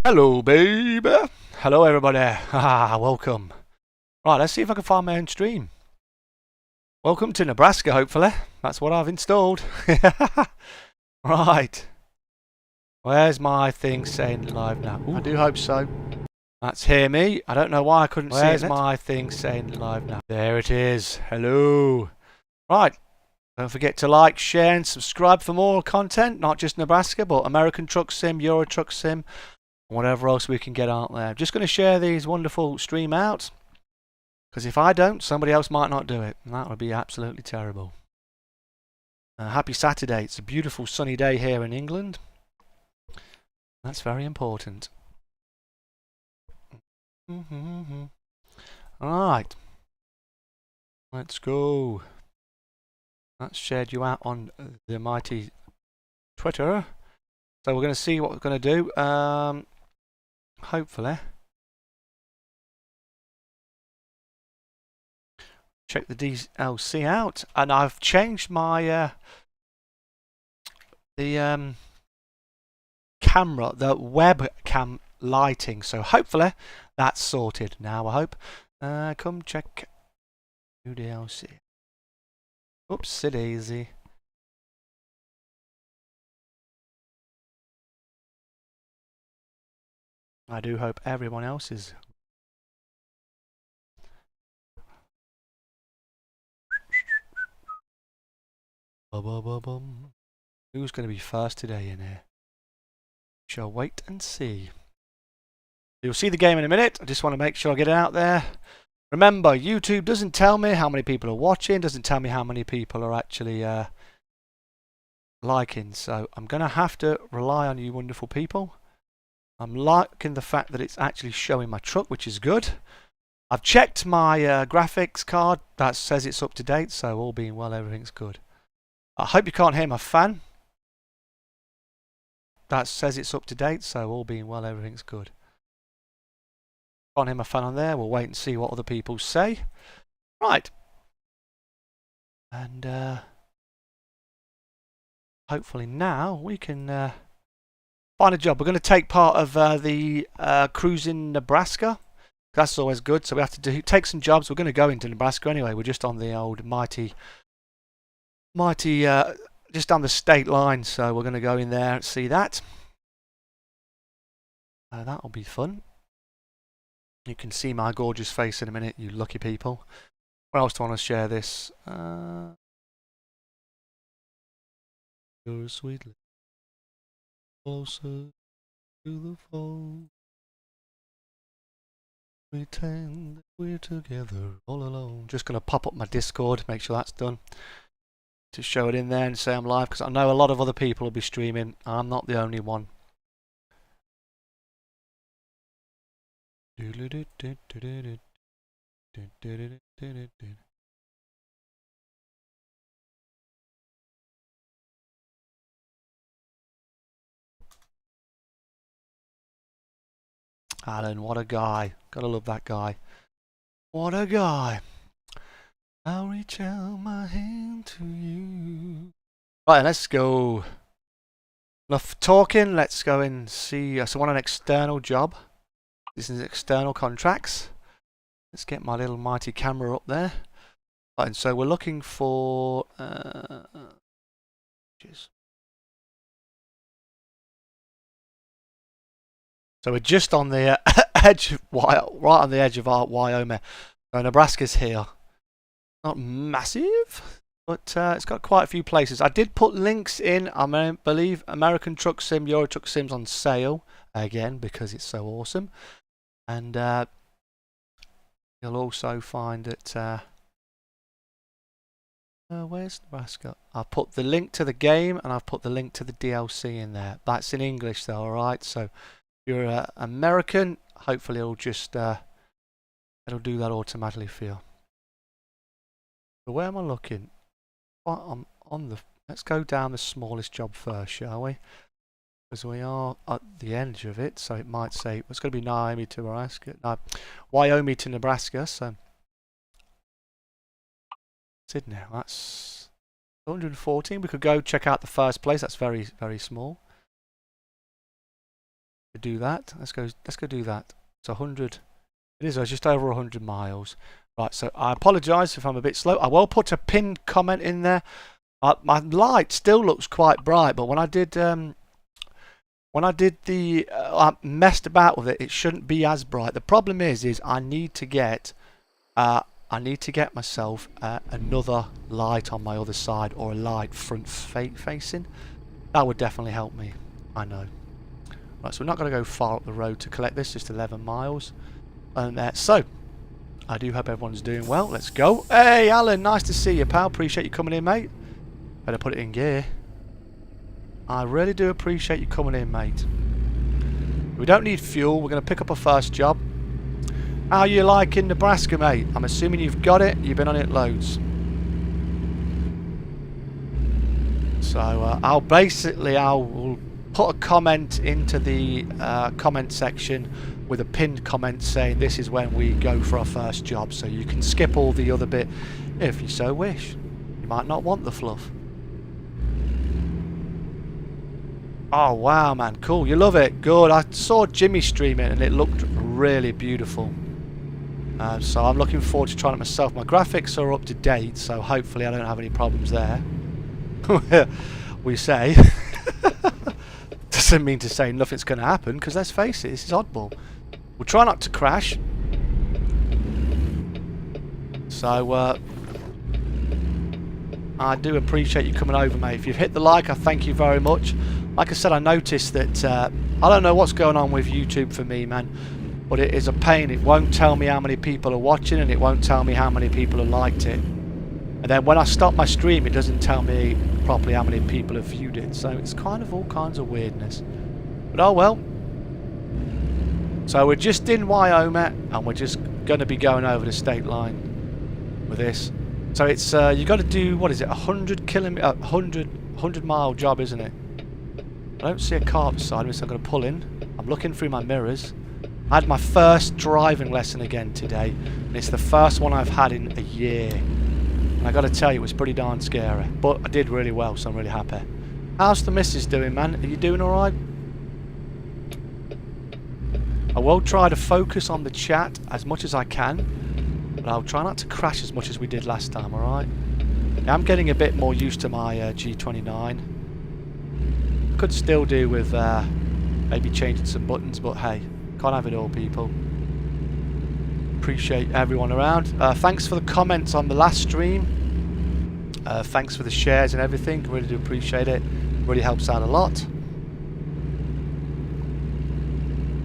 Hello, baby. Hello, everybody. Welcome. Right, let's see if I can find my own stream. Welcome to Nebraska, hopefully. That's what I've installed. Right. Where's my thing saying live now? Ooh, I do hope so. That's hear me. I don't know why I couldn't see it. Where's my thing saying live now? There it is. Hello. Right. Don't forget to like, share, and subscribe for more content. Not just Nebraska, but American Truck Sim, Euro Truck Sim, whatever else we can get out there. I'm just going to share these wonderful stream out, because if I don't, somebody else might not do it, and that would be absolutely terrible. Happy Saturday. It's a beautiful sunny day here in England. That's very important. Alright. Let's go. That's shared you out on the mighty Twitter. So we're going to see what we're going to do. Hopefully. Check the DLC out, and I've changed my camera, the webcam lighting, so hopefully that's sorted now. I hope. Come check new DLC. Oopsie daisy. I do hope everyone else is. Who's going to be first today in here? Shall wait and see. You'll see the game in a minute. I just want to make sure I get it out there. Remember, YouTube doesn't tell me how many people are watching, doesn't tell me how many people are actually liking. So I'm going to have to rely on you wonderful people. I'm liking the fact that it's actually showing my truck, which is good. I've checked my graphics card. That says it's up to date, so all being well, everything's good. I hope you can't hear my fan. That says it's up to date, so all being well, everything's good. Can't hear my fan on there. We'll wait and see what other people say. Right. And hopefully now we can find a job. We're going to take part of the cruise in Nebraska. That's always good. So we have to take some jobs. We're going to go into Nebraska anyway. We're just on the old mighty just on the state line, so we're going to go in there and see that. That'll be fun. You can see my gorgeous face in a minute, you lucky people. Where else do I want to share this? You're sweetly closer to the phone. Pretend that we're together all alone. Just going to pop up my Discord, make sure that's done. To show it in there and say I'm live, because I know a lot of other people will be streaming. I'm not the only one. Alan, what a guy. Gotta love that guy. What a guy. I'll reach out my hand to you. Right, let's go. Enough talking, let's go and see. So I want an external job. This is external contracts. Let's get my little mighty camera up there. Right, and so we're looking for so we're just on the edge, right on the edge of our Wyoming. So Nebraska's here. Not massive, but it's got quite a few places. I did put links in, I believe, American Truck Sim, Euro Truck Sim's on sale again because it's so awesome. And you'll also find that where's Nebraska? I've put the link to the game and I've put the link to the DLC in there. That's in English though, alright? So if you're American, hopefully it'll just it'll do that automatically for you. So where am I looking? I'm on the. Let's go down the smallest job first, shall we? Because we are at the edge of it, so it might say it's going to be Wyoming to Nebraska. No, Wyoming to Nebraska. So Sydney. That's 114. We could go check out the first place. That's very, very small. do that. Let's go do that. It's 100. It is just over 100 miles. Right, so I apologise if I'm a bit slow. I will put a pinned comment in there. My light still looks quite bright, but when I did I messed about with it, it shouldn't be as bright. The problem is I need to get myself another light on my other side, or a light front facing. That would definitely help me. I know. Right, so we're not going to go far up the road to collect this, just 11 miles. And so I do hope everyone's doing well. Let's go. Hey, Alan, nice to see you, pal. Appreciate you coming in, mate. Better put it in gear. I really do appreciate you coming in, mate. We don't need fuel. We're going to pick up a first job. How are you liking Nebraska, mate? I'm assuming you've got it. You've been on it loads. So I'll put a comment into the comment section with a pinned comment saying this is when we go for our first job. So you can skip all the other bit if you so wish. You might not want the fluff. Oh wow, man, cool. You love it. Good. I saw Jimmy stream it and it looked really beautiful. So I'm looking forward to trying it myself. My graphics are up to date, so hopefully I don't have any problems there. We say. Doesn't mean to say nothing's going to happen, because let's face it, this is oddball. We'll try not to crash. So I do appreciate you coming over, mate. If you've hit the like, I thank you very much. Like I said, I noticed that I don't know what's going on with YouTube for me, man, but it is a pain. It won't tell me how many people are watching, and it won't tell me how many people have liked it. And then when I stop my stream, it doesn't tell me properly how many people have viewed it. So it's kind of all kinds of weirdness. But oh well. So we're just in Wyoming, and we're just going to be going over the state line with this. So it's you got to do, what is it, 100 mile job, isn't it? I don't see a car beside me, so I'm going to pull in. I'm looking through my mirrors. I had my first driving lesson again today, and it's the first one I've had in a year. And I got to tell you, it was pretty darn scary, but I did really well, so I'm really happy. How's the missus doing, man? Are you doing all right? I will try to focus on the chat as much as I can, but I'll try not to crash as much as we did last time, all right? Yeah, I'm getting a bit more used to my G29. Could still do with maybe changing some buttons, but hey, can't have it all, people. Appreciate everyone around. Thanks for the comments on the last stream. Thanks for the shares and everything. Really do appreciate it. Really helps out a lot.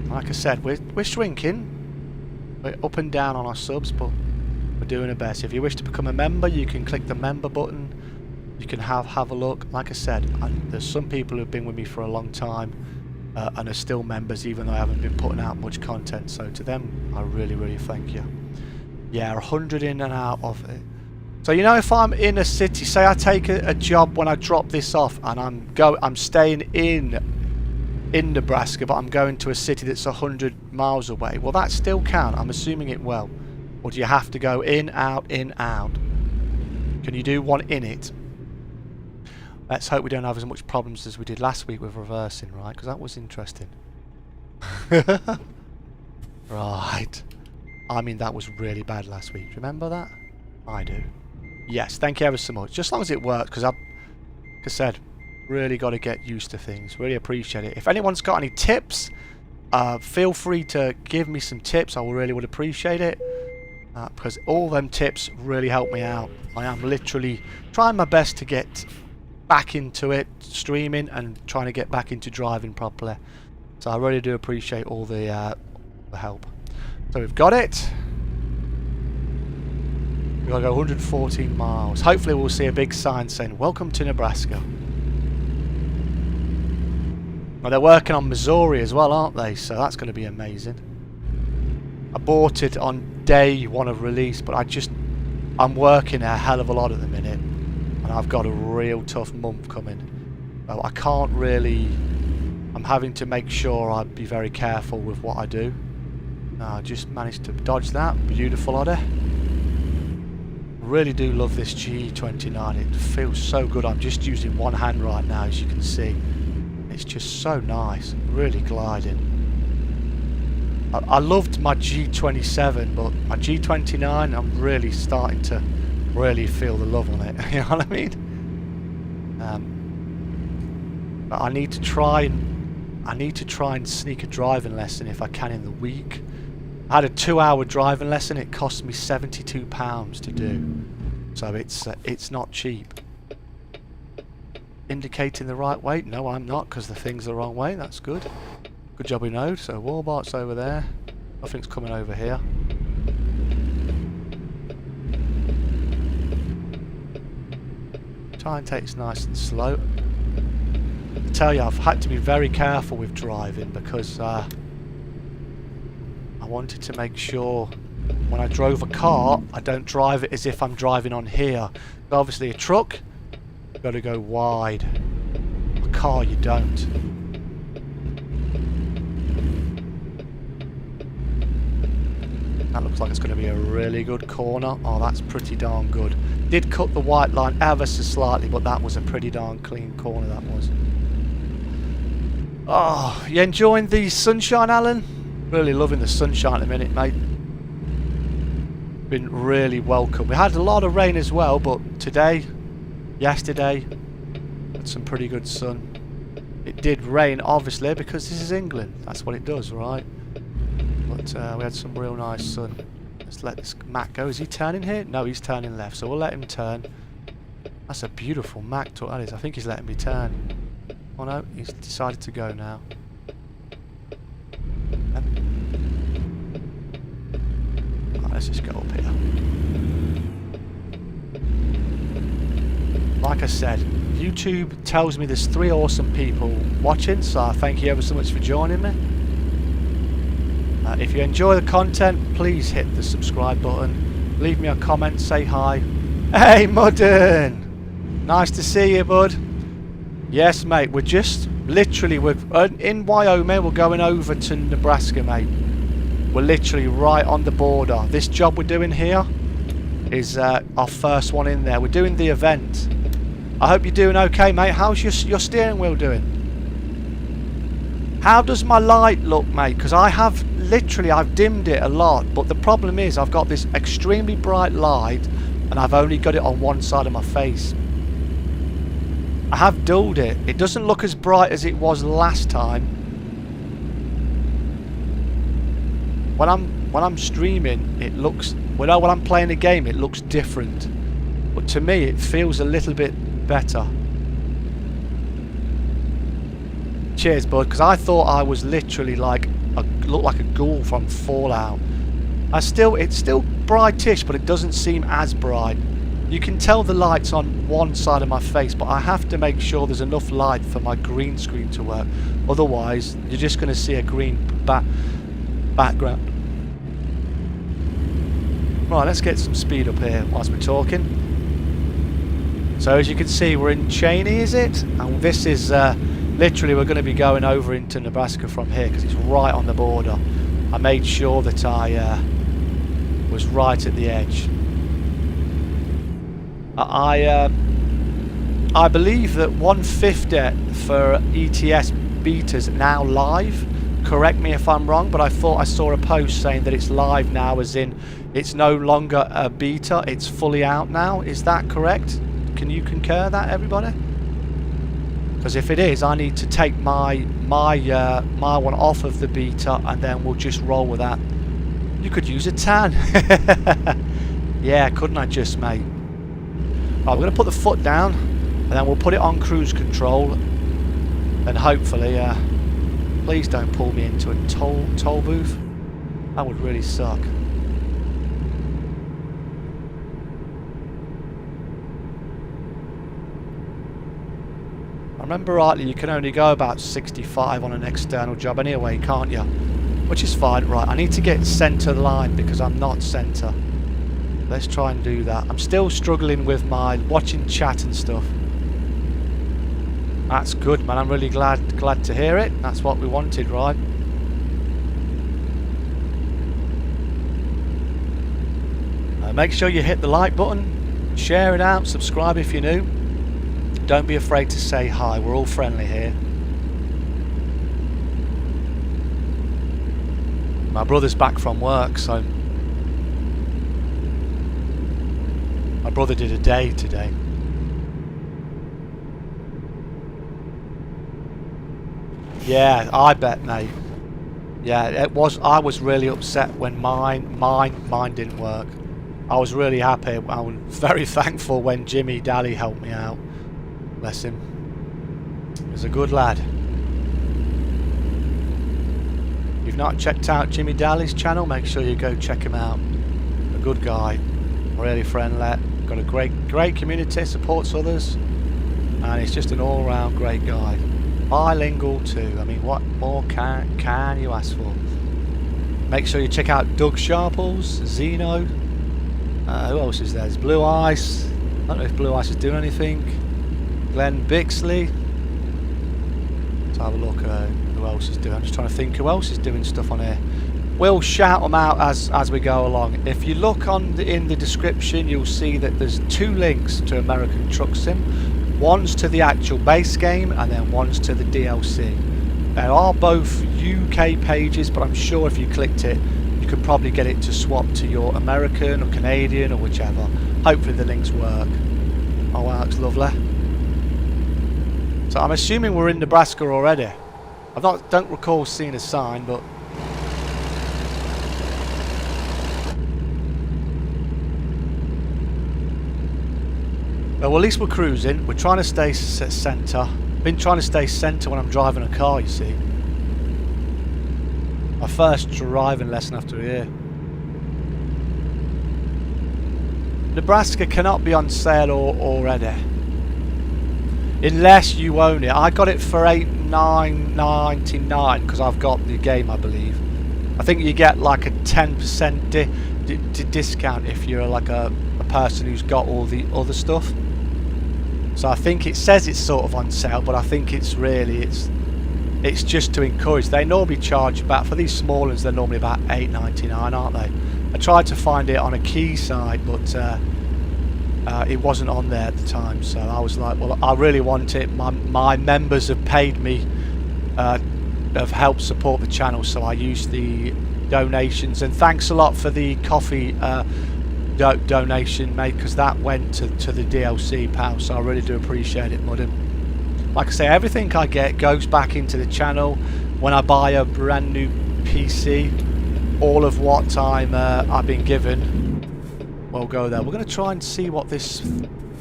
Like I said, we're shrinking. We're up and down on our subs, but we're doing our best. If you wish to become a member, you can click the member button. You can have a look. Like I said, there's some people who've been with me for a long time and are still members, even though I haven't been putting out much content. So to them, I really, really thank you. Yeah, 100 in and out of it. So you know, if I'm in a city, say I take a job when I drop this off, and I'm staying in Nebraska, but I'm going to a city that's 100 miles away. Will that still count? I'm assuming it will. Or do you have to go in, out, in, out? Can you do one in it? Let's hope we don't have as much problems as we did last week with reversing, right? Because that was interesting. Right. I mean, that was really bad last week. Remember that? I do. Yes, thank you ever so much. Just as long as it works, because like I said, really got to get used to things. Really appreciate it. If anyone's got any tips, feel free to give me some tips. I really would appreciate it. Because all them tips really help me out. I am literally trying my best to get back into it, streaming, and trying to get back into driving properly. So I really do appreciate all the help. So we've got it. We've got to go 114 miles. Hopefully we'll see a big sign saying, "Welcome to Nebraska." Well, they're working on Missouri as well, aren't they? So that's going to be amazing. I bought it on day one of release, but I'm working a hell of a lot at the minute. And I've got a real tough month coming. So I can't really... I'm having to make sure I be very careful with what I do. I just managed to dodge that. Beautiful odder. Really do love this G29. It feels so good. I'm just using one hand right now, as you can see. It's just so nice. Really gliding. I loved my G27, but my G29, I'm really starting to really feel the love on it. You know what I mean? But I need to try and sneak a driving lesson if I can in the week. I had a 2-hour driving lesson. It cost me £72 to do, so it's not cheap. Indicating the right way? No, I'm not, because the thing's the wrong way. That's good. Good job we know. So Walbart's over there. Nothing's coming over here. Try and take it nice and slow. I tell you, I've had to be very careful with driving because I wanted to make sure when I drove a car, I don't drive it as if I'm driving on here. But obviously a truck, you've got to go wide. A car, you don't. That looks like it's going to be a really good corner. Oh, that's pretty darn good. Did cut the white line ever so slightly, but that was a pretty darn clean corner, that was. Oh, you enjoying the sunshine, Alan? Really loving the sunshine at the minute, mate. Been really welcome. We had a lot of rain as well, but today, yesterday, had some pretty good sun. It did rain, obviously, because this is England. That's what it does, right? But we had some real nice sun. Let's let this Mac go. Is he turning here? No, he's turning left, so we'll let him turn. That's a beautiful Mac truck, that is. I think he's letting me turn. Oh no, he's decided to go now. Right, let's just go up here. Like I said, YouTube tells me there's 3 awesome people watching, so thank you ever so much for joining me. If you enjoy the content, please hit the subscribe button. Leave me a comment, say hi. Hey, Mudden! Nice to see you, bud. Yes, mate, we're just literally, we're in Wyoming, we're going over to Nebraska, mate. We're literally right on the border. This job we're doing here is our first one in there. We're doing the event. I hope you're doing okay, mate. How's your steering wheel doing? How does my light look, mate? Because I've dimmed it a lot, but the problem is I've got this extremely bright light and I've only got it on one side of my face. I have dulled it. It doesn't look as bright as it was last time. When I'm streaming, it looks, when I'm playing a game, it looks different. But to me, it feels a little bit better. Cheers, bud, because I thought I was literally like looked like a ghoul from Fallout. It's still brightish, but it doesn't seem as bright. You can tell the light's on one side of my face, but I have to make sure there's enough light for my green screen to work. Otherwise, you're just going to see a green background. Right, let's get some speed up here whilst we're talking. So as you can see, we're in Cheney, is it? And this is literally, we're going to be going over into Nebraska from here because it's right on the border. I made sure that I was right at the edge. I believe that 150 for ETS betas now live. Correct me if I'm wrong, but I thought I saw a post saying that it's live now, as in it's no longer a beta, it's fully out now. Is that correct? Can you concur that, everybody? Because if it is, I need to take my one off of the beta, and then we'll just roll with that. You could use a tan. Yeah, couldn't I just, mate? Right, we're going to put the foot down, and then we'll put it on cruise control, and hopefully, please don't pull me into a toll booth. That would really suck. I remember rightly, you can only go about 65 on an external job anyway, can't you? Which is fine. Right, I need to get centre line because I'm not centre. Let's try and do that. I'm still struggling with my watching chat and stuff. That's good, man. I'm really glad to hear it. That's what we wanted, right? Make sure you hit the like button, share it out, subscribe if you're new. Don't be afraid to say hi. We're all friendly here. My brother's back from work, so my brother did a day today. Yeah, I bet, mate. Yeah, it was. I was really upset when mine didn't work. I was really happy. I was very thankful when Jimmy Daly helped me out. Bless him. He's a good lad. If you've not checked out Jimmy Daly's channel, make sure you go check him out. A good guy, really friendly. Got a great community, supports others, and he's just an all-round great guy. Bilingual too. I mean, what more can you ask for? Make sure you check out Doug Sharples, Zeno. Who else is there? There's Blue Ice. I don't know if Blue Ice is doing anything. Glenn Bixley. Let's have a look at who else is doing. I'm just trying to think who else is doing stuff on here. We'll shout them out as we go along. If you look in the description, you'll see that there's 2 links to American Truck Sim. One's to the actual base game, and then one's to the DLC. They are both UK pages, but I'm sure if you clicked it, you could probably get it to swap to your American or Canadian or whichever. Hopefully the links work. Oh wow, that's lovely. So I'm assuming we're in Nebraska already. Don't recall seeing a sign, but well, at least we're cruising. We're trying to stay centre. Been trying to stay centre when I'm driving a car, you see. My first driving lesson after a year. Nebraska cannot be on sale already. Unless you own it. I got it for $8.99 because I've got the game, I believe. I think you get like a 10% discount if you're like a person who's got all the other stuff. So I think it says it's sort of on sale, but I think it's just to encourage. They normally charge about, for these small ones, they're normally about $8.99, aren't they? I tried to find it on a key site, but it wasn't on there at the time. So I was like, well, I really want it. My members have paid me, have helped support the channel, so I used the donations. And thanks a lot for the coffee donation, mate, because that went to the DLC, pal, so I really do appreciate it, Muddin. Like I say, everything I get goes back into the channel. When I buy a brand new PC, all of what I've been given will go there. We're going to try and see what this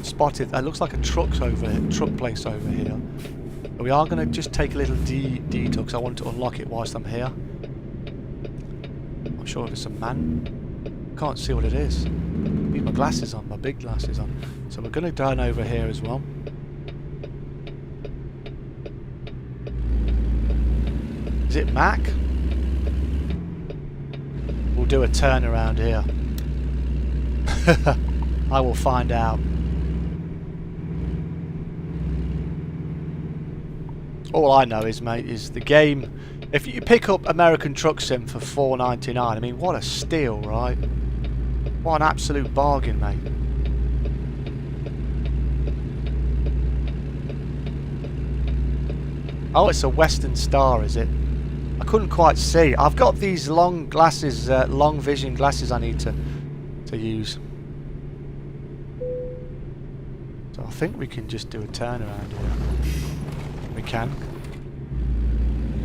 spot is. It looks like a truck place over here. We are going to just take a little detour because I want to unlock it whilst I'm here. I'm sure if it's a man. Can't see what it is. Need my glasses on, my big glasses on. So we're going to turn over here as well. Is it Mac? We'll do a turn around here. I will find out. All I know is, mate, is the game. If you pick up American Truck Sim for $4.99, I mean, what a steal, right? What an absolute bargain, mate. Oh, it's a Western Star, is it? I couldn't quite see. I've got these long glasses, long vision glasses I need to use. So I think we can just do a turn around here. We can.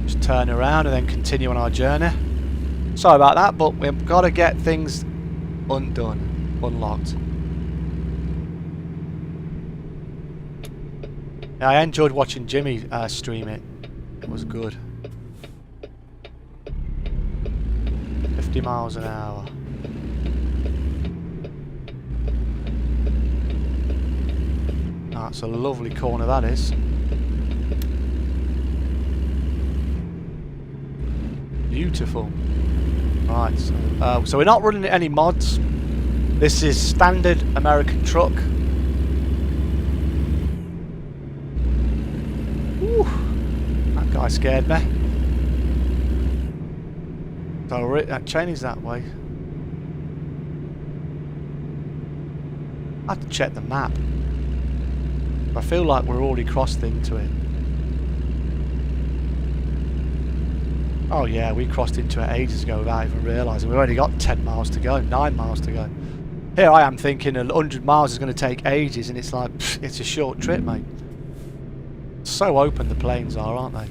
Just turn around and then continue on our journey. Sorry about that, but we've got to get things unlocked. Yeah, I enjoyed watching Jimmy stream it. It was good. 50 miles an hour. That's a lovely corner, that is. Beautiful. Right, so we're not running any mods. This is standard American truck. Whew, that guy scared me. So that chain is that way. I have to check the map. I feel like we're already crossed into it. Oh yeah, we crossed into it ages ago without even realising. We've only got 10 miles to go, 9 miles to go. Here I am thinking 100 miles is going to take ages, and it's like, pff, it's a short trip, mate. So open the plains are, aren't they?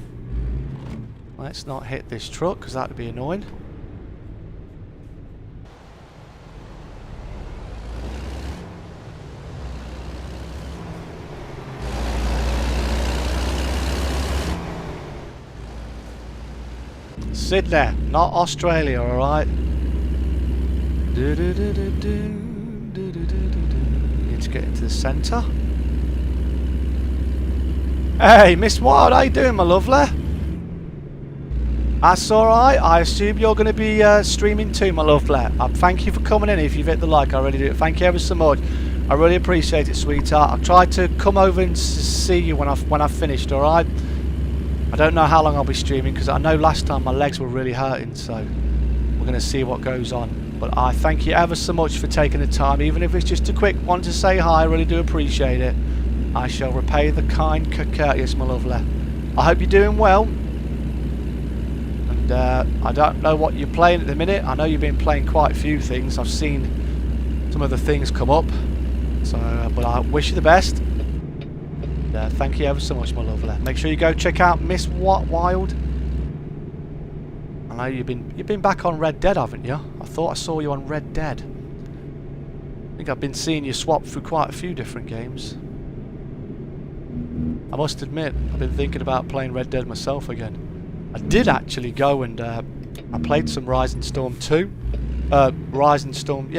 Let's not hit this truck, because that would be annoying. Sydney, not Australia, alright? Need to get into the centre. Hey, Miss Wild, how you doing, my lovely? That's alright. I assume you're going to be streaming too, my lovely. Thank you for coming in. If you've hit the like, I really do. Thank you ever so much. I really appreciate it, sweetheart. I'll try to come over and see you when I've finished, alright? I don't know how long I'll be streaming, because I know last time my legs were really hurting, so we're going to see what goes on. But I thank you ever so much for taking the time, even if it's just a quick one to say hi. I really do appreciate it. I shall repay the kind courteous, my lovely. I hope you're doing well. And I don't know what you're playing at the minute. I know you've been playing quite a few things. I've seen some of the things come up. So, but I wish you the best. Thank you ever so much, my lovely. Make sure you go check out Miss Wild. I know you've been back on Red Dead, haven't you? I thought I saw you on Red Dead. I think I've been seeing you swap through quite a few different games. I must admit, I've been thinking about playing Red Dead myself again. I did actually go and I played some Rising Storm 2. Rising Storm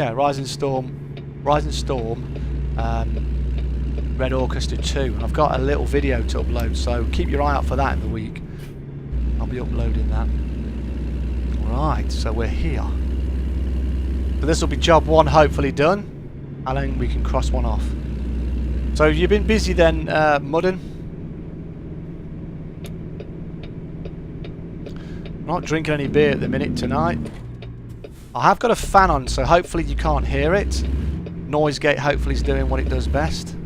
Red Orchestra 2, and I've got a little video to upload, so keep your eye out for that in the week. I'll be uploading that. Right, so we're here. So this will be job 1 hopefully done, and then we can cross one off. So you've been busy then, Mudden? Not drinking any beer at the minute tonight. I have got a fan on, so hopefully you can't hear it. Noise gate hopefully is doing what it does best.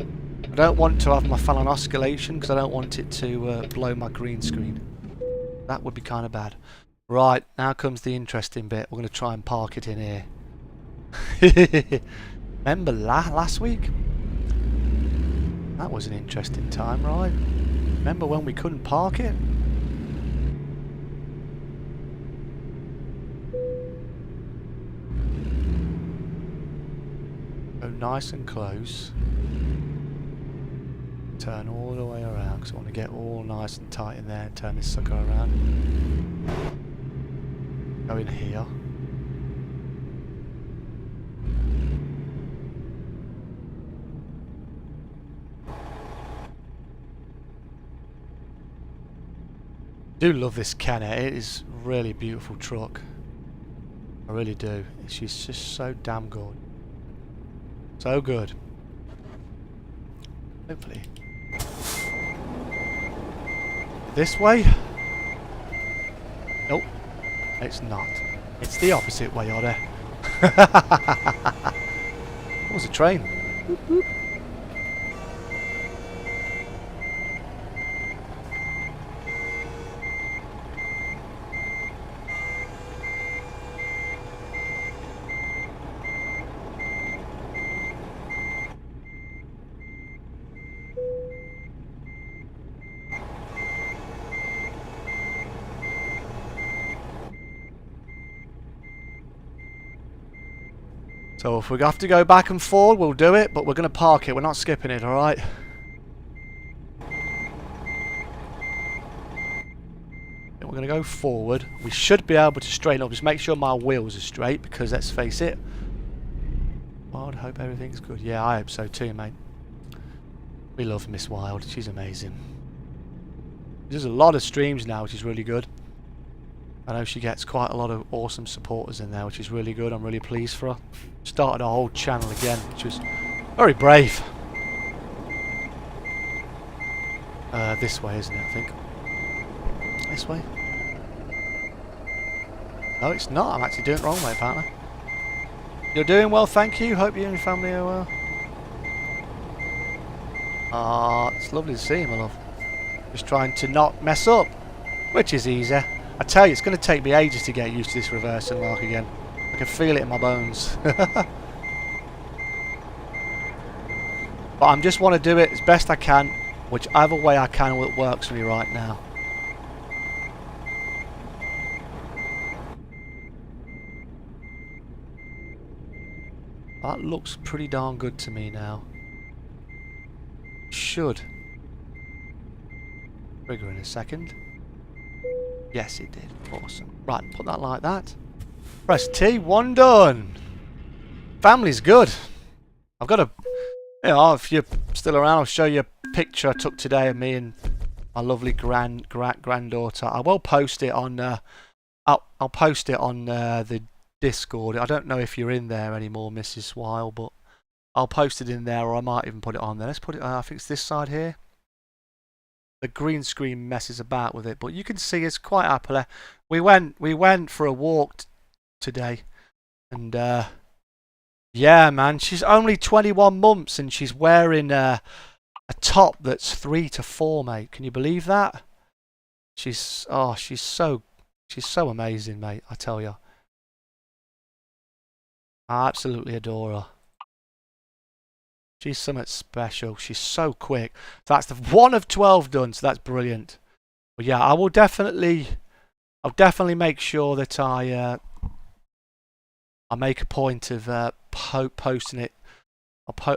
I don't want to have my fan on oscillation because I don't want it to blow my green screen. That would be kind of bad. Right, now comes the interesting bit. We're going to try and park it in here. Remember last week? That was an interesting time, right? Remember when we couldn't park it? Go nice and close. Turn all the way around because I want to get all nice and tight in there and turn this sucker around. Go in here. I do love this Kenner. It is a really beautiful truck. I really do. She's just so damn good. So good. Hopefully. This way? Nope. It's not. It's the opposite way, Otter. What was a train? Boop, boop. So if we have to go back and forward, we'll do it, but we're going to park it. We're not skipping it, alright? We're going to go forward. We should be able to straighten up. Just make sure my wheels are straight, because let's face it. Wild, hope everything's good. Yeah, I hope so too, mate. We love Miss Wild. She's amazing. There's a lot of streams now, which is really good. I know she gets quite a lot of awesome supporters in there, which is really good. I'm really pleased for her. Started a whole channel again, which was very brave. This way, isn't it, I think? This way? No, it's not. I'm actually doing it wrong way, apparently. You're doing well, thank you. Hope you and your family are well. Ah, it's lovely to see you, my love. Just trying to not mess up, which is easy. I tell you, it's going to take me ages to get used to this reversing mark again. I can feel it in my bones. But I just want to do it as best I can, whichever way I can that works for me right now. That looks pretty darn good to me now. Should. Trigger in a second. Yes, it did. Awesome. Right, put that like that. Press T. One done. Family's good. I've got a... You know, if you're still around, I'll show you a picture I took today of me and my lovely granddaughter. I will post it on... I'll post it on the Discord. I don't know if you're in there anymore, Mrs. Weil, but I'll post it in there, or I might even put it on there. Let's put it... I think it's this side here. The green screen messes about with it, but you can see it's quite happily. We went for a walk today, and yeah, man, she's only 21 months and she's wearing a top that's 3 to 4, mate. Can you believe that? She's so amazing, mate. I tell you, I absolutely adore her. She's something special. She's so quick. So that's the 1 of 12 done. So that's brilliant. But yeah, I'll definitely make sure that I make a point of posting it.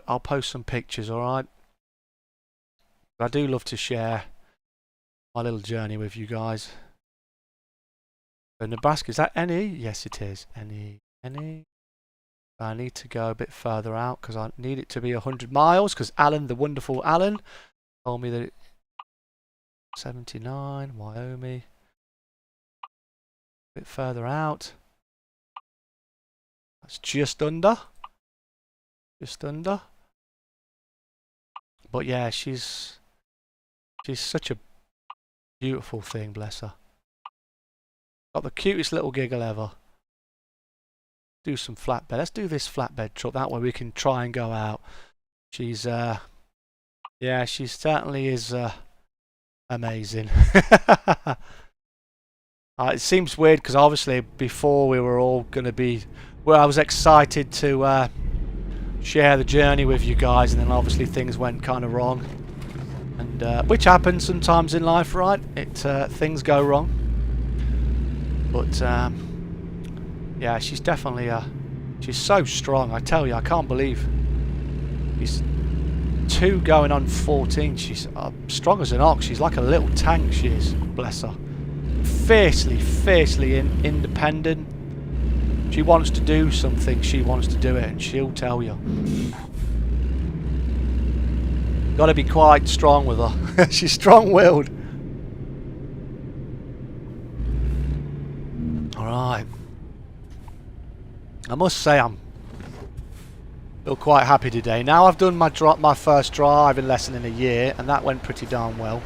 I'll post some pictures. All right. I do love to share my little journey with you guys. So Nebraska, is that NE? Yes, it is. NE. I need to go a bit further out because I need it to be 100 miles because Alan, the wonderful Alan, told me that it 79, Wyoming. A bit further out. That's just under. Just under. But yeah, she's such a beautiful thing, bless her. Got the cutest little giggle ever. Do some flatbed. Let's do this flatbed truck. That way we can try and go out. She's yeah, she certainly is amazing. It seems weird because obviously before we were all going to be, well, I was excited to share the journey with you guys, and then obviously things went kind of wrong, and which happens sometimes in life, right? Things go wrong, but yeah, she's definitely she's so strong. I tell you, I can't believe she's 2 going on 14. She's strong as an ox. She's like a little tank. She is, bless her. Fiercely independent. She wants to do something. She wants to do it, and she'll tell you. Got to be quite strong with her. She's strong-willed. All right. I must say I'm feel quite happy today. Now I've done my first driving lesson in a year, and that went pretty darn well.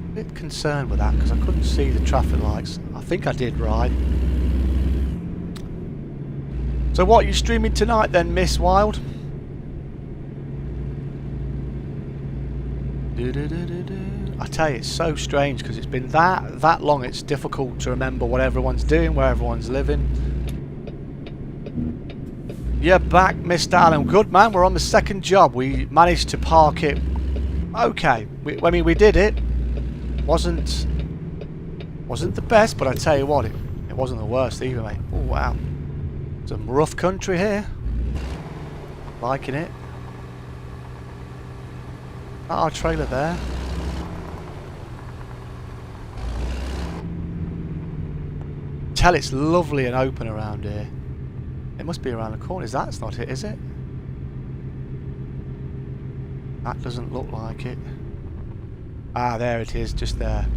A bit concerned with that because I couldn't see the traffic lights. I think I did right. So what, you streaming tonight then, Miss Wild? I tell you, it's so strange because it's been that long. It's difficult to remember what everyone's doing, where everyone's living. You're back, Mr. Allen. Good, man. We're on the second job. We managed to park it. Okay. I mean, we did it. Wasn't the best, but I tell you what, it wasn't the worst either, mate. Oh wow, some rough country here. Liking it. Our trailer there. Tell it's lovely and open around here. It must be around the corner. That's not it, is it? That doesn't look like it. Ah, there it is, just there.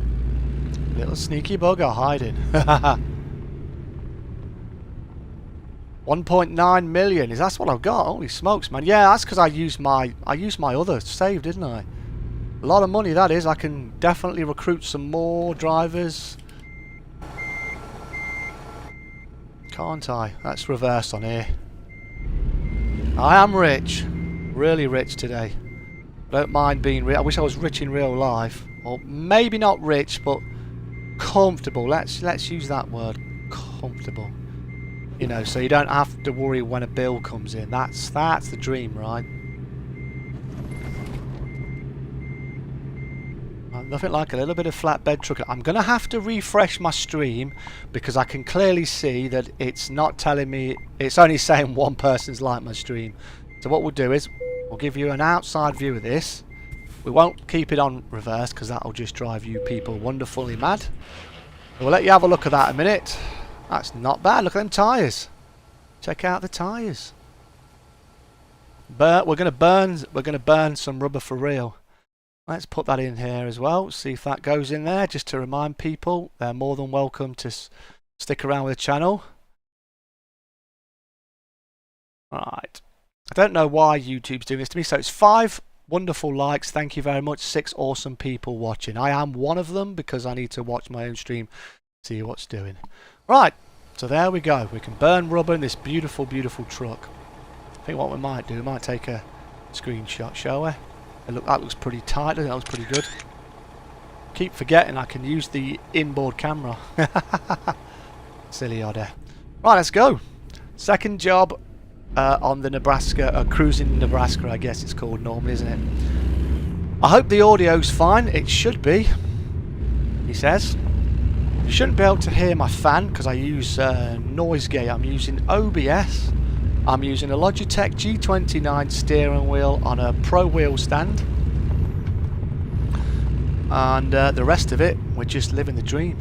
Little sneaky bugger hiding. 1.9 million. Is that what I've got? Holy smokes, man. Yeah, that's because I used my other save, didn't I? A lot of money that is. I can definitely recruit some more drivers. Can't I? That's reversed on here. I am rich. Really rich today. don't mind being rich. I wish I was rich in real life, or maybe not rich, but comfortable. Let's use that word, comfortable. You know, so you don't have to worry when a bill comes in. That's the dream, right? Nothing like a little bit of flatbed truck. I'm going to have to refresh my stream because I can clearly see that it's not telling me, it's only saying one person's liked my stream. So what we'll do is we'll give you an outside view of this. We won't keep it on reverse because that'll just drive you people wonderfully mad. We'll let you have a look at that in a minute. That's not bad. Look at them tyres. Check out the tyres. But we're going to burn some rubber for real. Let's put that in here as well, see if that goes in there, just to remind people they're more than welcome to stick around with the channel. Right. I don't know why YouTube's doing this to me, so it's 5 wonderful likes, thank you very much, 6 awesome people watching. I am one of them because I need to watch my own stream, see what's doing. Right, so there we go, we can burn rubber in this beautiful, beautiful truck. I think what we might do, we might take a screenshot, shall we? That looks pretty tight. That looks pretty good. Keep forgetting I can use the inboard camera. Silly oddie. Right, let's go. Second job on the Nebraska, cruising Nebraska, I guess it's called normally, isn't it? I hope the audio's fine. It should be, he says. You shouldn't be able to hear my fan because I use noise gate. I'm using OBS. I'm using a Logitech G29 steering wheel on a pro wheel stand, and the rest of it, we're just living the dream.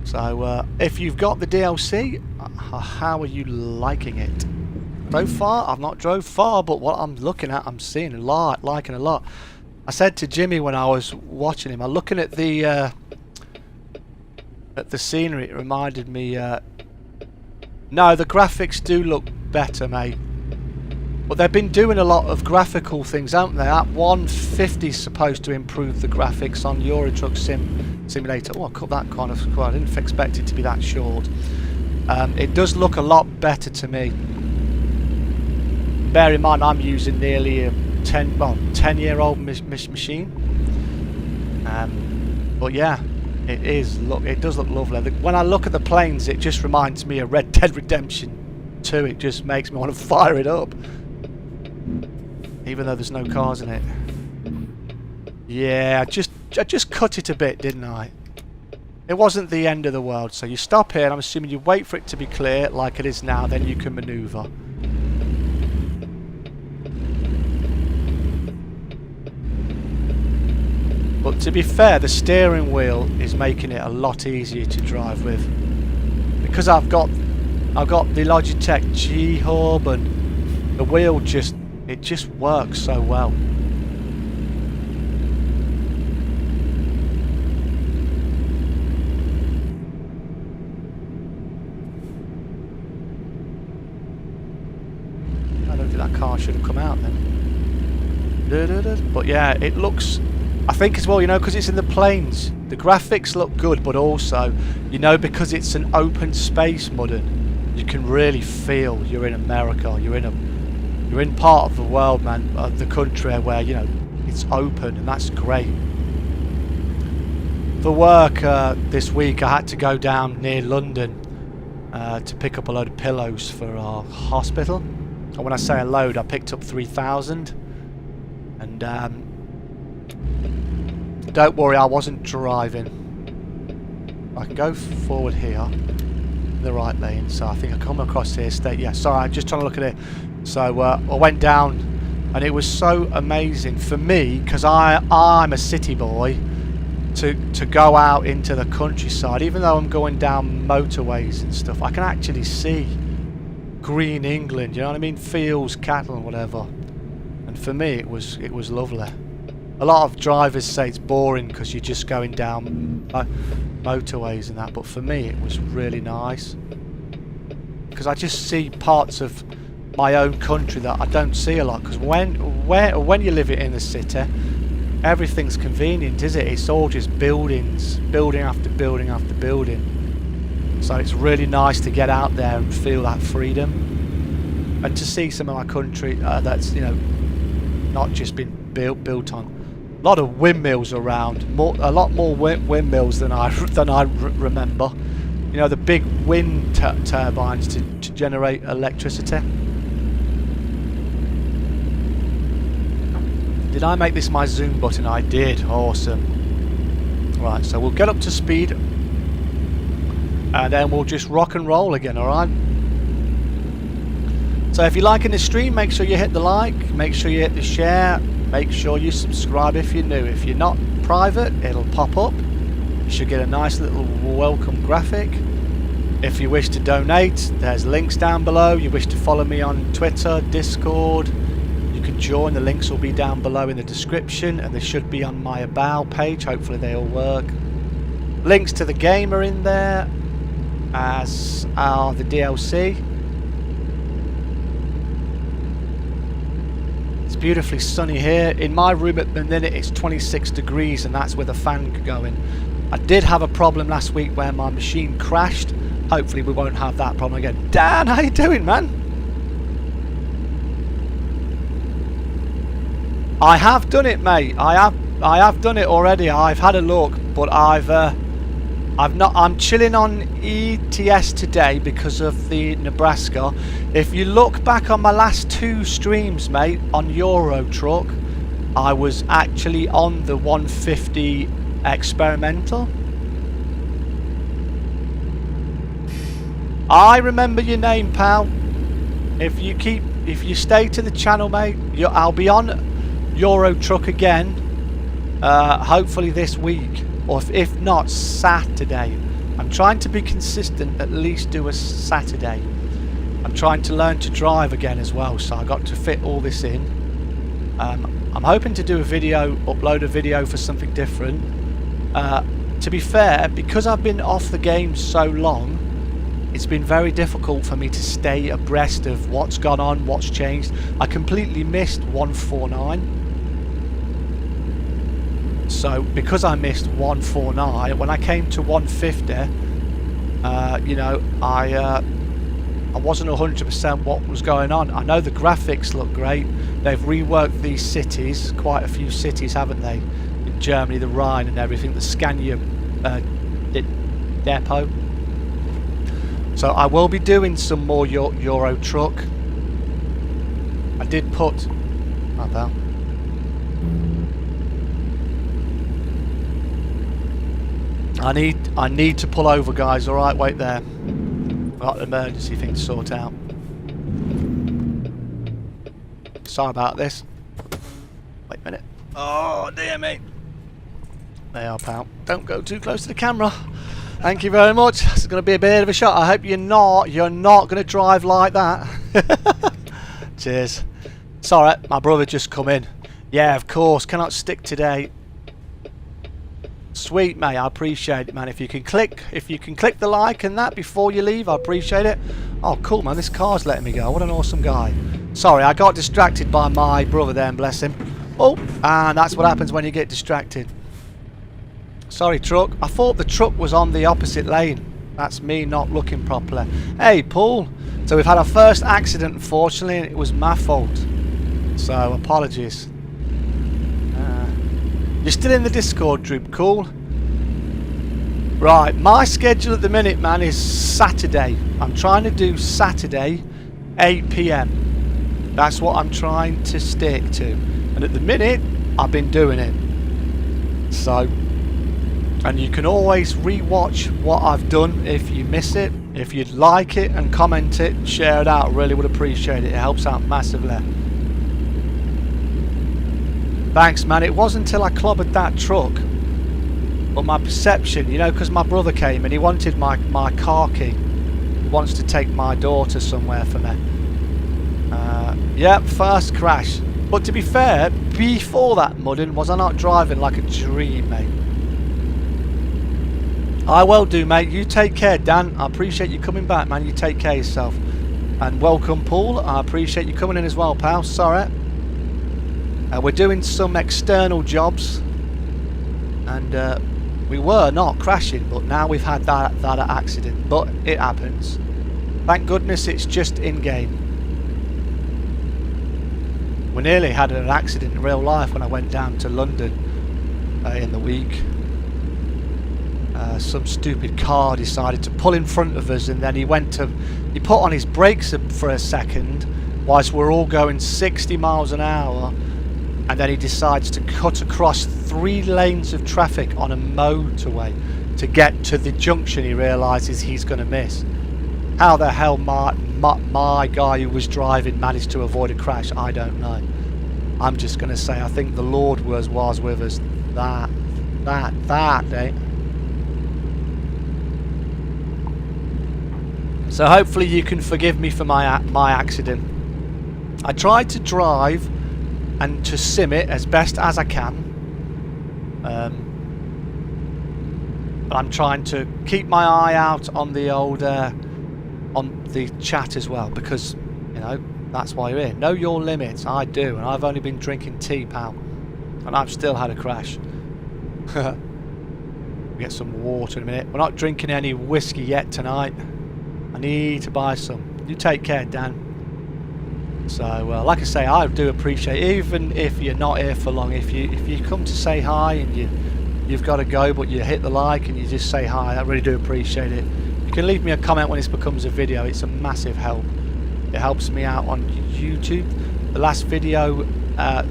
So if you've got the DLC, how are you liking it? Drove far? I've not drove far, but what I'm looking at, I'm seeing a lot, liking a lot. I said to Jimmy when I was watching him, I'm looking at the scenery, it reminded me no, the graphics do look better, mate. But they've been doing a lot of graphical things, haven't they? That 150 is supposed to improve the graphics on Euro Truck Simulator. Oh, I cut that kind of square. I didn't expect it to be that short. It does look a lot better to me. Bear in mind, I'm using nearly a 10-year-old machine. But yeah. It does look lovely. When I look at the planes, it just reminds me of Red Dead Redemption 2. It just makes me want to fire it up, even though there's no cars in it. Yeah, I just cut it a bit, didn't I? It wasn't the end of the world. So you stop here, and I'm assuming you wait for it to be clear, like it is now, then you can manoeuvre. But to be fair, the steering wheel is making it a lot easier to drive with, because I've got the Logitech G Hub, and the wheel just works so well. I don't think that car should have come out then. But yeah, it looks. I think as well, you know, because it's in the plains, the graphics look good, but also, you know, because it's an open space, Mudden, you can really feel you're in America. You're in part of the world, man, of the country where, you know, it's open, and that's great. For work this week, I had to go down near London to pick up a load of pillows for our hospital. And when I say a load, I picked up 3,000, and don't worry, I wasn't driving. I can go forward here, in the right lane, so I think I come across here, yeah, sorry, I'm just trying to look at it. So I went down, and it was so amazing for me, because I'm a city boy, to go out into the countryside. Even though I'm going down motorways and stuff, I can actually see green England, you know what I mean? Fields, cattle and whatever. And for me, it was lovely. A lot of drivers say it's boring because you're just going down motorways and that, but for me it was really nice because I just see parts of my own country that I don't see a lot, because when you live in the city, everything's convenient, is it? It's all just buildings, building after building after building. So it's really nice to get out there and feel that freedom, and to see some of my country that's, you know, not just been built on. A lot of windmills around, a lot more windmills than I remember. You know, the big wind turbines to generate electricity. Did I make this my zoom button? I did. Awesome. Right, so we'll get up to speed and then we'll just rock and roll again, alright? So if you're liking the stream, make sure you hit the like, make sure you hit the share, make sure you subscribe if you're new. If you're not private, it'll pop up. You should get a nice little welcome graphic. If you wish to donate, there's links down below. You wish to follow me on Twitter, Discord, you can join. The links will be down below in the description, and they should be on my About page. Hopefully they all work. Links to the game are in there, as are the DLC. It's beautifully sunny here. In my room at the minute it's 26 degrees, and that's with a fan going. I did have a problem last week where my machine crashed. Hopefully we won't have that problem again. Dan, how you doing, man? I have done it, mate. I have done it already. I've had a look, but I've not. I'm chilling on ETS today because of the Nebraska. If you look back on my last 2 streams, mate, on Euro Truck, I was actually on the 150 experimental. I remember your name, pal. If you stay to the channel, mate, I'll be on Euro Truck again. Hopefully this week, or if not, Saturday. I'm trying to be consistent, at least do a Saturday. I'm trying to learn to drive again as well, so I got to fit all this in. I'm hoping to do a video, upload a video for something different. To be fair, because I've been off the game so long, it's been very difficult for me to stay abreast of what's gone on, what's changed. I completely missed 149. So because I missed 149, when I came to 150, you know, I wasn't 100% what was going on. I know the graphics look great. They've reworked these cities, quite a few cities, haven't they? In Germany, the Rhine and everything, the Scania depot. So I will be doing some more Euro Truck. I did put... Oh, pal. I need to pull over, guys. Alright, wait there. I've got an emergency thing to sort out. Sorry about this. Wait a minute. Oh, dear me. There you are, pal. Don't go too close to the camera. Thank you very much. It's going to be a bit of a shot. I hope you're not going to drive like that. Cheers. Sorry, my brother just come in. Yeah, of course. Cannot stick today. Sweet, mate. I appreciate it, man. If you can click the like and that before you leave, I appreciate it. Oh, cool, man. This car's letting me go. What an awesome guy. Sorry, I got distracted by my brother then, bless him. Oh, and that's what happens when you get distracted. Sorry, truck. I thought the truck was on the opposite lane. That's me not looking properly. Hey, Paul. So we've had our first accident, unfortunately, and it was my fault. So, apologies. You're still in the Discord group, cool. Right, my schedule at the minute, man, is Saturday. I'm trying to do Saturday, 8 PM. That's what I'm trying to stick to. And at the minute, I've been doing it. So... And you can always re-watch what I've done if you miss it. If you'd like it and comment it, share it out, really would appreciate it. It helps out massively. Thanks, man. It wasn't until I clobbered that truck. But my perception, you know, because my brother came and he wanted my car key. He wants to take my daughter somewhere for me. Yep, first crash. But to be fair, before that mudding, was I not driving like a dream, mate? I will do, mate. You take care, Dan. I appreciate you coming back, man. You take care of yourself. And welcome, Paul. I appreciate you coming in as well, pal. Sorry. We're doing some external jobs. And we were not crashing, but now we've had that accident. But it happens. Thank goodness it's just in-game. We nearly had an accident in real life when I went down to London in the week. Some stupid car decided to pull in front of us, and then he put on his brakes for a second whilst we're all going 60 miles an hour, and then he decides to cut across 3 lanes of traffic on a motorway to get to the junction he realises he's going to miss. How the hell my guy who was driving managed to avoid a crash, I don't know. I'm just going to say I think the Lord was with us that day. So hopefully you can forgive me for my accident. I tried to drive and to sim it as best as I can. But I'm trying to keep my eye out on the old on the chat as well, because you know that's why you're here. Know your limits. I do, and I've only been drinking tea, pal, and I've still had a crash. Get some water in a minute. We're not drinking any whiskey yet tonight. I need to buy some. You take care, Dan. So, like I say, I do appreciate, even if you're not here for long, if you come to say hi and you've got to go, but you hit the like and you just say hi, I really do appreciate it. You can leave me a comment when this becomes a video. It's a massive help. It helps me out on YouTube. The last video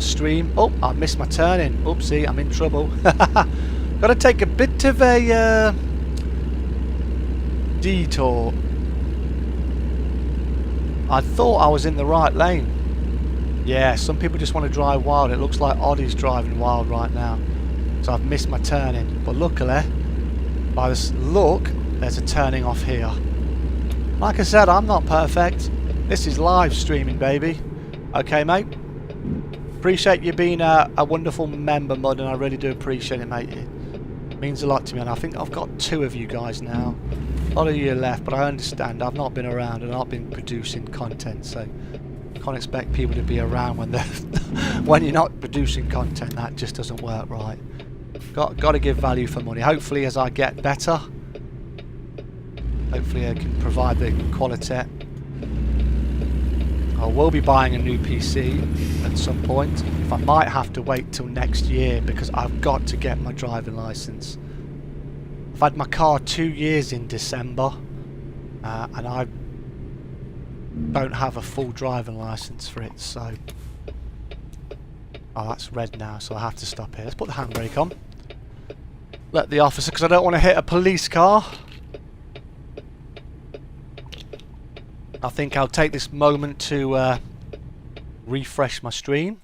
stream. Oh, I missed my turning. Oopsie, I'm in trouble. Got to take a bit of a detour. I thought I was in the right lane. Yeah, some people just want to drive wild. It looks like Oddie's driving wild right now. So I've missed my turning. But luckily, by this look, there's a turning off here. Like I said, I'm not perfect. This is live streaming, baby. Okay, mate? Appreciate you being a wonderful member, Mud, and I really do appreciate it, mate. It means a lot to me, and I think I've got 2 of you guys now. A lot of you left, but I understand. I've not been around and not been producing content, so I can't expect people to be around when they're when you're not producing content. That just doesn't work right. Got to give value for money. Hopefully, as I get better, hopefully I can provide the quality. I will be buying a new PC at some point. If I might have to wait till next year because I've got to get my driving license. I've had my car 2 years in December, and I don't have a full driving license for it, so... Oh, that's red now, so I have to stop here. Let's put the handbrake on. Let the officer, because I don't want to hit a police car. I think I'll take this moment to refresh my stream.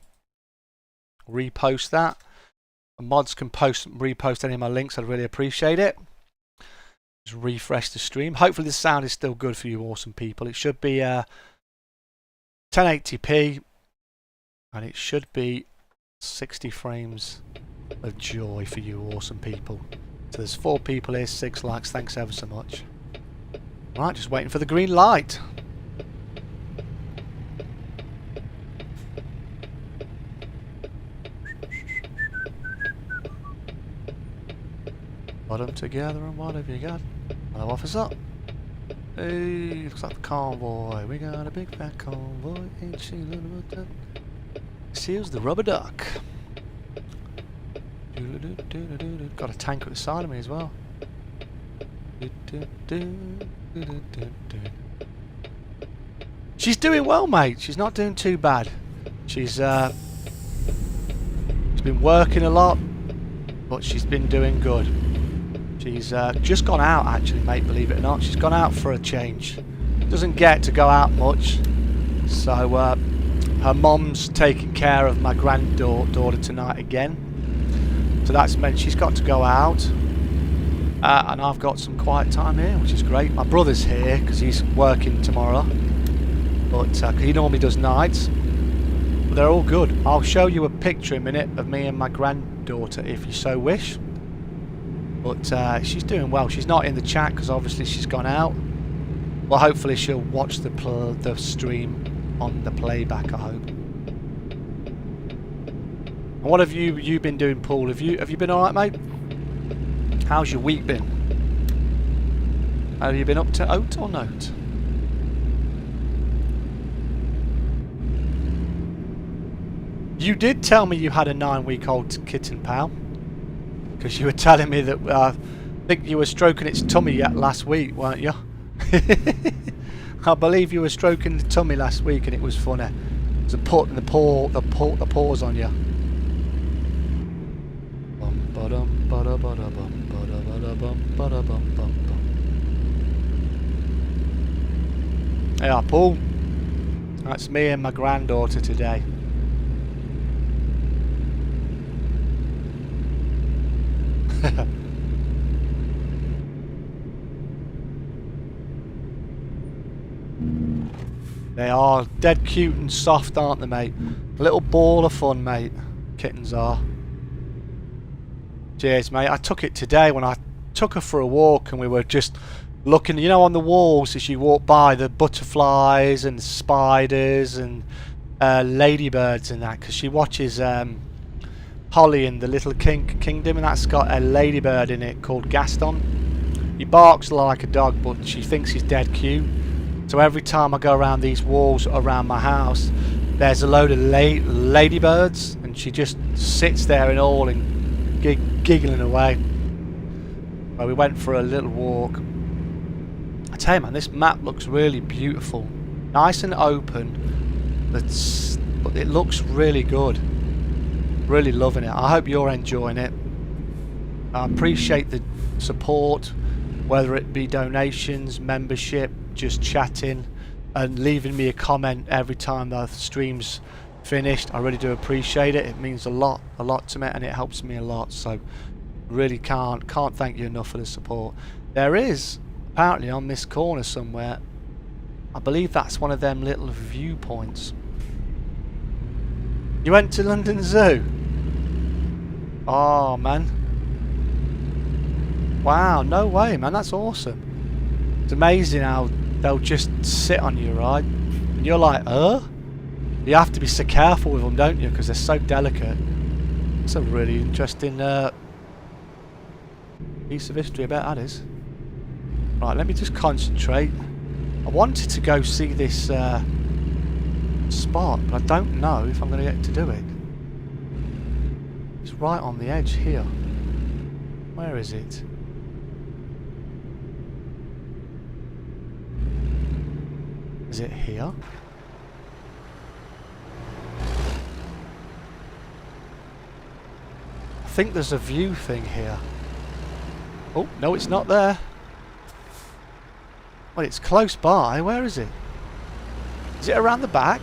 Repost that. Mods can repost any of my links. I'd really appreciate it. Just refresh the stream. Hopefully the sound is still good for you awesome people. It should be 1080p and it should be 60 frames of joy for you awesome people. So there's 4 people here, 6 likes. Thanks ever so much. Right, just waiting for the green light. Put them together and what have you got? Hello, officer. Hey, looks like the convoy. We got a big fat convoy. Ain't she little bit up? Seals the rubber duck. Got a tank at the side of me as well. She's doing well, mate. She's not doing too bad. She's been working a lot, but she's been doing good. She's just gone out, actually, mate, believe it or not. She's gone out for a change. Doesn't get to go out much. So her mom's taking care of my granddaughter tonight again. So that's meant she's got to go out. And I've got some quiet time here, which is great. My brother's here because he's working tomorrow. But he normally does nights. But they're all good. I'll show you a picture in a minute of me and my granddaughter if you so wish. But she's doing well. She's not in the chat because obviously she's gone out. Well, hopefully she'll watch the stream on the playback, I hope. And what have you been doing, Paul? Have you been alright, mate? How's your week been? Have you been up to oat or note? You did tell me you had a 9-week-old kitten, pal. Because you were telling me that, I think you were stroking its tummy last week, weren't you? I believe you were stroking the tummy last week and it was funny. It was putting the paws on you. Yeah, Paul. That's me and my granddaughter today. They are dead cute and soft, aren't they, mate? A little ball of fun, mate. Kittens are. Cheers, mate. I took it today when I took her for a walk and we were just looking, you know, on the walls as you walk by, the butterflies and spiders and ladybirds and that, because she watches Holly in the Little Kingdom, and that's got a ladybird in it called Gaston. He barks like a dog, but she thinks he's dead cute. So every time I go around these walls around my house, there's a load of ladybirds, and she just sits there in awe and giggling away. Well, we went for a little walk. I tell you, man, this map looks really beautiful. Nice and open, but it looks really good. Really loving it. I hope you're enjoying it. I appreciate the support, whether it be donations, membership, just chatting and leaving me a comment every time the stream's finished. I really do appreciate it. It means a lot to me, and it helps me a lot. So really can't thank you enough for the support. There is apparently on this corner somewhere, I believe that's one of them little viewpoints. You went to London Zoo? Oh man, wow, no way, man. That's awesome. It's amazing how they'll just sit on you, right? And you're like, you have to be so careful with them, don't you? Because they're so delicate. It's a really interesting piece of history about that is. Right, let me just concentrate. I wanted to go see this spot, but I don't know if I'm going to get to do it. It's right on the edge here. Where is it? Is it here? I think there's a view thing here. Oh, no, it's not there. Well, it's close by. Where is it? Is it around the back?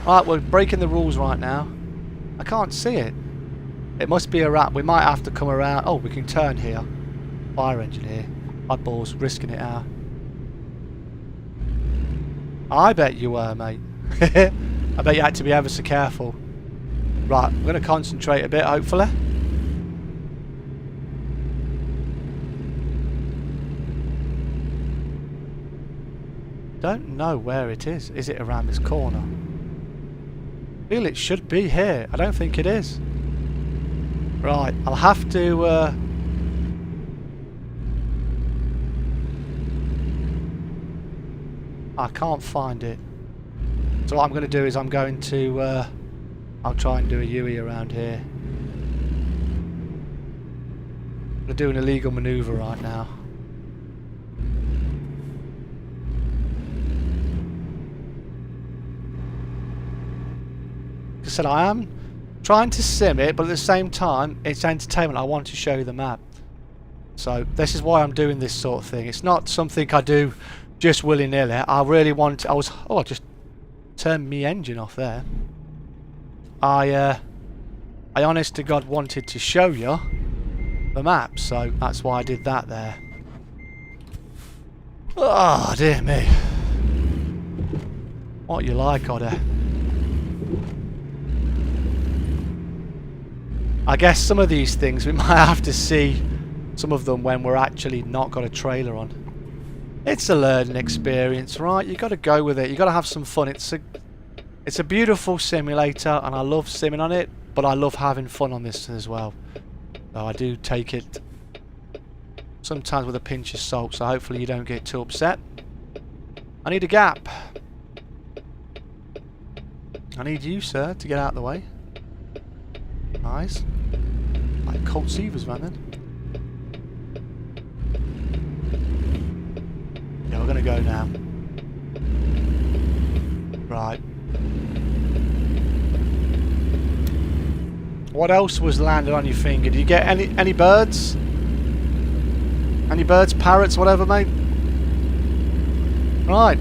Right, we're breaking the rules right now. I can't see it. It must be around. We might have to come around. Oh, we can turn here. Fire engineer. My balls, risking it out. I bet you were, mate. I bet you had to be ever so careful. Right, I'm going to concentrate a bit, hopefully. Don't know where it is. Is it around this corner? I feel it should be here. I don't think it is. Right, I'll have to I can't find it. So what I'm going to do is I'm going to I'll try and do a U-E around here. I'm going to do an illegal maneuver right now. Like I said, I am trying to sim it, but at the same time it's entertainment. I want to show you the map. So this is why I'm doing this sort of thing. It's not something I do just willy-nilly. I really want... I just turned me engine off there. I honest to God wanted to show you the map, so that's why I did that there. Oh, dear me. What you like, Otter? I guess some of these things we might have to see some of them when we're actually not got a trailer on. It's a learning experience, right? You got to go with it. You got to have some fun. It's a beautiful simulator, and I love simming on it, but I love having fun on this as well. So I do take it sometimes with a pinch of salt, so hopefully you don't get too upset. I need a gap. I need you, sir, to get out of the way. Nice. Like Colt Seavers, man, then. Yeah, we're going to go now. Right. What else was landed on your finger? Did you get any birds? Any birds, parrots, whatever, mate? Right.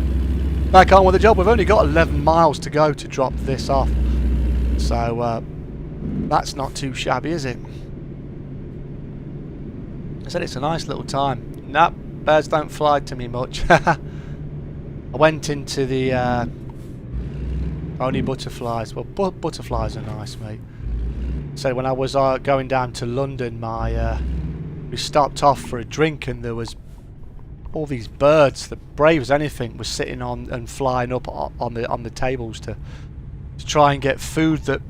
Back on with the job. We've only got 11 miles to go to drop this off. So, that's not too shabby, is it? I said it's a nice little time. Nah, birds don't fly to me much. I went into the only butterflies. Well, butterflies are nice, mate. So when I was going down to London, we stopped off for a drink, and there was all these birds, the brave as anything, was sitting on and flying up on the tables to try and get food that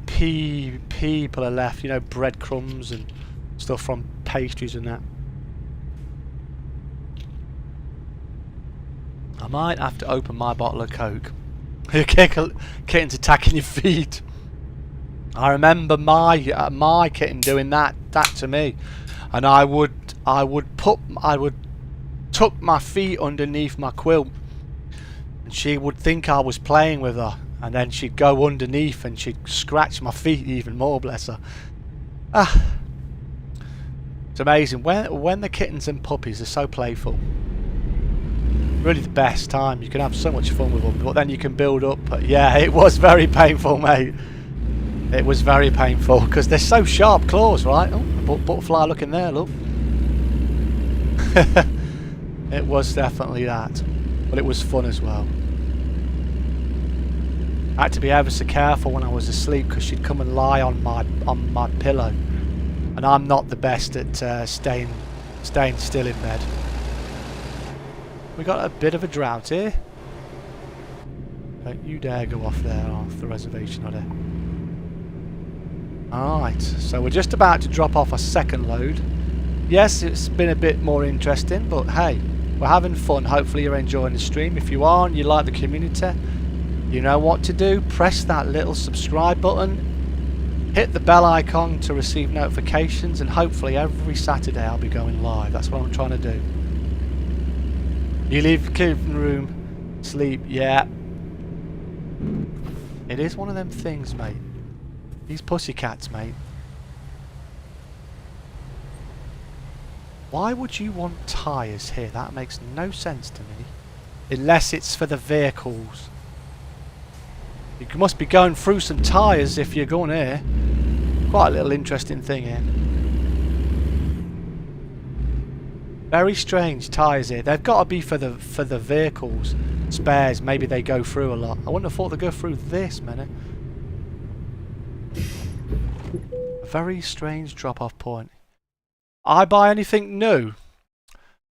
people are left, you know, breadcrumbs and stuff from pastries and that. I might have to open my bottle of Coke. Kitten's attacking your feet. I remember my kitten doing that to me, and I would tuck my feet underneath my quilt, and she would think I was playing with her, and then she'd go underneath and she'd scratch my feet even more, bless her. It's amazing when the kittens and puppies are so playful. Really the best time. You can have so much fun with them, but then you can build up. Yeah, it was very painful, mate. It was very painful because they're so sharp claws, right? Oh, a butterfly looking there, look. It was definitely that, but it was fun as well. I had to be ever so careful when I was asleep because she'd come and lie on my pillow, and I'm not the best at staying still in bed. We got a bit of a drought here. Don't you dare go off there off the reservation, or there. Alright, so we're just about to drop off a second load. Yes, it's been a bit more interesting, but hey, we're having fun. Hopefully you're enjoying the stream. If you are and you like the community, you know what to do. Press that little subscribe button, hit the bell icon to receive notifications, and hopefully every Saturday I'll be going live. That's what I'm trying to do. You leave the living room, sleep, yeah. It is one of them things, mate. These pussycats, mate. Why would you want tyres here? That makes no sense to me. Unless it's for the vehicles. You must be going through some tyres if you're going here. Quite a little interesting thing here. Very strange tyres here. They've got to be for the vehicles. Spares, maybe they go through a lot. I wouldn't have thought they'd go through this many. A very strange drop-off point. I buy anything new?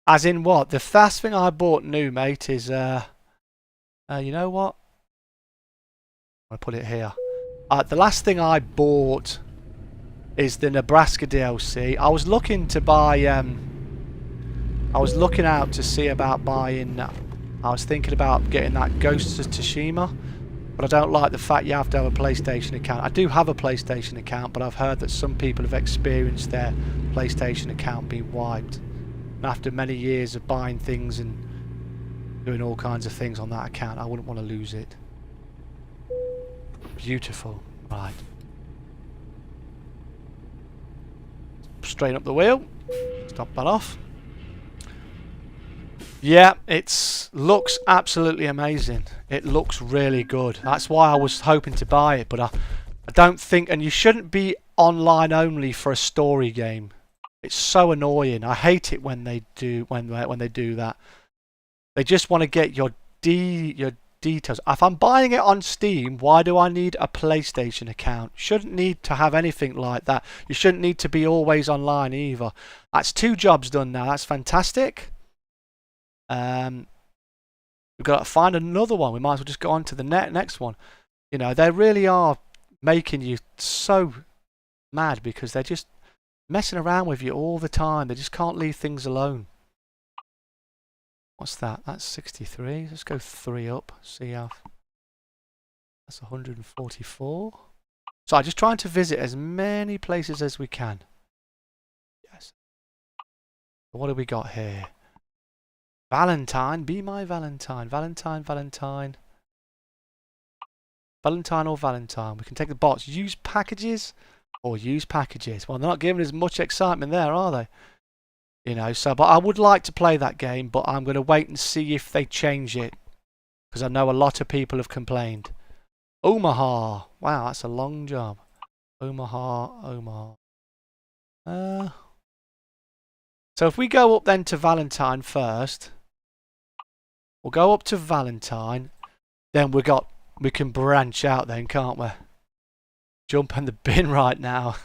As in what? The last thing I bought new, mate, is you know what? I'll put it here. The last thing I bought is the Nebraska DLC. I was looking to buy I was looking out to see about buying I was thinking about getting that Ghost of Tsushima, but I don't like the fact you have to have a PlayStation account. I do have a PlayStation account, but I've heard that some people have experienced their PlayStation account being wiped. And after many years of buying things and doing all kinds of things on that account, I wouldn't want to lose it. Beautiful. Right. Straighten up the wheel. Stop that off. Yeah, it looks absolutely amazing. It looks really good. That's why I was hoping to buy it, but I don't think, and you shouldn't be online only for a story game. It's so annoying. I hate it when they do they do that. They just want to get your details. If I'm buying it on Steam, why do I need a PlayStation account? Shouldn't need to have anything like that. You shouldn't need to be always online either. That's 2 jobs done now. That's fantastic. We've got to find another one. We might as well just go on to the next one. You know, they really are making you so mad because they're just messing around with you all the time. They just can't leave things alone. What's that? That's 63. Let's go 3 up. See how That's 144. So I'm just trying to visit as many places as we can. Yes. What have we got here? Valentine, be my Valentine. Valentine, Valentine. Valentine or Valentine. We can take the box. Use packages or use packages. Well, they're not giving us much excitement there, are they? You know, so, but I would like to play that game, but I'm going to wait and see if they change it. Because I know a lot of people have complained. Omaha. Wow, that's a long job. Omaha, Omaha. So if we go up then to Valentine first. We'll go up to Valentine. Then we can branch out then, can't we? Jump in the bin right now.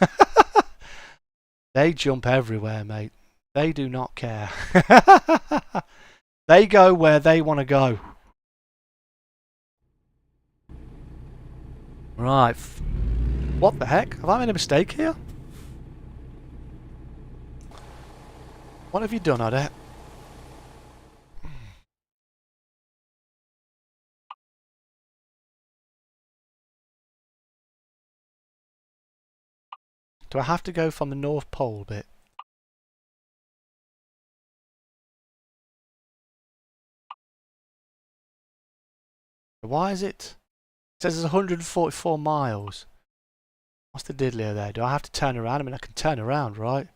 They jump everywhere, mate. They do not care. They go where they want to go. Right. What the heck? Have I made a mistake here? What have you done, Odette? Do I have to go from the North Pole bit? Why is it? It says it's 144 miles. What's the diddly there? Do I have to turn around? I mean, I can turn around, right?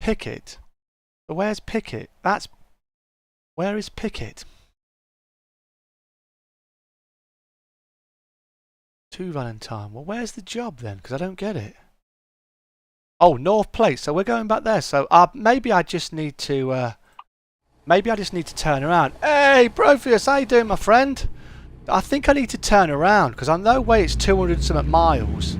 Pickett? But where's Pickett? Where is Pickett? To Valentine. Well, where's the job then? Because I don't get it. Oh, North Plate. So we're going back there. So maybe I just need to. Maybe I just need to turn around. Hey, Protheus, how you doing, my friend? I think I need to turn around because I know way it's 200 something miles.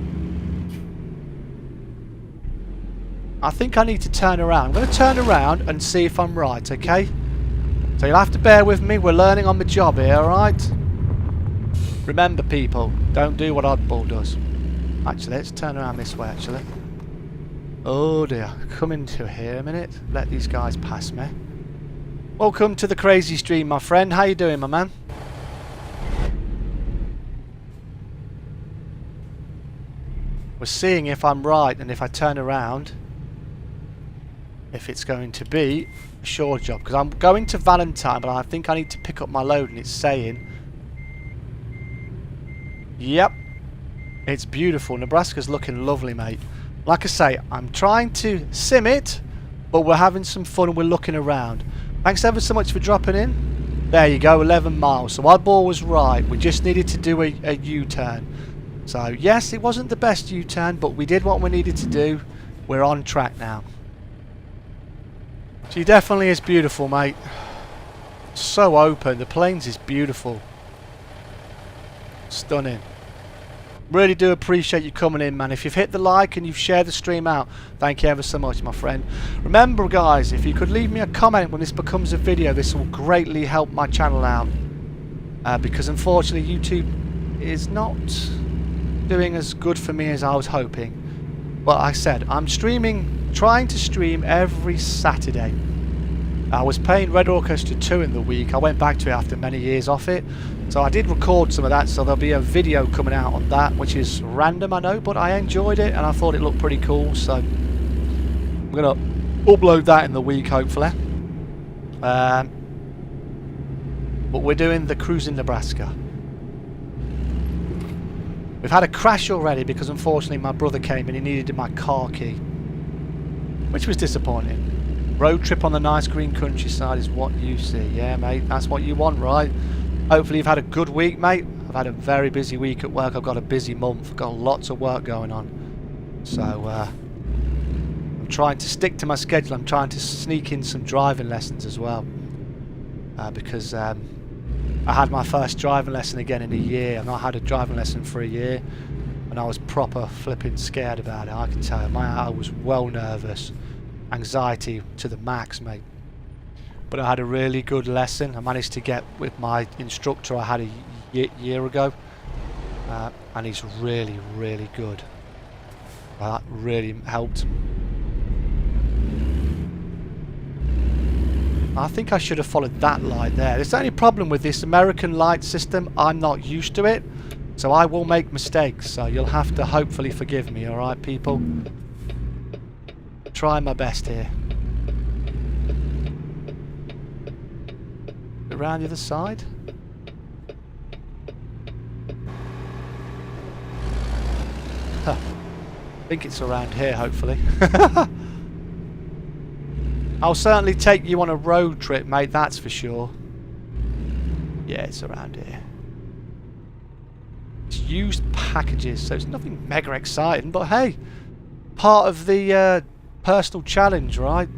I think I need to turn around. I'm going to turn around and see if I'm right, okay? So you'll have to bear with me. We're learning on the job here, alright? Remember, people, don't do what Oddball does. Actually, let's turn around this way, actually. Oh dear. Come into here a minute. Let these guys pass me. Welcome to the crazy stream, my friend. How you doing, my man? We're seeing if I'm right and if I turn around, if it's going to be a short job. Because I'm going to Valentine, but I think I need to pick up my load, and it's saying... Yep. It's beautiful. Nebraska's looking lovely, mate. Like I say, I'm trying to sim it, but we're having some fun and we're looking around. Thanks ever so much for dropping in. There you go, 11 miles. So Oddball was right. We just needed to do a U-turn. So, yes, it wasn't the best U-turn, but we did what we needed to do. We're on track now. She definitely is beautiful, mate. So open. The plains is beautiful. Stunning. Really do appreciate you coming in, man. If you've hit the like and you've shared the stream out, thank you ever so much, my friend. Remember, guys, if you could leave me a comment when this becomes a video, this will greatly help my channel out. Because unfortunately, YouTube is not doing as good for me as I was hoping. But like I said, I'm trying to stream every Saturday. I was playing Red Orchestra 2 in the week. I went back to it after many years off it. So I did record some of that, so there'll be a video coming out on that, which is random, I know, but I enjoyed it and I thought it looked pretty cool, so I'm going to upload that in the week, hopefully. But we're doing the cruise in Nebraska. We've had a crash already because unfortunately my brother came and he needed my car key, which was disappointing. Road trip on the nice green countryside is what you see. Yeah, mate, that's what you want, right? Hopefully you've had a good week, mate. I've had a very busy week at work. I've got a busy month. I've got lots of work going on. So, I'm trying to stick to my schedule. I'm trying to sneak in some driving lessons as well. Because I had my first driving lesson again in a year. I've not had a driving lesson for a year. And I was proper flipping scared about it, I can tell you. I was well nervous. Anxiety to the max, mate. But I had a really good lesson. I managed to get with my instructor I had a year ago. And he's really, really good. That really helped. I think I should have followed that light there. There's the only problem with this American light system. I'm not used to it. So I will make mistakes. So you'll have to hopefully forgive me, alright people? Try my best here. Around the other side? Huh. I think it's around here, hopefully. I'll certainly take you on a road trip, mate, that's for sure. Yeah, it's around here. It's used packages, so it's nothing mega exciting, but hey, part of the personal challenge, right?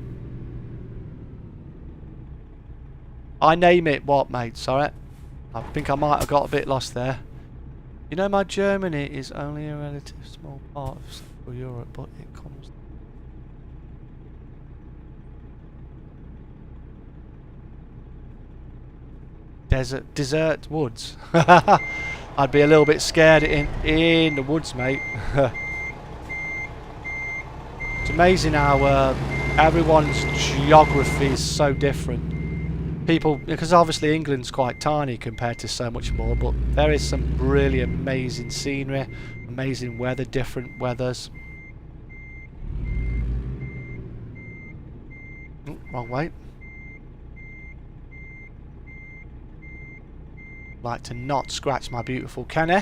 I name it what, mate? Sorry. I think I might have got a bit lost there. You know, my Germany is only a relative small part of Central Europe, but it comes... Desert woods. I'd be a little bit scared in the woods, mate. It's amazing how everyone's geography is so different. People, because obviously England's quite tiny compared to so much more, but there is some really amazing scenery, amazing weather, different weathers. Oh, wrong way. Like to not scratch my beautiful Kenny.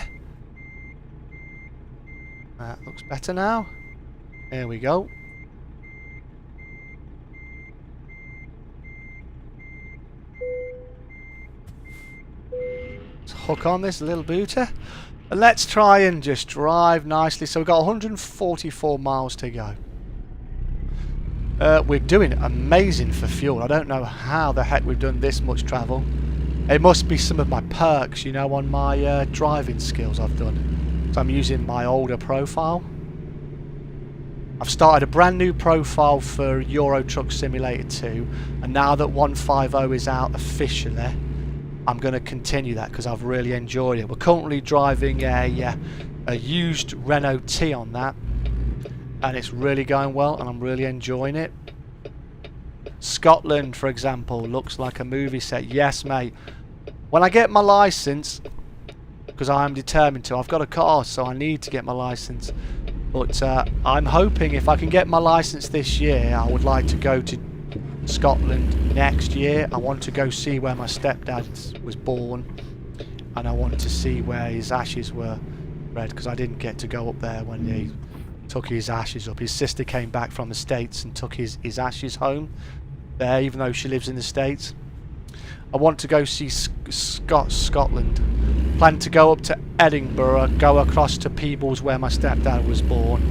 That looks better now. There we go. Let's hook on this little booter. And let's try and just drive nicely. So we've got 144 miles to go. We're doing amazing for fuel. I don't know how the heck we've done this much travel. It must be some of my perks, you know, on my driving skills I've done. So I'm using my older profile. I've started a brand new profile for Euro Truck Simulator 2, and now that 150 is out officially, I'm going to continue that because I've really enjoyed it. We're currently driving a used Renault T on that, and it's really going well, and I'm really enjoying it. Scotland, for example, looks like a movie set. Yes, mate. When I get my license, because I am determined to, I've got a car, so I need to get my license. But I'm hoping if I can get my license this year, I would like to go to Scotland next year. I want to go see where my stepdad was born, and I want to see where his ashes were buried, because I didn't get to go up there when he took his ashes up. His sister came back from the States and took his ashes home there, even though she lives in the States. I want to go see Scotland. Plan to go up to Edinburgh, go across to Peebles where my stepdad was born,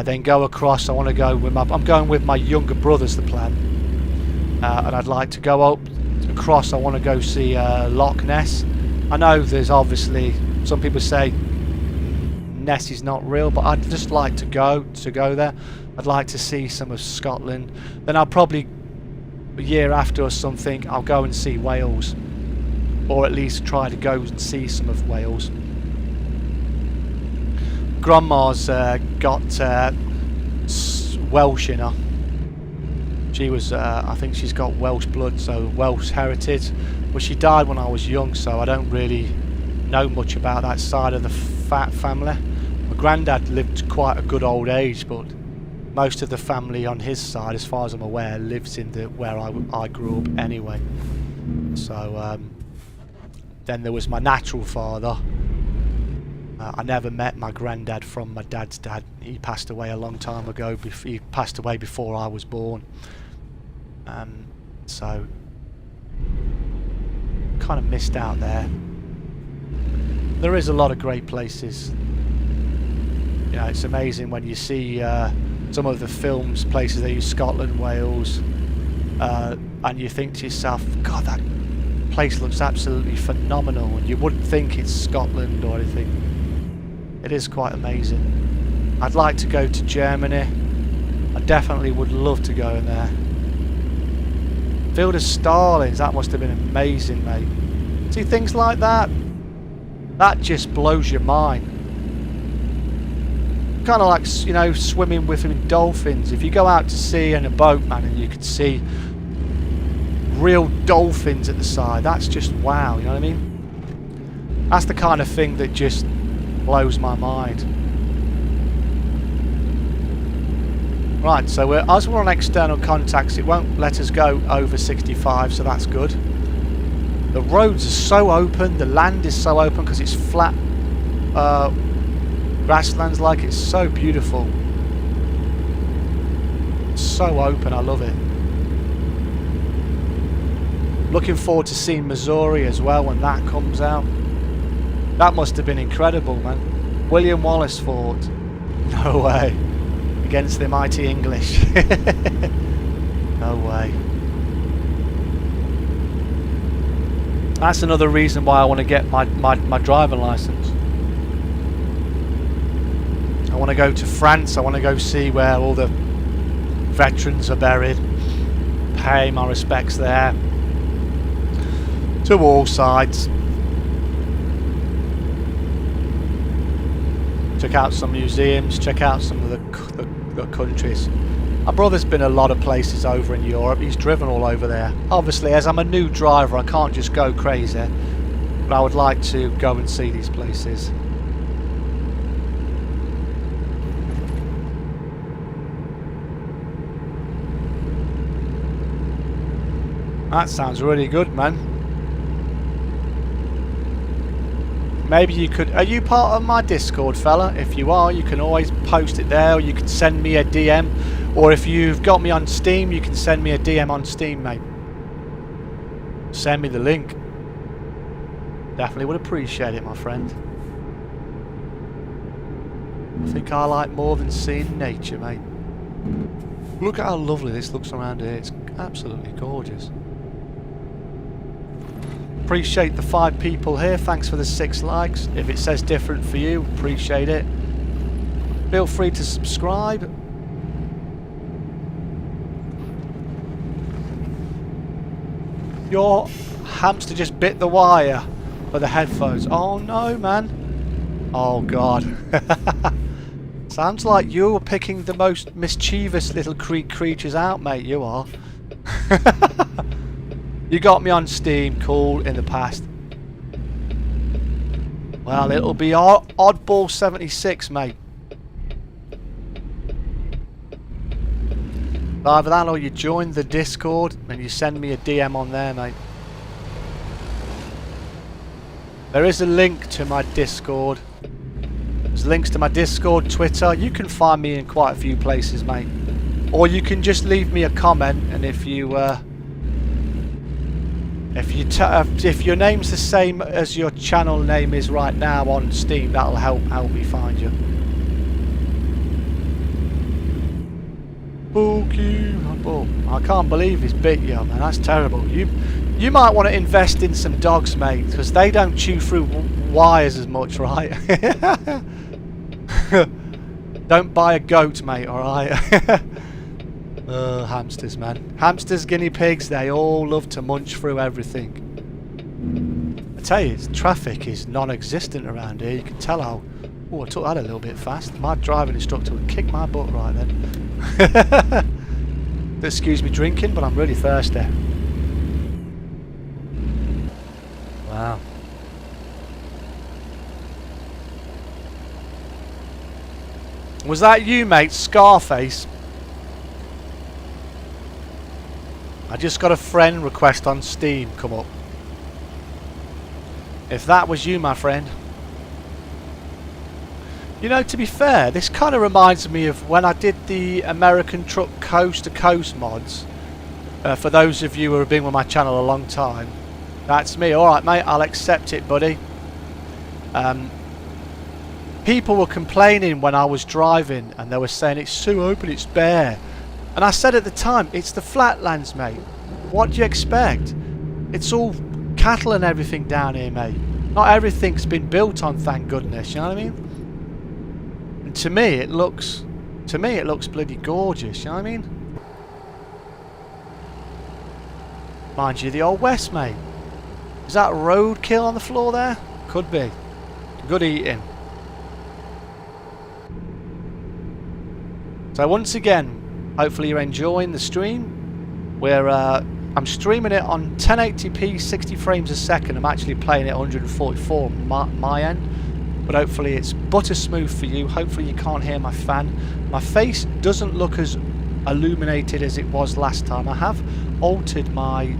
then go across. I want to go with I'm going with my younger brother's the plan, and I'd like to go up across. I want to go see Loch Ness. I know there's obviously some people say Ness is not real, but I'd just like to go there. I'd like to see some of Scotland. Then I'll probably a year after or something, I'll go and see Wales, or at least try to go and see some of Wales. Grandma's got Welsh in her. She was, I think she's got Welsh blood, so Welsh heritage. But she died when I was young, so I don't really know much about that side of the family. My granddad lived quite a good old age, but most of the family on his side, as far as I'm aware, lives in where I grew up anyway. So then there was my natural father. I never met my granddad from my dad's dad. He passed away a long time ago. He passed away before I was born. So kind of missed out there. There is a lot of great places. You know, it's amazing when you see some of the films, places they use Scotland, Wales, and you think to yourself, God, that place looks absolutely phenomenal, and you wouldn't think it's Scotland or anything. It is quite amazing. I'd like to go to Germany. I definitely would love to go in there. Field of Starlings, that must have been amazing, mate. See, things like that, that just blows your mind. Kind of like, you know, swimming with dolphins. If you go out to sea in a boat, man, and you could see real dolphins at the side. That's just wow, you know what I mean? That's the kind of thing that just blows my mind. Right, so as we're on external contacts, it won't let us go over 65, so that's good. The roads are so open, the land is so open because it's flat grasslands, like it's so beautiful. It's so open, I love it. Looking forward to seeing Missouri as well when that comes out. That must have been incredible, man. William Wallace fought. No way. Against the mighty English. No way. That's another reason why I want to get my driving license. I want to go to France. I want to go see where all the veterans are buried. Pay my respects there. To all sides. Check out some museums. Check out some of the countries. My brother's been a lot of places over in Europe. He's driven all over there. Obviously, as I'm a new driver, I can't just go crazy. But I would like to go and see these places. That sounds really good, man. Maybe you could... Are you part of my Discord, fella? If you are, you can always post it there, or you can send me a DM. Or if you've got me on Steam, you can send me a DM on Steam, mate. Send me the link. Definitely would appreciate it, my friend. I think I like more than seeing nature, mate. Look at how lovely this looks around here. It's absolutely gorgeous. Appreciate the 5 people here. Thanks for the 6 likes. If it says different for you, appreciate it. Feel free to subscribe. Your hamster just bit the wire for the headphones. Oh no, man. Oh god. Sounds like you were picking the most mischievous little creatures out, mate. You are. You got me on Steam, cool, in the past. Well, it'll be Oddball 76, mate. Either that or you join the Discord and you send me a DM on there, mate. There is a link to my Discord. There's links to my Discord, Twitter. You can find me in quite a few places, mate. Or you can just leave me a comment, and if your name's the same as your channel name is right now on Steam, that'll help me find you. Oh, I can't believe he's bit you, man. That's terrible. You might want to invest in some dogs, mate, because they don't chew through wires as much, right? Don't buy a goat, mate, alright? Hamsters, man. Hamsters, guinea pigs, they all love to munch through everything. I tell you, traffic is non-existent around here. You can tell how... Oh, I took that a little bit fast. My driving instructor would kick my butt right then. Excuse me drinking, but I'm really thirsty. Wow. Was that you, mate? Scarface? I just got a friend request on Steam come up. If that was you, my friend. You know, to be fair, this kind of reminds me of when I did the American Truck Coast to Coast mods. For those of you who have been with my channel a long time. That's me. Alright, mate, I'll accept it, buddy. People were complaining when I was driving and they were saying it's so open, it's bare. And I said at the time, it's the flatlands, mate. What do you expect? It's all cattle and everything down here, mate. Not everything's been built on, thank goodness, you know what I mean? And to me it looks bloody gorgeous, you know what I mean? Mind you, the old West, mate. Is that roadkill on the floor there? Could be. Good eating. So once again, hopefully you're enjoying the stream. We're I'm streaming it on 1080p 60 frames a second. I'm actually playing it 144 on my end, but hopefully it's butter smooth for you. Hopefully you can't hear my fan. My face doesn't look as illuminated as it was last time. I have altered my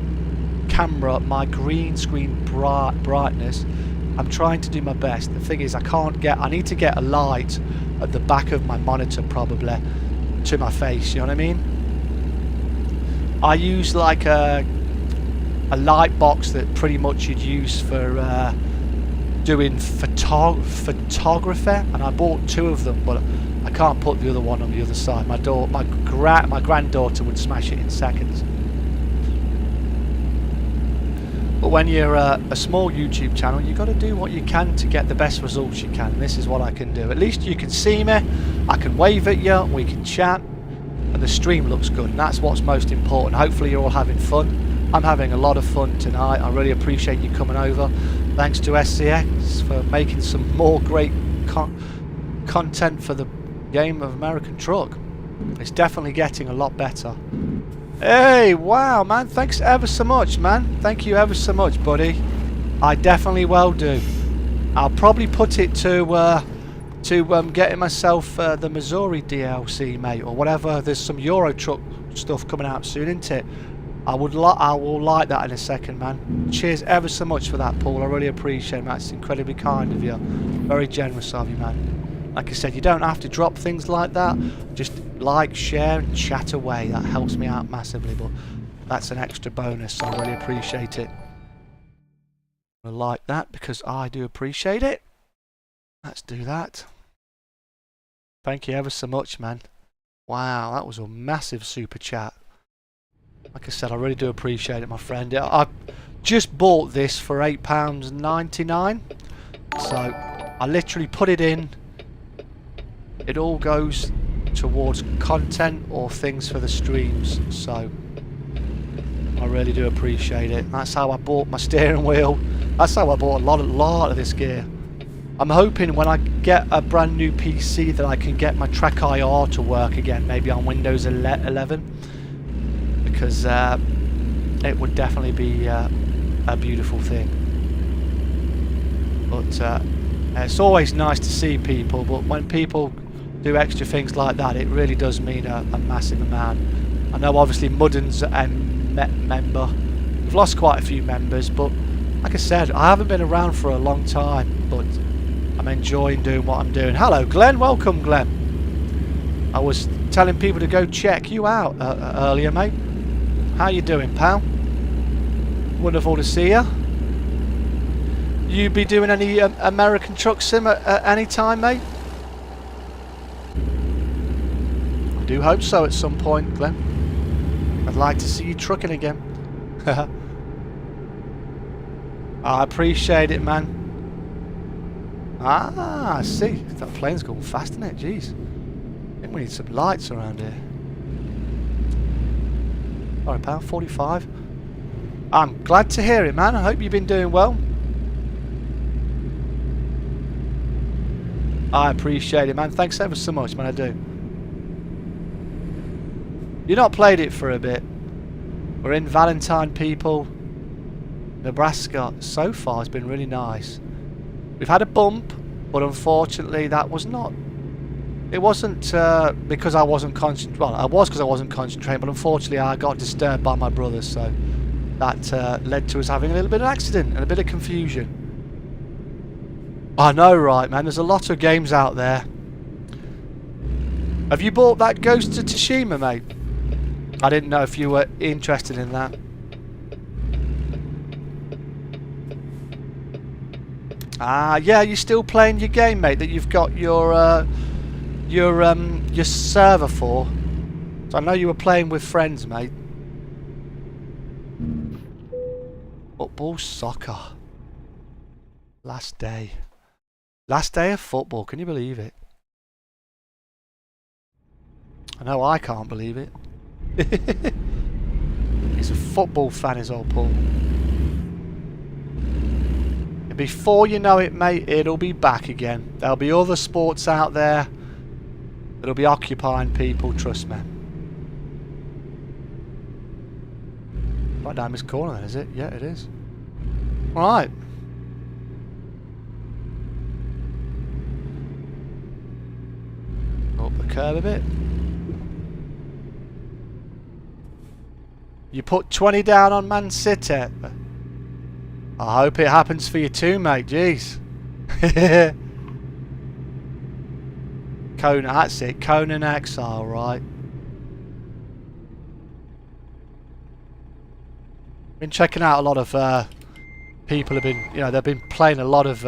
camera, my green screen brightness. I'm trying to do my best. The thing is, I need to get a light at the back of my monitor probably to my face, you know what I mean? I use like a light box that pretty much you'd use for doing photography, and I bought 2 of them, but I can't put the other one on the other side. My granddaughter would smash it in seconds. But when you're a small YouTube channel, you've got to do what you can to get the best results you can. And this is what I can do. At least you can see me, I can wave at you, we can chat, and the stream looks good, and that's what's most important. Hopefully you're all having fun. I'm having a lot of fun tonight. I really appreciate you coming over. Thanks to SCX for making some more great content for the game of American Truck. It's definitely getting a lot better. Hey, wow, man, thanks ever so much, man. Thank you ever so much, buddy. I definitely will do. I'll probably put it to getting myself the Missouri DLC, mate, or whatever. There's some Euro Truck stuff coming out soon, isn't it? I will like that in a second, man. Cheers ever so much for that, Paul. I really appreciate it, man. It's incredibly kind of you. Very generous of you, man. Like I said, you don't have to drop things like that. Just like, share, and chat away. That helps me out massively, but that's an extra bonus, so I really appreciate it. I like that because I do appreciate it. Let's do that. Thank you ever so much, man. Wow, that was a massive super chat. Like I said, I really do appreciate it, my friend. I just bought this for £8.99. So I literally put it in. It all goes towards content or things for the streams. So I really do appreciate it. That's how I bought my steering wheel. That's how I bought a lot of this gear. I'm hoping when I get a brand new PC that I can get my Track IR to work again, maybe on Windows 11, because it would definitely be a beautiful thing. But it's always nice to see people, but when people do extra things like that, it really does mean a massive amount. I know obviously Mudden's a member. We've lost quite a few members, but like I said, I haven't been around for a long time, but I'm enjoying doing what I'm doing. Hello, Glenn. Welcome, Glenn. I was telling people to go check you out earlier, mate. How you doing, pal? Wonderful to see you. You be doing any American Truck Sim at any time, mate? I do hope so at some point, Glenn. I'd like to see you trucking again. I appreciate it, man. Ah, I see. That plane's going fast, isn't it? Jeez. I think we need some lights around here. Alright, pal, 45. I'm glad to hear it, man. I hope you've been doing well. I appreciate it, man. Thanks ever so much, man. I do. You've not played it for a bit. We're in Valentine, people. Nebraska so far has been really nice. We've had a bump, but unfortunately that was not... It wasn't because I wasn't concentrating. Well, I was because I wasn't concentrating, but unfortunately I got disturbed by my brothers, so that led to us having a little bit of accident and a bit of confusion. I know, right, man? There's a lot of games out there. Have you bought that Ghost of Tsushima, mate? I didn't know if you were interested in that. Ah, yeah, you're still playing your game, mate, that you've got your server for. So I know you were playing with friends, mate. Football, soccer. Last day. Last day of football, can you believe it? I know I can't believe it. He's a football fan, is old Paul. And before you know it, mate, it'll be back again. There'll be other sports out there that'll be occupying people, trust me. Right down this corner then, is it? Yeah, it is. Right. Up the curb a bit. You put 20 down on Man City. I hope it happens for you too, mate. Jeez. Conan, that's it. Conan Exile, right. Been checking out a lot of people have been, you know, they've been playing a lot of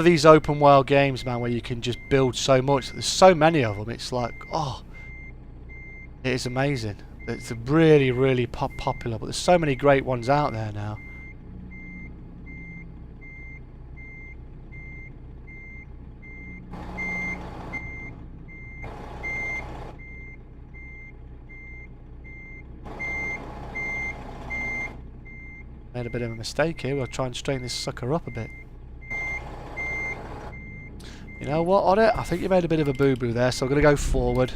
these open world games, man, where you can just build so much. There's so many of them. It's like, oh, it is amazing. It's really, really popular, but there's so many great ones out there now. Made a bit of a mistake here. We'll try and straighten this sucker up a bit. You know what, on it? I think you made a bit of a boo-boo there, so I'm going to go forward.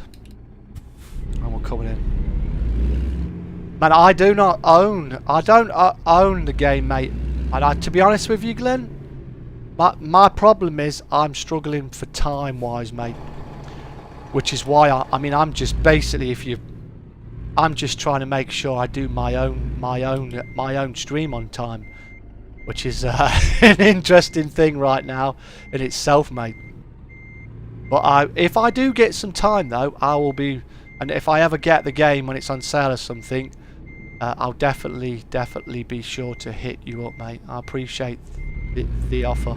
And we'll come in. Man, I don't own the game, mate. And to be honest with you, Glenn, my problem is I'm struggling for time-wise, mate. Which is why I mean, I'm just basically, I'm just trying to make sure I do my own stream on time, which is an interesting thing right now in itself, mate. But if I do get some time though, I will be, and if I ever get the game when it's on sale or something, I'll definitely be sure to hit you up, mate. I appreciate the offer.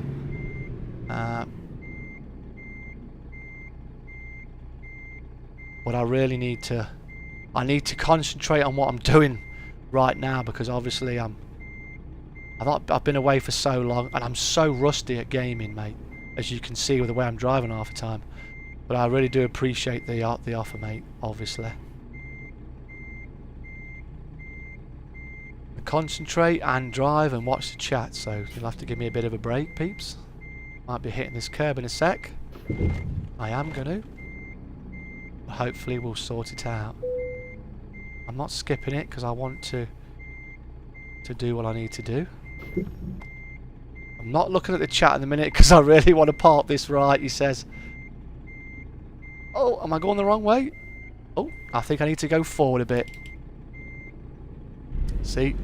But I really need to. I need to concentrate on what I'm doing right now, because obviously I've been away for so long and I'm so rusty at gaming, mate, as you can see with the way I'm driving half the time. But I really do appreciate the offer, mate, obviously. Concentrate and drive and watch the chat, so you'll have to give me a bit of a break, peeps. Might be hitting this curb in a sec. I am gonna. But hopefully we'll sort it out. I'm not skipping it because I want to do what I need to do. I'm not looking at the chat in the minute because I really want to park this right, he says. Oh, am I going the wrong way? Oh, I think I need to go forward a bit. See?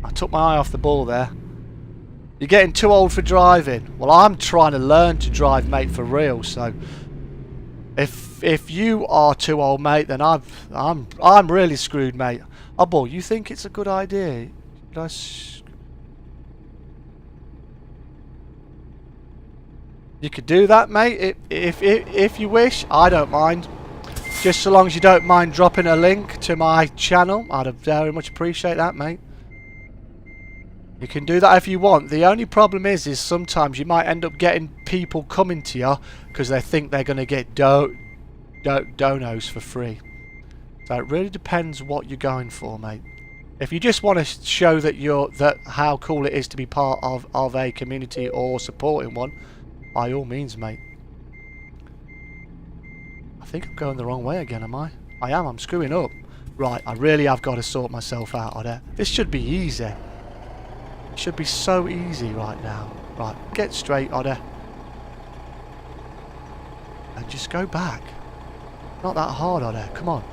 I took my eye off the ball there. You're getting too old for driving. Well, I'm trying to learn to drive, mate, for real, so if you are too old, mate, then I'm really screwed, mate. Oh boy, you think it's a good idea? You could do that, mate, if you wish. I don't mind. Just so long as you don't mind dropping a link to my channel, I'd very much appreciate that, mate. You can do that if you want. The only problem is sometimes you might end up getting people coming to you because they think they're going to get donos for free. So it really depends what you're going for, mate. If you just want to show that how cool it is to be part of a community or supporting one, by all means, mate. I think I'm going the wrong way again, am I? I am, I'm screwing up. Right, I really have got to sort myself out on it. This should be easy. It should be so easy right now. Right, get straight on it. And just go back. Not that hard on it, come on.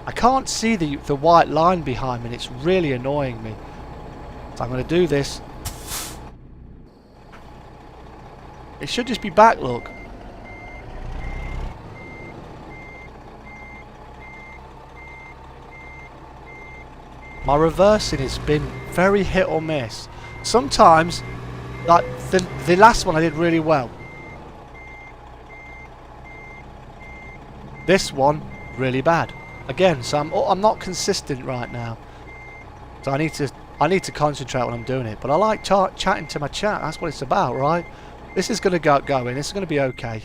I can't see the white line behind me and it's really annoying me. So I'm going to do this. It should just be back, look. My reversing has been very hit or miss. Sometimes, like the last one I did really well. This one, really bad. Again, so I'm not consistent right now. So I need to concentrate when I'm doing it. But I like chatting to my chat. That's what it's about, right? This is going to go in. This is going to be okay.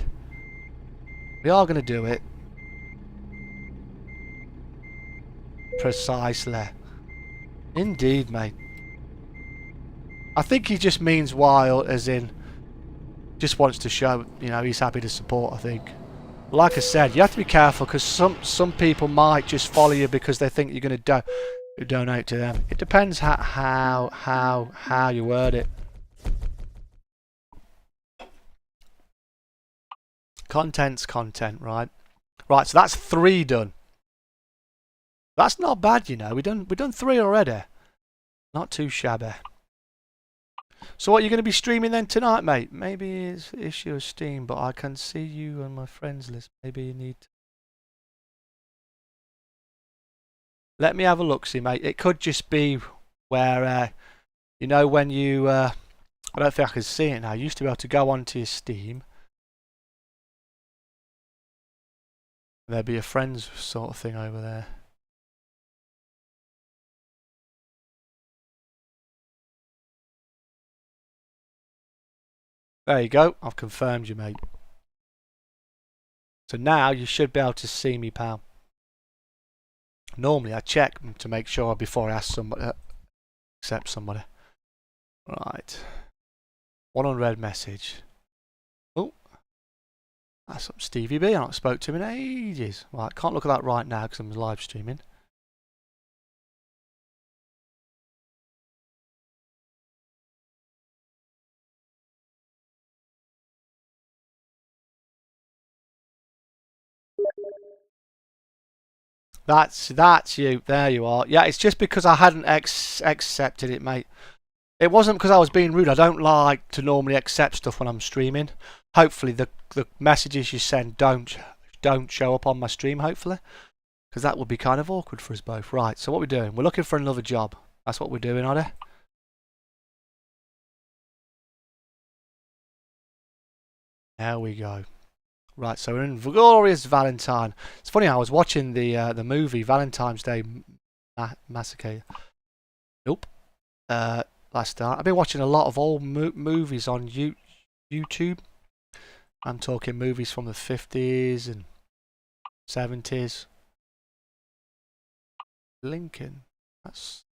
We are going to do it. Precisely. Indeed, mate. I think he just means wild, as in, just wants to show, you know, he's happy to support, I think. Like I said, you have to be careful because some people might just follow you because they think you're going to donate to them. It depends how you word it. Content's content, right? Right, so that's 3 done. That's not bad, you know. We've done 3 already. Not too shabby. So what, you're going to be streaming then tonight, mate? Maybe it's an issue of Steam, but I can see you on my friends list. Maybe you need to... Let me have a look, see, mate. It could just be where, you know, when you... I don't think I can see it now. I used to be able to go onto your Steam. There'd be a friends sort of thing over there. There you go. I've confirmed you, mate. So now you should be able to see me, pal. Normally I check to make sure before I ask somebody, accept somebody. Right. 100 message. Oh. That's up Stevie B. I haven't spoke to him in ages. Right, can't look at that right now because I'm live streaming. That's you. There you are. Yeah, it's just because I hadn't accepted it, mate. It wasn't because I was being rude. I don't like to normally accept stuff when I'm streaming. Hopefully the messages you send don't show up on my stream, hopefully. Because that would be kind of awkward for us both. Right, so what we're doing, we're looking for another job. That's what we're doing, are they? There we go. Right, so we're in Glorious Valentine. It's funny, I was watching the movie Valentine's Day Massacre. Nope. Last night. I've been watching a lot of old movies on YouTube. I'm talking movies from the 50s and 70s. Lincoln. That's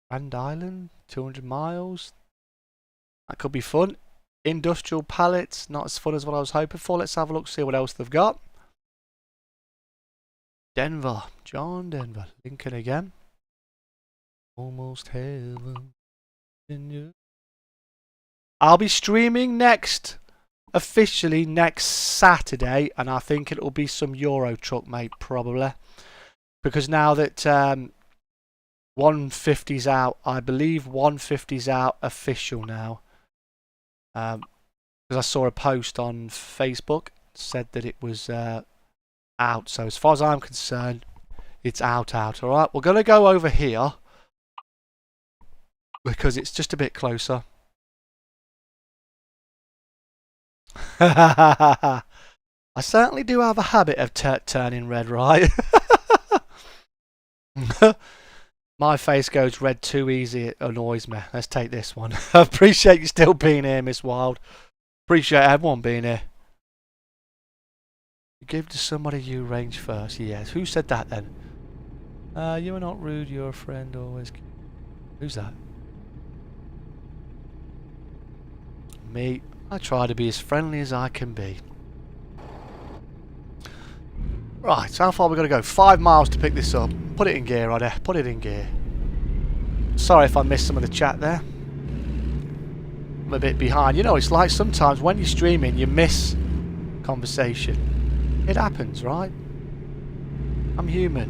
Grand Island. 200 miles. That could be fun. Industrial pallets, not as fun as what I was hoping for. Let's have a look, see what else they've got. Denver, John Denver, Lincoln again. Almost heaven. I'll be streaming officially next Saturday, and I think it'll be some Euro Truck, mate, probably. Because now that 150's out, I believe 150's out official now. Because I saw a post on Facebook said that it was out. So as far as I'm concerned, it's out. Alright, we're going to go over here because it's just a bit closer. I certainly do have a habit of turning red, right? My face goes red too easy, it annoys me. Let's take this one. I appreciate you still being here, Miss Wild. Appreciate everyone being here. Give to somebody you range first. Yes. Who said that then? You are not rude, you're a friend always. Who's that? Me. I try to be as friendly as I can be. Right, so how far are we going to go? 5 miles to pick this up. Put it in gear, Roddy. Put it in gear. Sorry if I missed some of the chat there. I'm a bit behind. You know, it's like sometimes when you're streaming, you miss conversation. It happens, right? I'm human.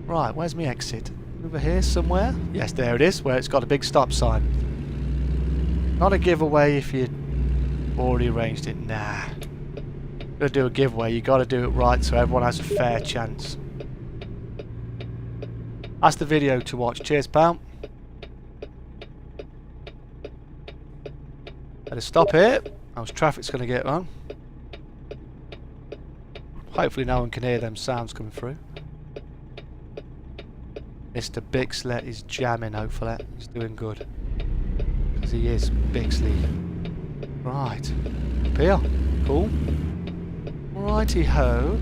Right, where's my exit? Over here somewhere? Yes, there it is, where it's got a big stop sign. Not a giveaway if you already arranged it. Nah. Gonna do a giveaway, you gotta do it right so everyone has a fair chance. That's the video to watch. Cheers, pal. Better stop here. How's traffic's gonna get on? Hopefully no one can hear them sounds coming through. Mr. Bixley is jamming, hopefully. He's doing good. Because he is Bixley. Right. Up here. Cool. Righty ho.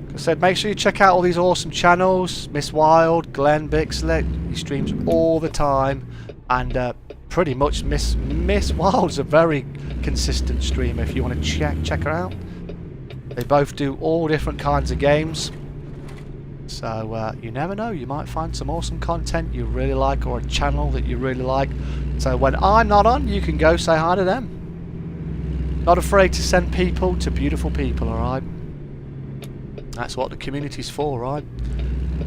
Like I said, make sure you check out all these awesome channels. Miss Wild, Glenn Bixley. He streams all the time. And pretty much Miss Wild's a very consistent streamer. If you want to check her out, they both do all different kinds of games. So you never know, you might find some awesome content you really like, or a channel that you really like. So when I'm not on, you can go say hi to them. Not afraid to send people to beautiful people, alright? That's what the community's for, right?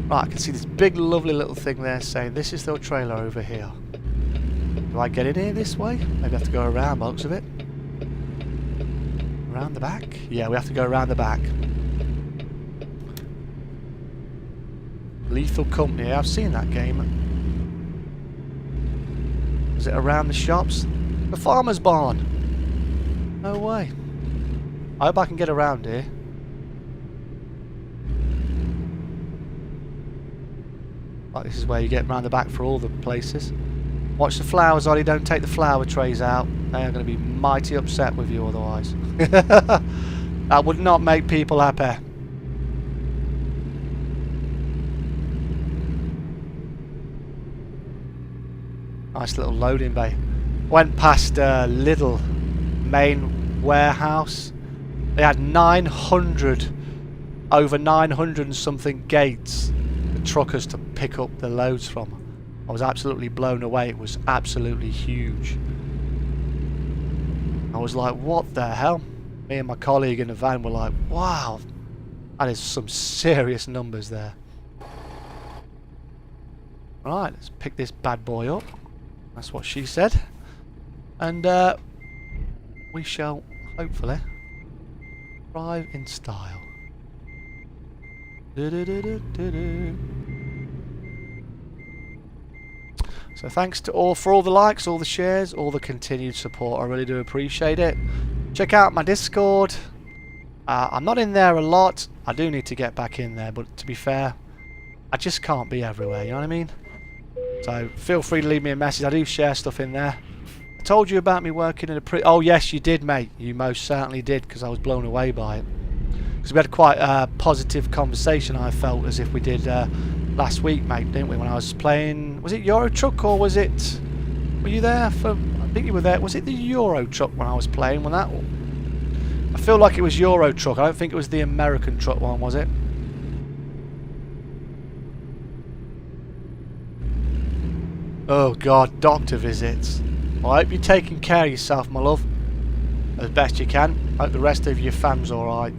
Right, I can see this big lovely little thing there saying this is their trailer over here. Do I get in here this way? Maybe I have to go around by the looks of it. Around the back? Yeah, we have to go around the back. Lethal Company, I've seen that game. Is it around the shops? The farmer's barn! No way. I hope I can get around here. Right, this is where you get around the back for all the places. Watch the flowers, Ollie, don't take the flower trays out. They are going to be mighty upset with you otherwise. That would not make people happy. Nice little loading bay. Went past Lidl main warehouse. They had 900, over 900 and something gates for truckers to pick up the loads from. I was absolutely blown away. It was absolutely huge. I was like, what the hell? Me and my colleague in the van were like, wow, that is some serious numbers there. Right, let's pick this bad boy up. That's what she said. And we shall hopefully drive in style. So thanks to all for all the likes, all the shares, all the continued support. I really do appreciate it. Check out my Discord. I'm not in there a lot. I do need to get back in there, but to be fair, I just can't be everywhere, you know what I mean? So feel free to leave me a message. I do share stuff in there. I told you about me working in a oh yes, you did, mate. You most certainly did, because I was blown away by it. Because we had quite a positive conversation, I felt, as if we did last week, mate, didn't we? When I was playing, was it Euro Truck, or was it? Were you there for? I think you were there. Was it the Euro Truck when I was playing? When that? I feel like it was Euro Truck. I don't think it was the American Truck one, was it? Oh God, doctor visits. Well, I hope you're taking care of yourself, my love, as best you can. Hope the rest of your fam's alright.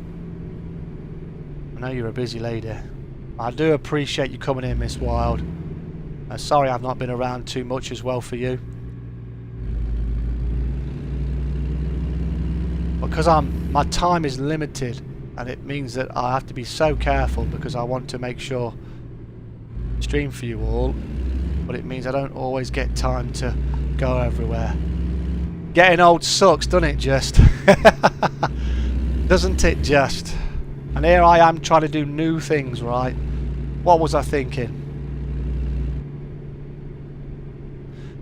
I know you're a busy lady. I do appreciate you coming in, Miss Wild. Sorry I've not been around too much as well for you. Because my time is limited, and it means that I have to be so careful, because I want to make sure I stream for you all. But it means I don't always get time to go everywhere. Getting old sucks, doesn't it just? Doesn't it just? And here I am trying to do new things, right? What was I thinking?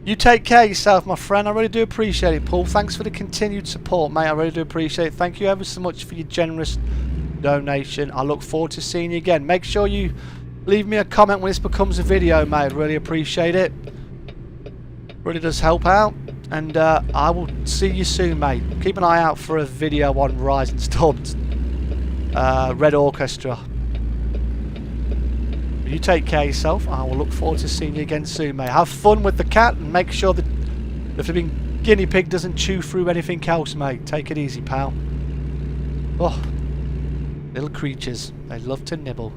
You take care of yourself, my friend. I really do appreciate it, Paul. Thanks for the continued support, mate. I really do appreciate it. Thank you ever so much for your generous donation. I look forward to seeing you again. Make sure you leave me a comment when this becomes a video, mate. I'd really appreciate it. Really does help out. And I will see you soon, mate. Keep an eye out for a video on Rising Storm's Red Orchestra. You take care of yourself. I will look forward to seeing you again soon, mate. Have fun with the cat, and make sure that the flipping guinea pig doesn't chew through anything else, mate. Take it easy, pal. Oh, little creatures. They love to nibble.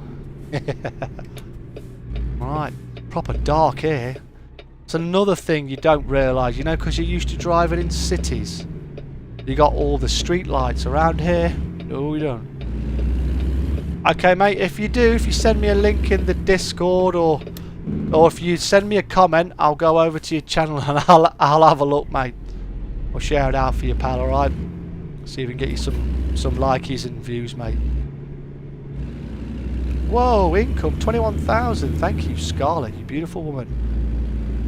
Right, proper dark here. It's another thing you don't realise, you know, because you're used to driving in cities. You got all the street lights around here. No, you don't. Okay, mate, if you do, if you send me a link in the Discord, or if you send me a comment, I'll go over to your channel and I'll have a look, mate. I'll share it out for you, pal, alright? See if we can get you some likeys and views, mate. Whoa, income 21,000. Thank you, Scarlett, you beautiful woman.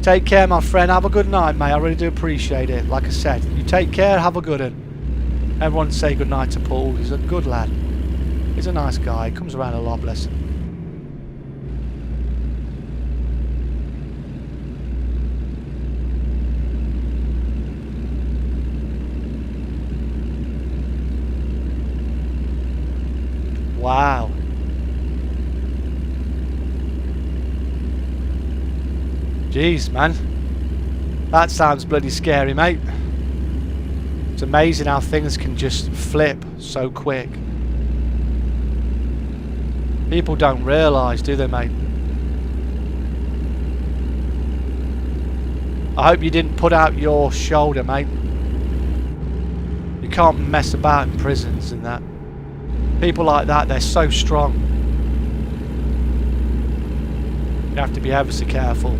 Take care, my friend. Have a good night, mate. I really do appreciate it. Like I said, you take care. Have a good one. Everyone say good night to Paul. He's a good lad. He's a nice guy. He comes around a lot, bless him. Jeez, man. That sounds bloody scary, mate. It's amazing how things can just flip so quick. People don't realise, do they, mate? I hope you didn't put out your shoulder, mate. You can't mess about in prisons and that. People like that, they're so strong. You have to be ever so careful.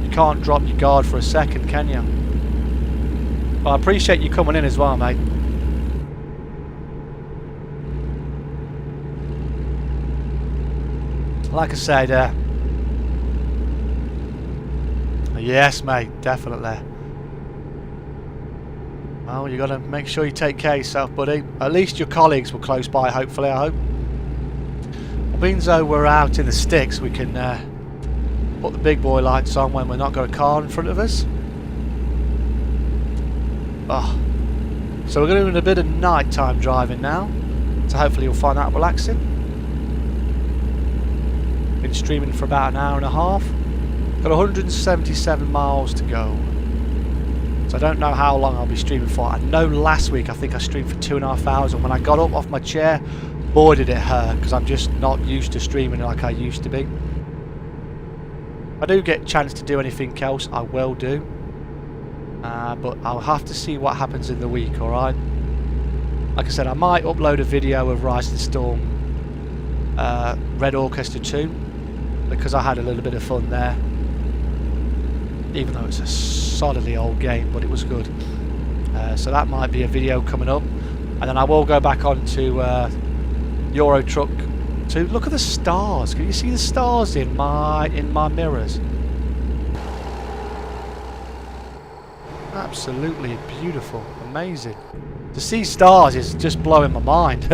You can't drop your guard for a second, can you? Well, I appreciate you coming in as well, mate. Like I said, yes, mate, definitely. Well, you got to make sure you take care of yourself, buddy. At least your colleagues were close by, hopefully, I hope. Being though we're out in the sticks, we can put the big boy lights on when we're not got a car in front of us. Oh. So we're going to do a bit of nighttime driving now. So hopefully you'll find that relaxing. Been streaming for about an hour and a half. Got 177 miles to go. So I don't know how long I'll be streaming for. I know last week I think I streamed for 2.5 hours, and when I got up off my chair, boy did it hurt, because I'm just not used to streaming like I used to be. If I do get a chance to do anything else, I will do. But I'll have to see what happens in the week, alright? Like I said, I might upload a video of Rising Storm Red Orchestra 2, because I had a little bit of fun there. Even though it's a solidly old game, but it was good. So that might be a video coming up. And then I will go back on to Euro Truck 2. Look at the stars. Can you see the stars in my mirrors? Absolutely beautiful. Amazing. To see stars is just blowing my mind.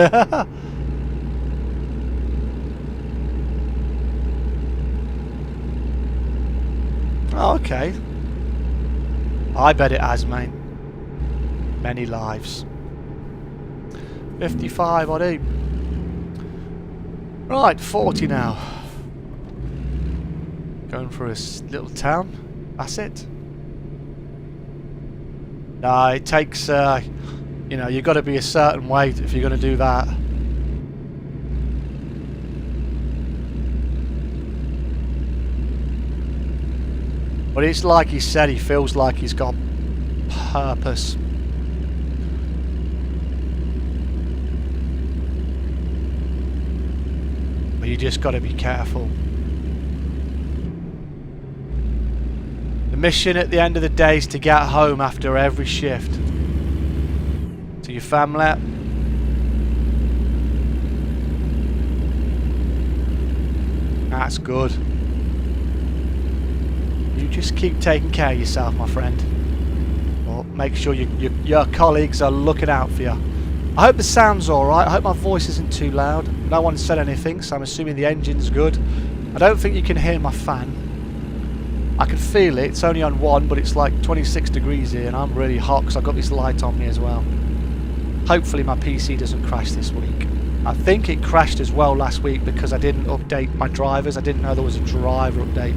Oh, okay. I bet it has, mate. Many lives. 55 odd 8. Right, 40 now. Going for a little town. That's it. No, it takes, you know, you've got to be a certain weight if you're going to do that. But it's like he said, he feels like he's got purpose. But you just got to be careful. The mission at the end of the day is to get home after every shift. To your family. That's good. You just keep taking care of yourself, my friend. Well, make sure your colleagues are looking out for you. I hope the sound's alright. I hope my voice isn't too loud. No one said anything, so I'm assuming the engine's good. I don't think you can hear my fan. I can feel it. It's only on 1, but it's like 26 degrees here, and I'm really hot because I've got this light on me as well. Hopefully my PC doesn't crash this week. I think it crashed as well last week because I didn't update my drivers. I didn't know there was a driver update.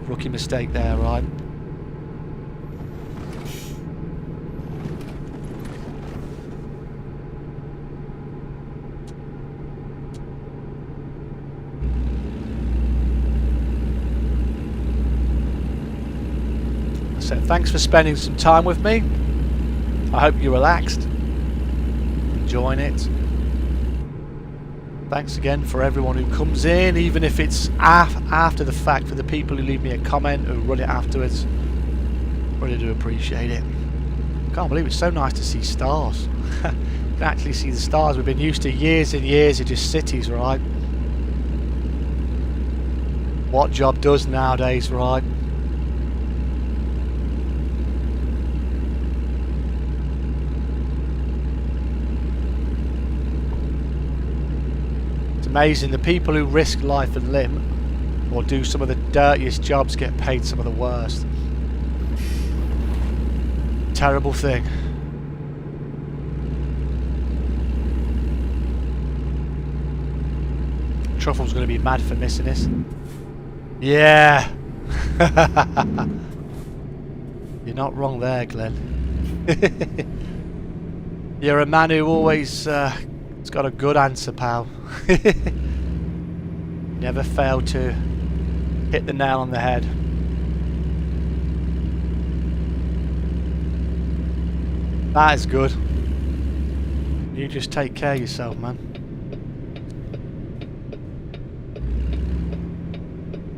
Rookie mistake there, right? So thanks for spending some time with me. I hope you're relaxed, enjoying it. Thanks again for everyone who comes in, even if it's after the fact, for the people who leave me a comment, who run it afterwards. Really do appreciate it. Can't believe it's so nice to see stars. You can actually see the stars. We've been used to years and years of just cities, right? What job does nowadays, right? Amazing, the people who risk life and limb or do some of the dirtiest jobs get paid some of the worst. Terrible thing. Truffle's going to be mad for missing this. Yeah. You're not wrong there, Glenn. You're a man who always has got a good answer, pal. Never fail to hit the nail on the head. That is good. You just take care of yourself, man.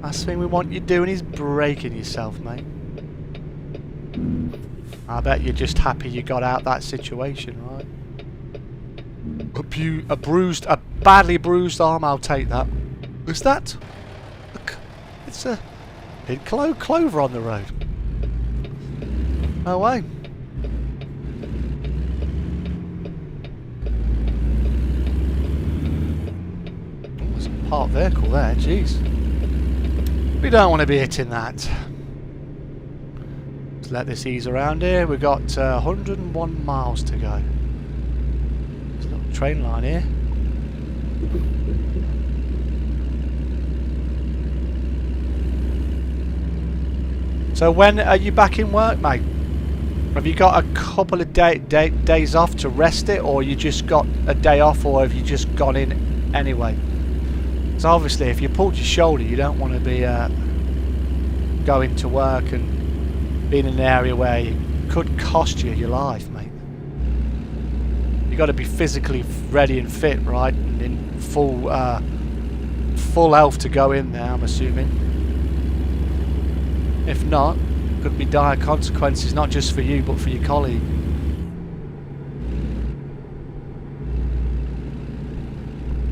Last thing we want you doing is breaking yourself, mate. I bet you're just happy you got out that situation, right? A badly bruised arm, I'll take that. What's that? Look, it's a big clover on the road. No way. Oh, there's a parked vehicle there, jeez. We don't want to be hitting that. Let's let this ease around here. We've got 101 miles to go. There's a little train line here. So when are you back in work, mate? Have you got a couple of days off to rest it, or you just got a day off, or have you just gone in anyway? So obviously if you pulled your shoulder, you don't want to be going to work and being in an area where it could cost you your life, mate. You got to be physically ready and fit, right? And in full health to go in there, I'm assuming. If not, could be dire consequences, not just for you, but for your colleague.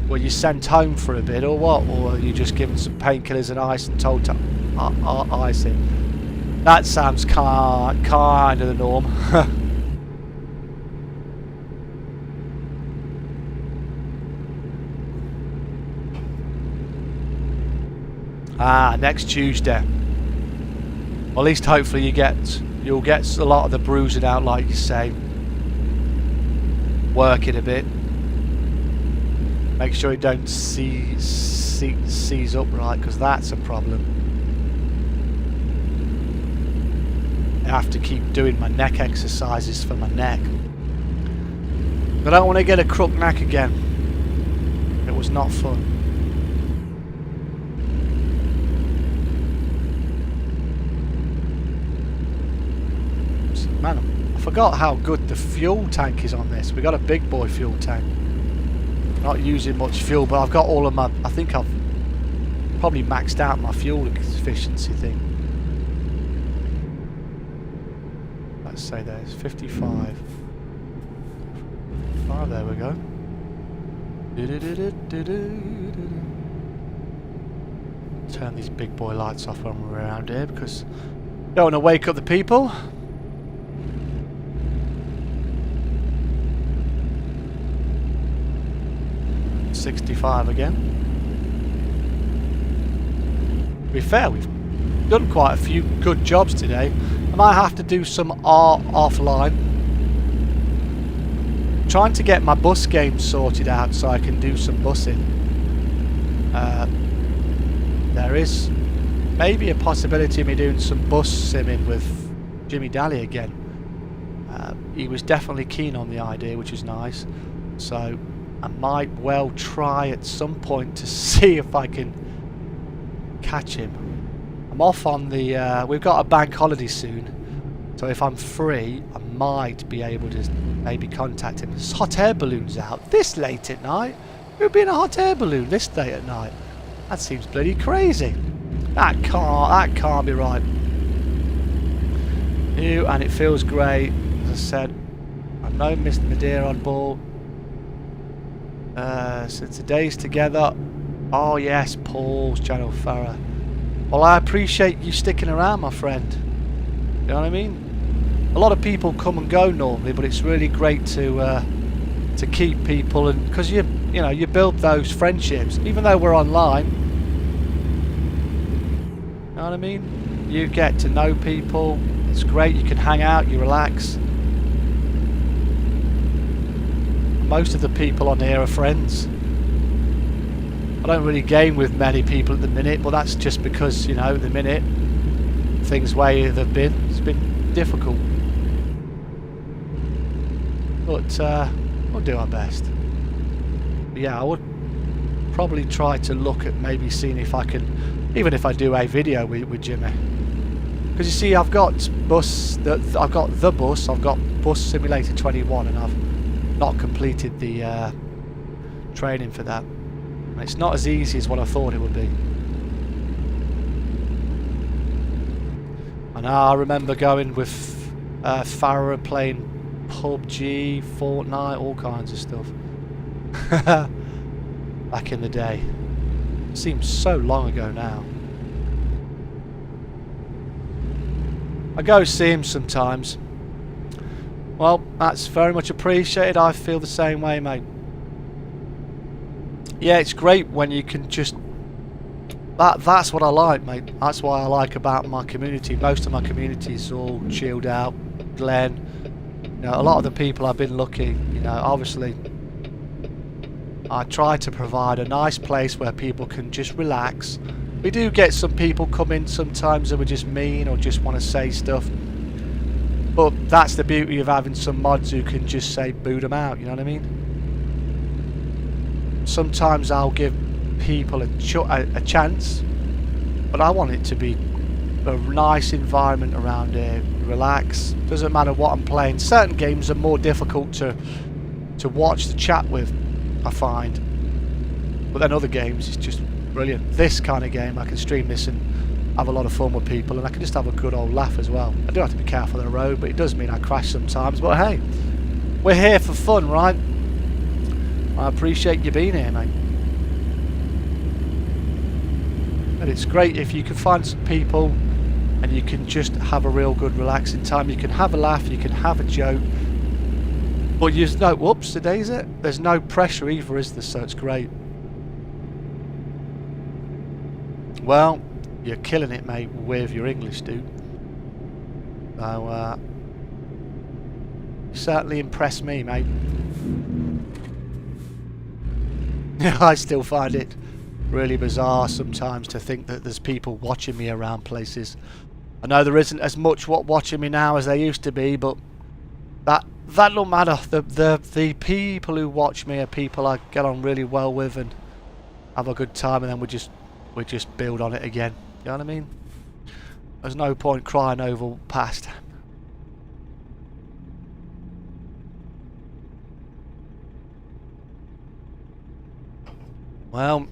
Were you sent home for a bit, or what? Or are you just given some painkillers and ice and told to ice it? That sounds kind of the norm. Next Tuesday. Well, at least hopefully you'll get a lot of the bruising out, like you say. Work it a bit. Make sure you don't seize up right, because that's a problem. I have to keep doing my neck exercises for my neck. I don't want to get a crook neck again. It was not fun. Man, I forgot how good the fuel tank is on this. We got a big boy fuel tank. Not using much fuel, but I've got all of my... I think I've probably maxed out my fuel efficiency thing. Let's say there's 55. There we go. Turn these big boy lights off when we're around here, because don't want to wake up the people. 65 again. To be fair, we've done quite a few good jobs today. I might have to do some art offline. Trying to get my bus game sorted out so I can do some busing. There is maybe a possibility of me doing some bus simming with Jimmy Daly again. He was definitely keen on the idea, which is nice. So I might well try at some point to see if I can catch him. I'm off on the... we've got a bank holiday soon, so if I'm free, I might be able to maybe contact him. There's hot air balloons out this late at night. Who'd be in a hot air balloon this late at night? That seems bloody crazy. That can't be right. New, and it feels great. As I said, I've known Mr. Madeira on board. So today's together. Oh yes, Paul's Channel Farah. Well, I appreciate you sticking around, my friend. You know what I mean? A lot of people come and go normally, but it's really great to keep people, and because you know you build those friendships, even though we're online. You know what I mean? You get to know people. It's great. You can hang out. You relax. Most of the people on here are friends. I don't really game with many people at the minute, but that's just because, you know, at the minute things way they've been, it's been difficult. But we'll do our best. But yeah, I would probably try to look at maybe seeing if I can, even if I do a video with Jimmy. Because you see, I've got the Bus Simulator 21, and I've not completed the training for that. It's not as easy as what I thought it would be. And I remember going with Farah playing PUBG, Fortnite, all kinds of stuff. Back in the day. It seems so long ago now. I go see him sometimes. Well, that's very much appreciated. I feel the same way, mate. Yeah, it's great when you can just... That's what I like, mate. That's what I like about my community. Most of my community is all chilled out. Glenn. You know, a lot of the people I've been lucky, you know, obviously... I try to provide a nice place where people can just relax. We do get some people come in sometimes that are just mean or just want to say stuff. But that's the beauty of having some mods who can just say boot them out, you know what I mean? Sometimes I'll give people a chance, but I want it to be a nice environment around here. Relax. Doesn't matter what I'm playing. Certain games are more difficult to watch the chat with, I find. But then other games, it's just brilliant. This kind of game, I can stream this and have a lot of fun with people, and I can just have a good old laugh as well. I do have to be careful on the road, but it does mean I crash sometimes. But hey, we're here for fun, right? I appreciate you being here, mate. And it's great if you can find some people and you can just have a real good relaxing time. You can have a laugh, you can have a joke. But there's no, whoops, today's it. There's no pressure either, is there? So it's great. Well, you're killing it, mate, with your English, dude. So, you certainly impressed me, mate. I still find it really bizarre sometimes to think that there's people watching me around places. I know there isn't as much watching me now as there used to be, but that don't matter. The people who watch me are people I get on really well with and have a good time, and then we just build on it again. You know what I mean? There's no point crying over past. Well,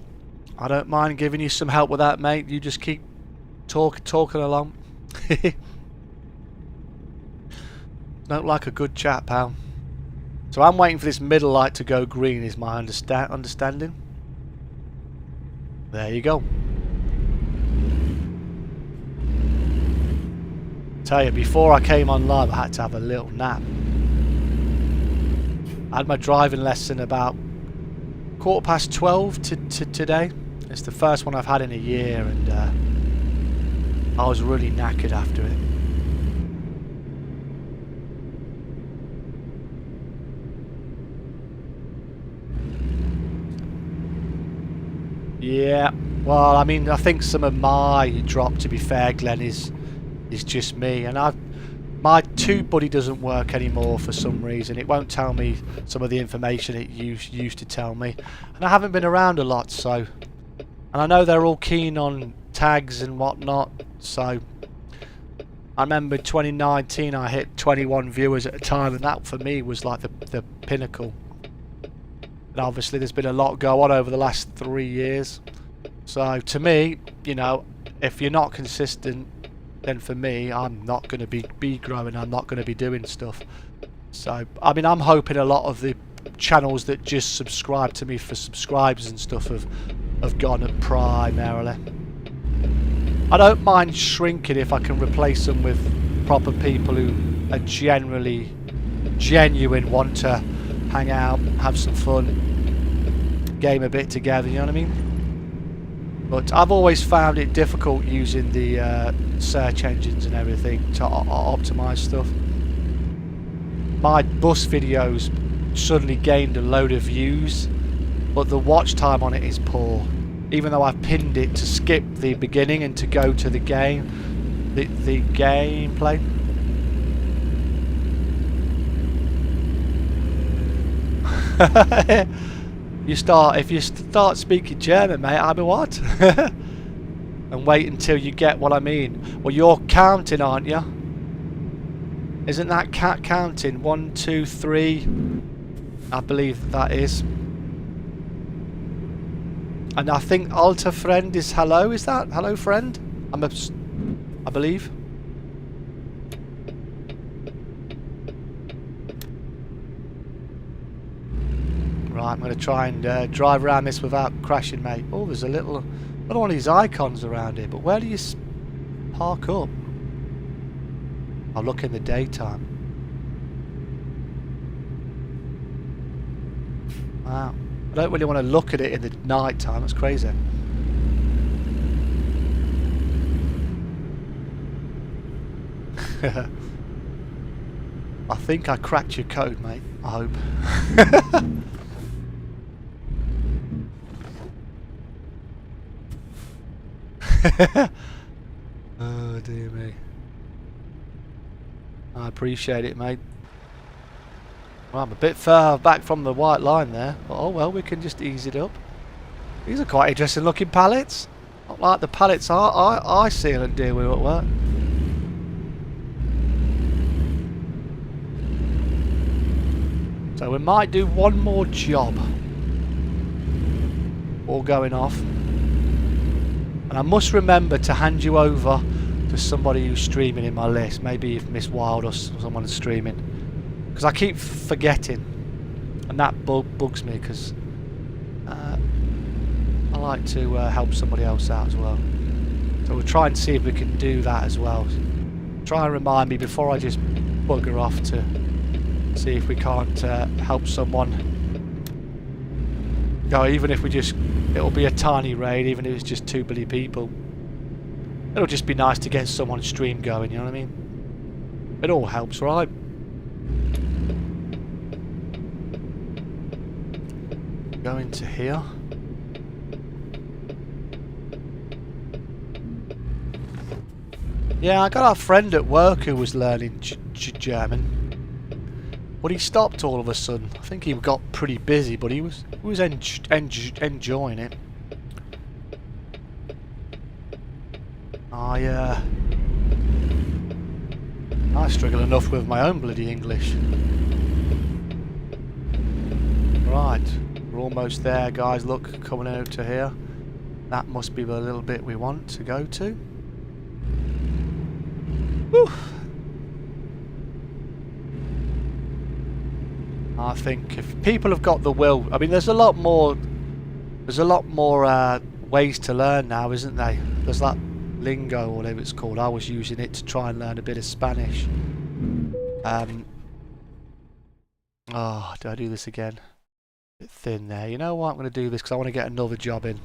I don't mind giving you some help with that, mate. You just keep talking along. Don't like a good chat, pal. So I'm waiting for this middle light to go green, is my understanding. There you go. Tell you, before I came on live, I had to have a little nap. I had my driving lesson about 12:15 to today. It's the first one I've had in a year, and I was really knackered after it. Yeah, well, I mean, I think some of my drop, to be fair, Glenn, is just me, and my TubeBuddy doesn't work anymore for some reason. It won't tell me some of the information it used to tell me, and I haven't been around a lot, so, and I know they're all keen on tags and whatnot, so I remember 2019 I hit 21 viewers at a time, and that for me was like the pinnacle. And obviously there's been a lot go on over the last 3 years, so to me, you know, if you're not consistent, then for me, I'm not going to be growing, I'm not going to be doing stuff. So, I mean, I'm hoping a lot of the channels that just subscribe to me for subscribers and stuff have gone up primarily. I don't mind shrinking if I can replace them with proper people who are genuine, want to hang out, have some fun, game a bit together, you know what I mean? But I've always found it difficult using the search engines and everything to optimize stuff. My bus videos suddenly gained a load of views, but the watch time on it is poor. even though I've pinned it to skip the beginning and to go to the game, the gameplay. If you start speaking German, mate, I mean what? And wait until you get what I mean. Well, you're counting, aren't you? Isn't that cat counting? 1, 2, 3. I believe that is. And I think alter friend is hello. Is that hello, friend? I believe. Right, I'm going to try and drive around this without crashing, mate. Oh, there's a little, another one of these icons around here. But where do you park up? I'll look in the daytime. Wow. I don't really want to look at it in the night time. That's crazy. I think I cracked your code, mate. I hope. Oh dear me. I appreciate it, mate. Well, I'm a bit far back from the white line there. But oh well, we can just ease it up. These are quite interesting looking pallets. Not like the pallets I seal and deal with at work. So we might do one more job. All going off. And I must remember to hand you over to somebody who's streaming in my list. Maybe if Miss Wild or someone's streaming. Because I keep forgetting. And that bugs me because I like to help somebody else out as well. So we'll try and see if we can do that as well. Try and remind me before I just bugger off to see if we can't help someone. Go, even if we just, it'll be a tiny raid, even if it's just 2 billion people. It'll just be nice to get someone's stream going, you know what I mean? It all helps, right? Go into here. Yeah, I got a friend at work who was learning German. But he stopped all of a sudden. I think he got pretty busy, but he was enjoying it. I struggle enough with my own bloody English. Right, we're almost there, guys. Look, coming out to here. That must be the little bit we want to go to. Whew. I think if people have got the will, I mean, there's a lot more ways to learn now, isn't there? There's that lingo or whatever it's called. I was using it to try and learn a bit of Spanish. Oh, do I do this again? A bit thin there. You know what? I'm going to do this because I want to get another job in.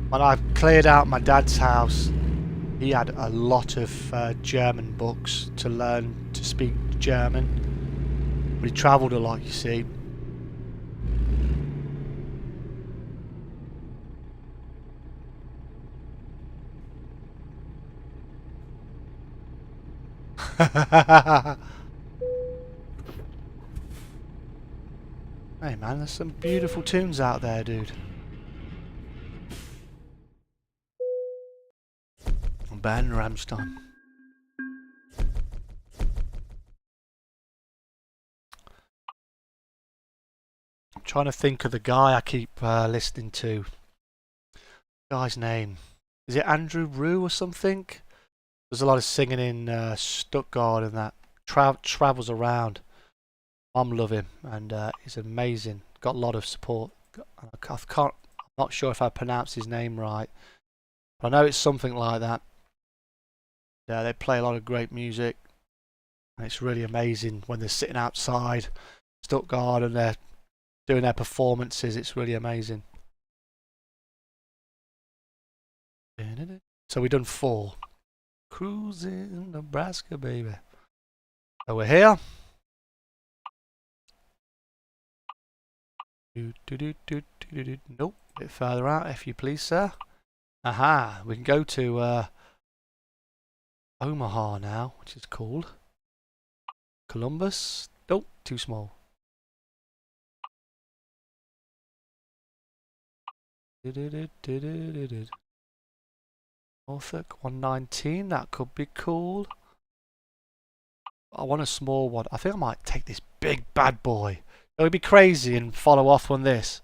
When I cleared out my dad's house, he had a lot of German books to learn to speak German. But he travelled a lot, you see. Hey man, there's some beautiful tunes out there, dude. Ben Ramstein. I'm trying to think of the guy I keep listening to. Guy's name. Is it Andrew Rue or something? There's a lot of singing in Stuttgart and that. Travels around. I'm love him and he's amazing. Got a lot of support. I'm not sure if I pronounced his name right. But I know it's something like that. Yeah, they play a lot of great music. And it's really amazing when they're sitting outside Stuttgart and they're doing their performances. It's really amazing. So we've done 4. Cruising Nebraska, baby. So we're here. Nope, a bit further out, if you please, sir. Aha, we can go to Omaha now, which is called Columbus. Nope, too small. Norfolk 119, that could be cool. I want a small one. I think I might take this big bad boy. It would be crazy and follow off on this.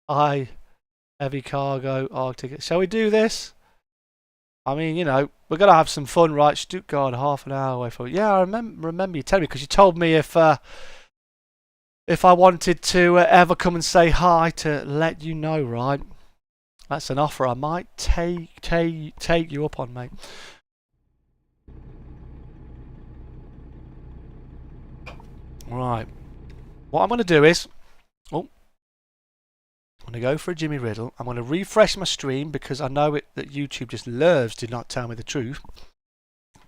Heavy cargo, Arctic. Shall we do this? I mean, you know, we're going to have some fun, right? Stuttgart, half an hour away from it. Yeah, I remember you telling me, because you told me if I wanted to ever come and say hi, to let you know, right? That's an offer I might take you up on, mate. Right. What I'm going to do is... Oh. I'm going to go for a Jimmy Riddle. I'm going to refresh my stream because I know that YouTube just loves to not tell me the truth.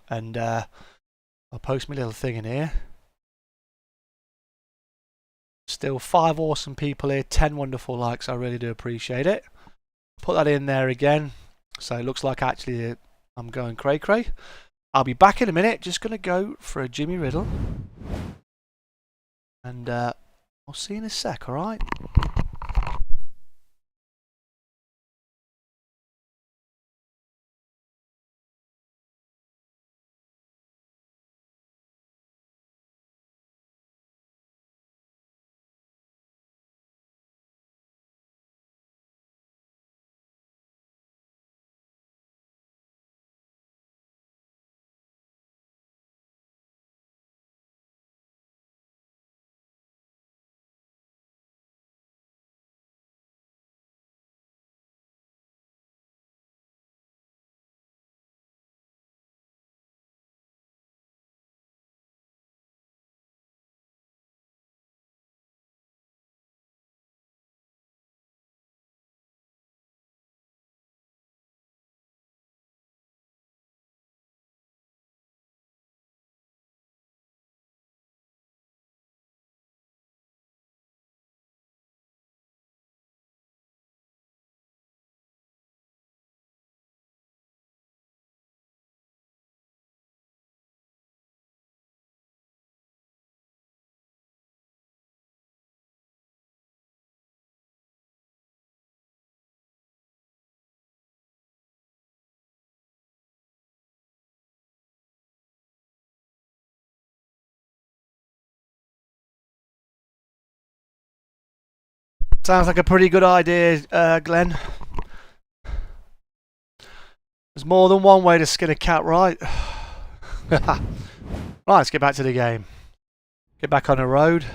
And I'll post my little thing in here. Still 5 awesome people here, 10 wonderful likes. I really do appreciate it. Put that in there again. So it looks like actually I'm going cray-cray. I'll be back in a minute. Just going to go for a Jimmy Riddle. And I'll see you in a sec, alright? Sounds like a pretty good idea, Glenn. There's more than one way to skin a cat, right? Right, let's get back to the game. Get back on the road.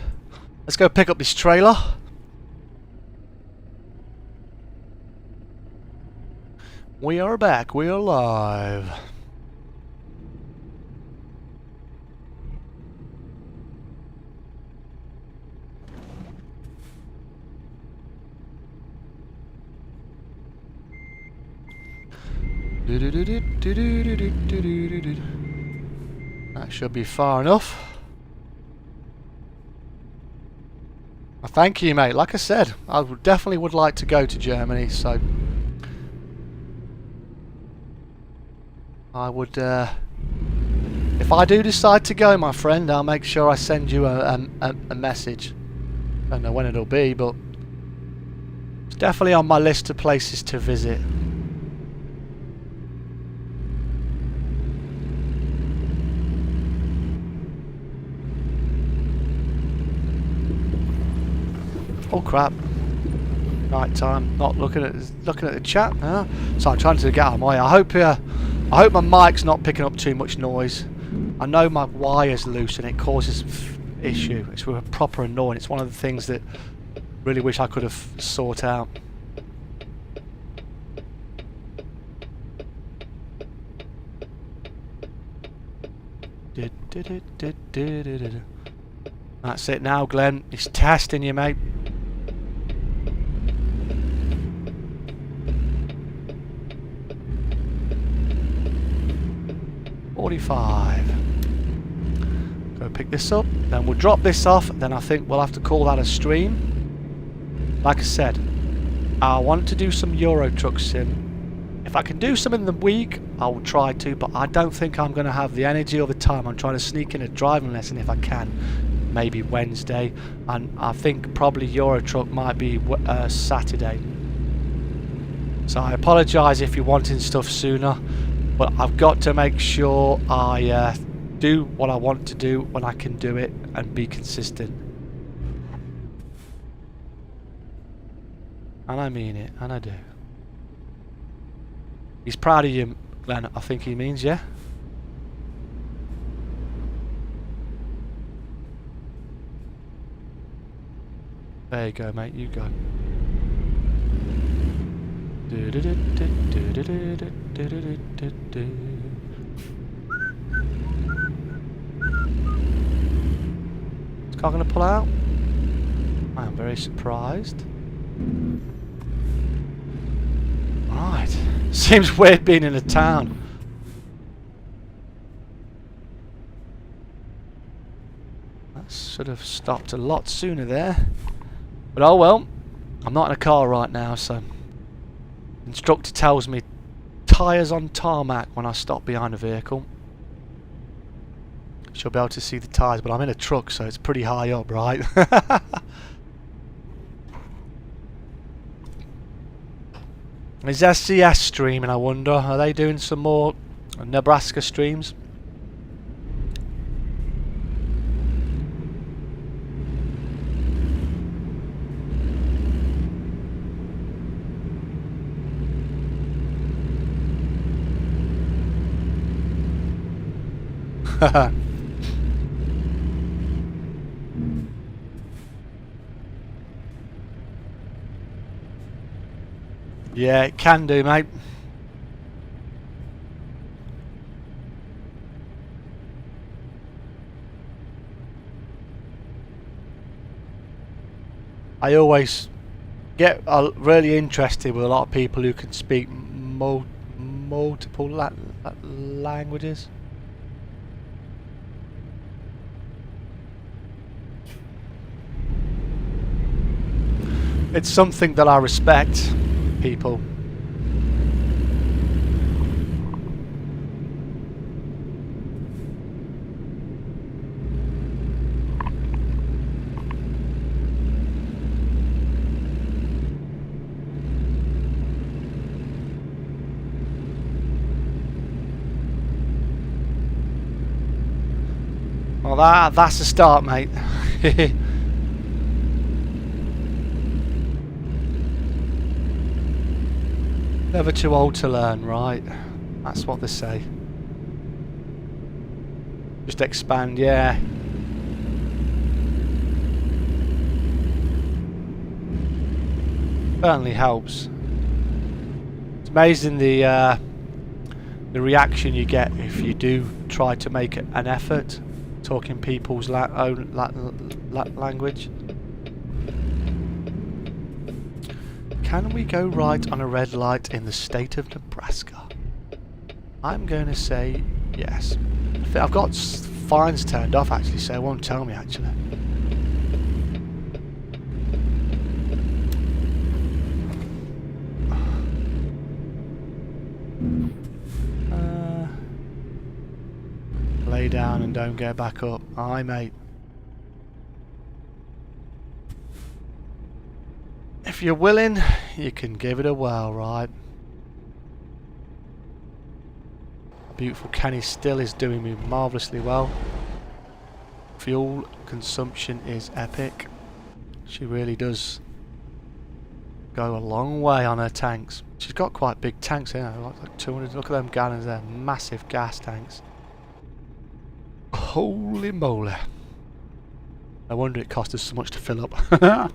Let's go pick up this trailer. We are back. We are live. That should be far enough. Well, thank you, mate. Like I said, I definitely would like to go to Germany, so I would, if I do decide to go, my friend, I'll make sure I send you a message. Don't know when it'll be, but it's definitely on my list of places to visit. Oh crap! Night time. Not looking at the chat. Huh? So I'm trying to get out of my way. I hope my mic's not picking up too much noise. I know my wire's loose and it causes issue. It's proper annoying. It's one of the things that really wish I could have sorted out. That's it now, Glenn. He's testing you, mate. 45. Go pick this up, then we'll drop this off, then I think we'll have to call that a stream. Like I said, I want to do some Euro Truck Sim. If I can do some in the week, I will try to, but I don't think I'm going to have the energy or the time. I'm trying to sneak in a driving lesson if I can, maybe Wednesday, and I think probably Euro Truck might be Saturday. So I apologise if you're wanting stuff sooner, but I've got to make sure I do what I want to do when I can do it and be consistent. And I mean it, and I do. He's proud of you, Glenn, I think he means, yeah? There you go, mate, you go. Is car going to pull out? I am very surprised. Right. Seems weird being in a town. That should have stopped a lot sooner there. But oh well. I'm not in a car right now, so... Instructor tells me tyres on tarmac when I stop behind a vehicle. She'll be able to see the tyres, but I'm in a truck, so it's pretty high up, right? Is SCS streaming, I wonder? Are they doing some more Nebraska streams? Yeah, it can do, mate. I always get really interested with a lot of people who can speak multiple languages. It's something that I respect, people. Well, that's a start, mate. Never too old to learn, right? That's what they say. Just expand, yeah. Certainly helps. It's amazing the reaction you get if you do try to make an effort talking people's own language. Can we go right on a red light in the state of Nebraska? I'm going to say yes. I've got fines turned off actually, so it won't tell me actually. Lay down and don't get back up. Aye, mate. If you're willing, you can give it a whirl, right? Beautiful Kenny still is doing me marvellously well. Fuel consumption is epic. She really does go a long way on her tanks. She's got quite big tanks here, like 200. Look at them gallons there, massive gas tanks. Holy moly. No wonder it cost us so much to fill up.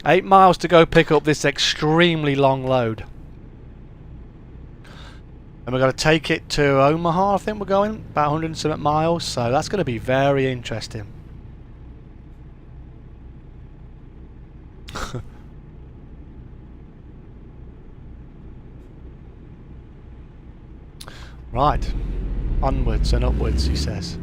8 miles to go pick up this extremely long load. And we're going to take it to Omaha, I think we're going. About 100 and something miles, so that's going to be very interesting. Right. Onwards and upwards, he says.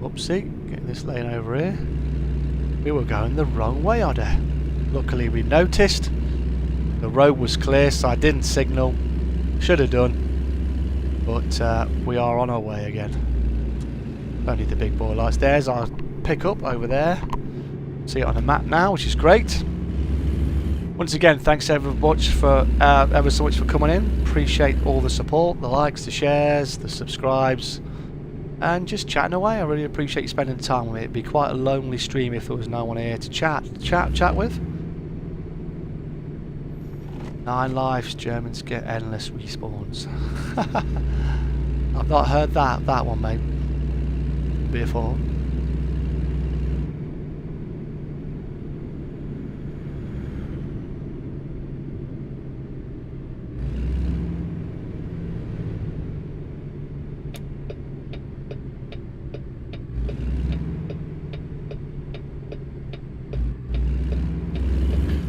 Whoopsie. Getting this lane over here. We were going the wrong way, Otter. Luckily we noticed. The road was clear, so I didn't signal. Should have done. But we are on our way again. Don't need the big boy lights. There's our pickup over there. See it on the map now, which is great. Once again, thanks ever so much for coming in. Appreciate all the support, the likes, the shares, the subscribes, and just chatting away. I really appreciate you spending time with me. It'd be quite a lonely stream if there was no one here to chat with. 9 lives, Germans get endless respawns. I've not heard that one, mate, before.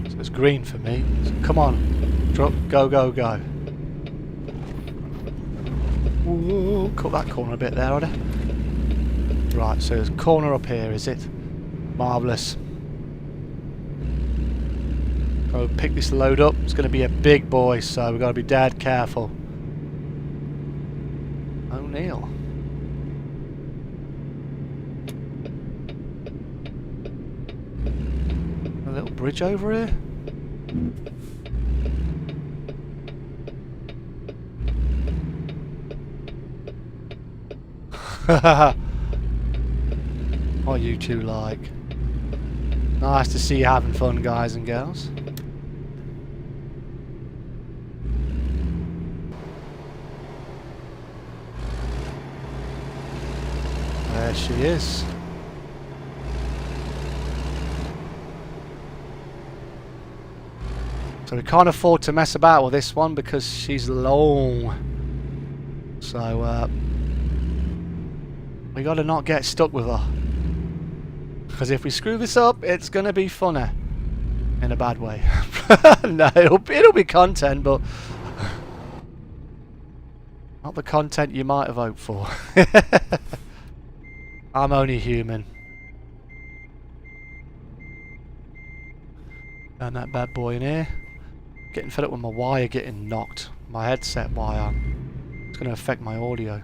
So it's green for me. So come on, truck, go, go, go. Ooh, cut that corner a bit there, Oda. Right, so there's a corner up here, is it? Marvellous. Go pick this load up. It's going to be a big boy, so we've got to be dead careful. O'Neill. A little bridge over here. What you two like? Nice to see you having fun, guys and girls. There she is. So we can't afford to mess about with this one because she's long. So we gotta not get stuck with her. Because if we screw this up, it's gonna be funner. In a bad way. No, it'll be content, but not the content you might have hoped for. I'm only human. And that bad boy in here. Getting fed up with my wire getting knocked. My headset wire. It's going to affect my audio.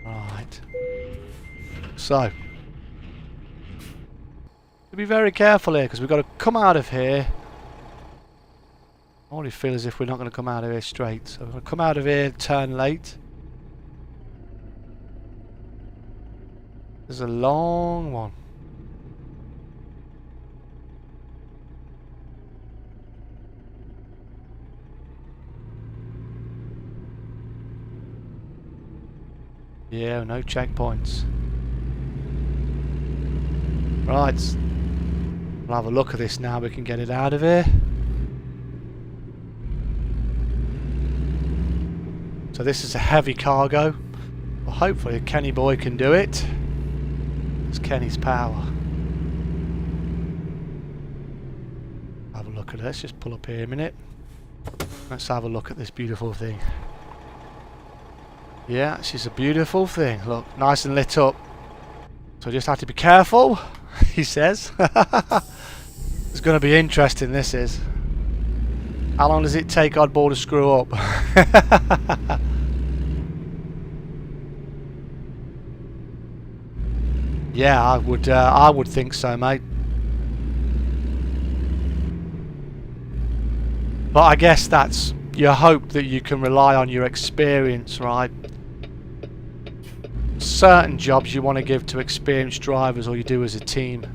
Right. So. Be very careful here because we've got to come out of here. I already feel as if we're not going to come out of here straight. So we're going to come out of here, turn late. There's a long one. Yeah, no checkpoints. Right. We'll have a look at this now. We can get it out of here. So this is a heavy cargo. Well, hopefully Kenny boy can do it. It's Kenny's power. Have a look at it. Let's just pull up here a minute. Let's have a look at this beautiful thing. Yeah, she's a beautiful thing. Look, nice and lit up. So just have to be careful, he says. It's going to be interesting, this is. How long does it take oddball to screw up? Yeah, I would think so, mate. But I guess that's your hope, that you can rely on your experience, right? Certain jobs you want to give to experienced drivers, or you do as a team,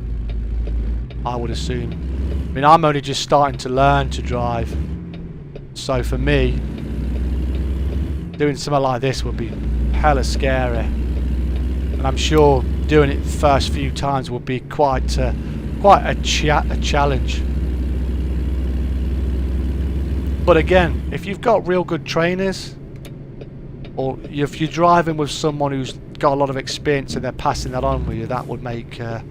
I would assume. I mean, I'm only just starting to learn to drive, so for me, doing something like this would be hella scary, and I'm sure doing it the first few times would be quite a challenge. But again, if you've got real good trainers, or if you're driving with someone who's got a lot of experience and they're passing that on with you, that would make that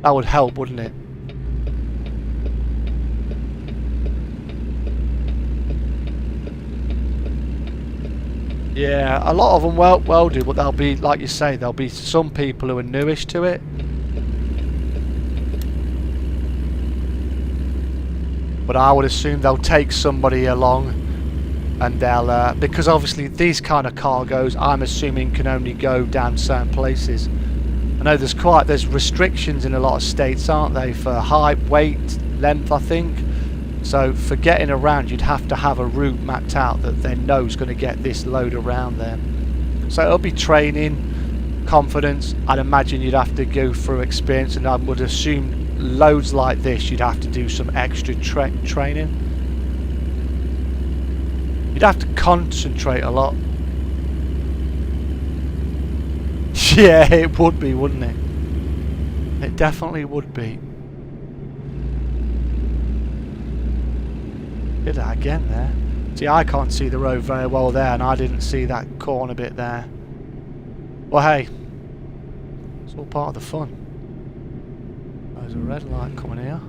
would help, wouldn't it? Yeah, a lot of them well do, but there'll be, like you say, there'll be some people who are newish to it. But I would assume they'll take somebody along, and they'll because obviously these kind of cargoes, I'm assuming, can only go down certain places. I know there's restrictions in a lot of states, aren't they, for height, weight, length, I think. So for getting around, you'd have to have a route mapped out that they know is going to get this load around there. So it'll be training, confidence. I'd imagine you'd have to go through experience, and I would assume loads like this you'd have to do some extra training. You'd have to concentrate a lot. Yeah, it would be, wouldn't it? It definitely would be. Did that again there. See, I can't see the road very well there, and I didn't see that corner bit there. Well, hey, it's all part of the fun. There's a red light coming here.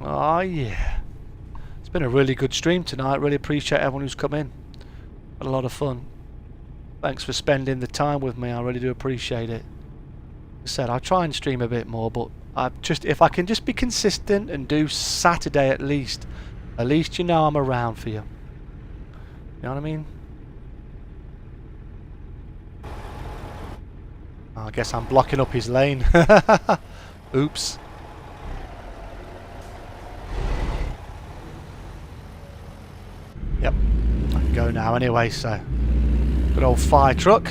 Oh yeah, it's been a really good stream tonight. Really appreciate everyone who's come in. Had a lot of fun. Thanks for spending the time with me. I really do appreciate it. Like I said, I'll try and stream a bit more, but if I can just be consistent and do Saturday at least you know I'm around for you. You know what I mean? I guess I'm blocking up his lane. Oops. Yep, I can go now anyway, so good old fire truck.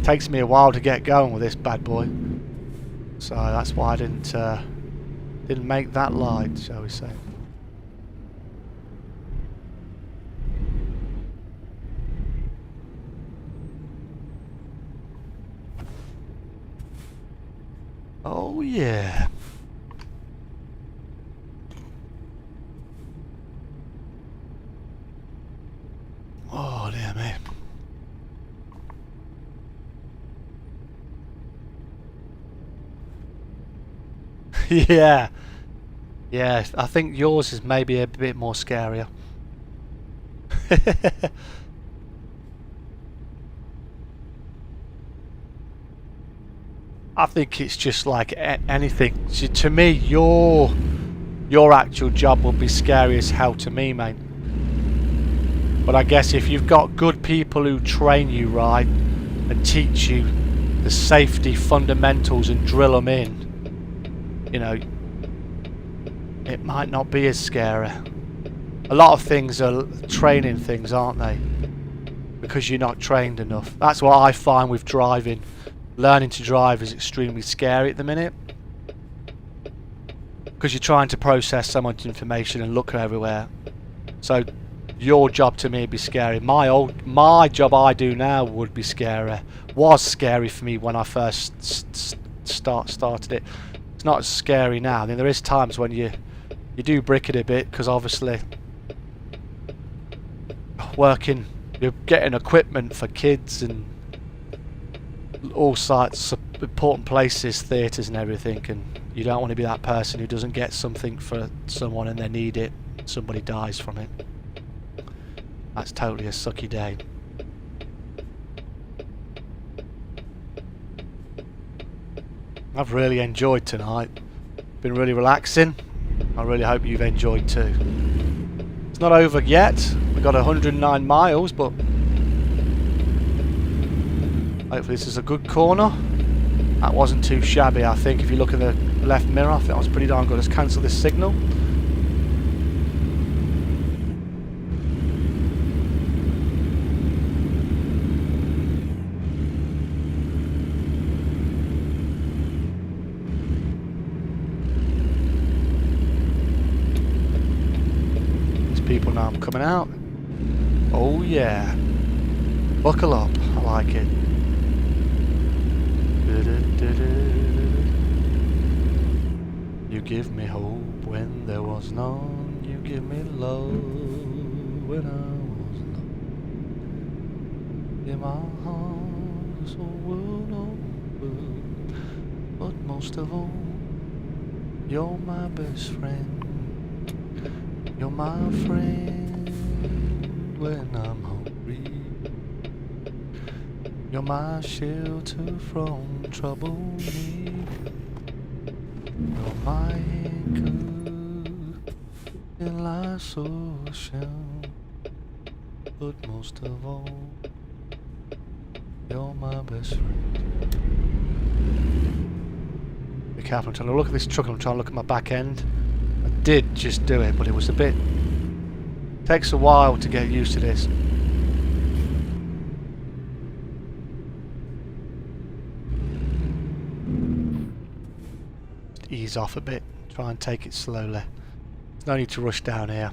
Takes me a while to get going with this bad boy, so that's why I didn't make that light, shall we say. Oh yeah. Oh dear me. Yeah. Yeah, I think yours is maybe a bit more scarier. I think it's just like anything. See, to me, your actual job will be scary as hell to me, mate. But I guess if you've got good people who train you right and teach you the safety fundamentals and drill them in, you know, it might not be as scary. A lot of things are training things, aren't they? Because you're not trained enough. That's what I find with driving. Learning to drive is extremely scary at the minute, because you're trying to process so much information and look everywhere. So your job to me would be scary. My job I do now would be scary. Was scary for me when I first started it. It's not as scary now. I mean, there is times when you do brick it a bit, because obviously you're getting equipment for kids and all sorts of important places, theatres and everything, and you don't want to be that person who doesn't get something for someone and they need it, somebody dies from it. That's totally a sucky day. I've really enjoyed tonight. Been really relaxing. I really hope you've enjoyed too. It's not over yet. We've got 109 miles, but hopefully this is a good corner. That wasn't too shabby, I think. If you look in the left mirror, I think that was pretty darn good. Let's cancel this signal. There's people now coming out. Oh yeah. Buckle up, I like it. You give me hope when there was none. You give me love when I was alone. In my heart is a world over, but most of all, you're my best friend. You're my friend when I'm hungry. You're my shelter from trouble me. You're my anchor in life's ocean. But most of all, you're my best friend. Be careful, I'm trying to look at this truck and I'm trying to look at my back end. I did just do it, but it was a bit... Takes a while to get used to this. Just ease off a bit, try and take it slowly. There's no need to rush down here.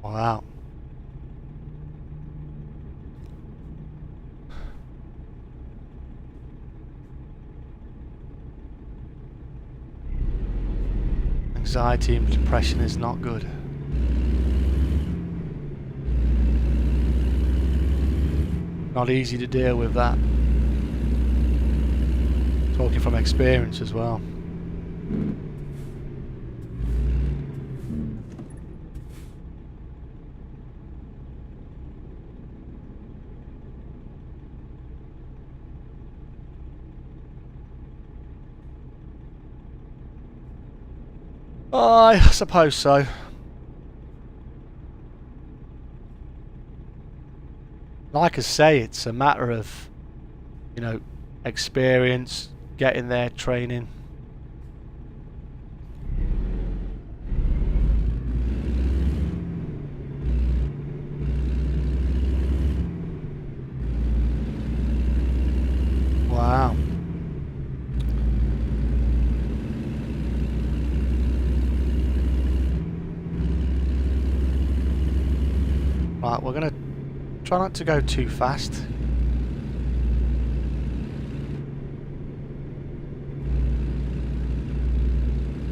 Wow. Anxiety and depression is not good. Not easy to deal with that. Talking from experience as well. I suppose so. Like I say, it's a matter of, you know, experience, getting there, training. Wow. Right, we're gonna try not to go too fast.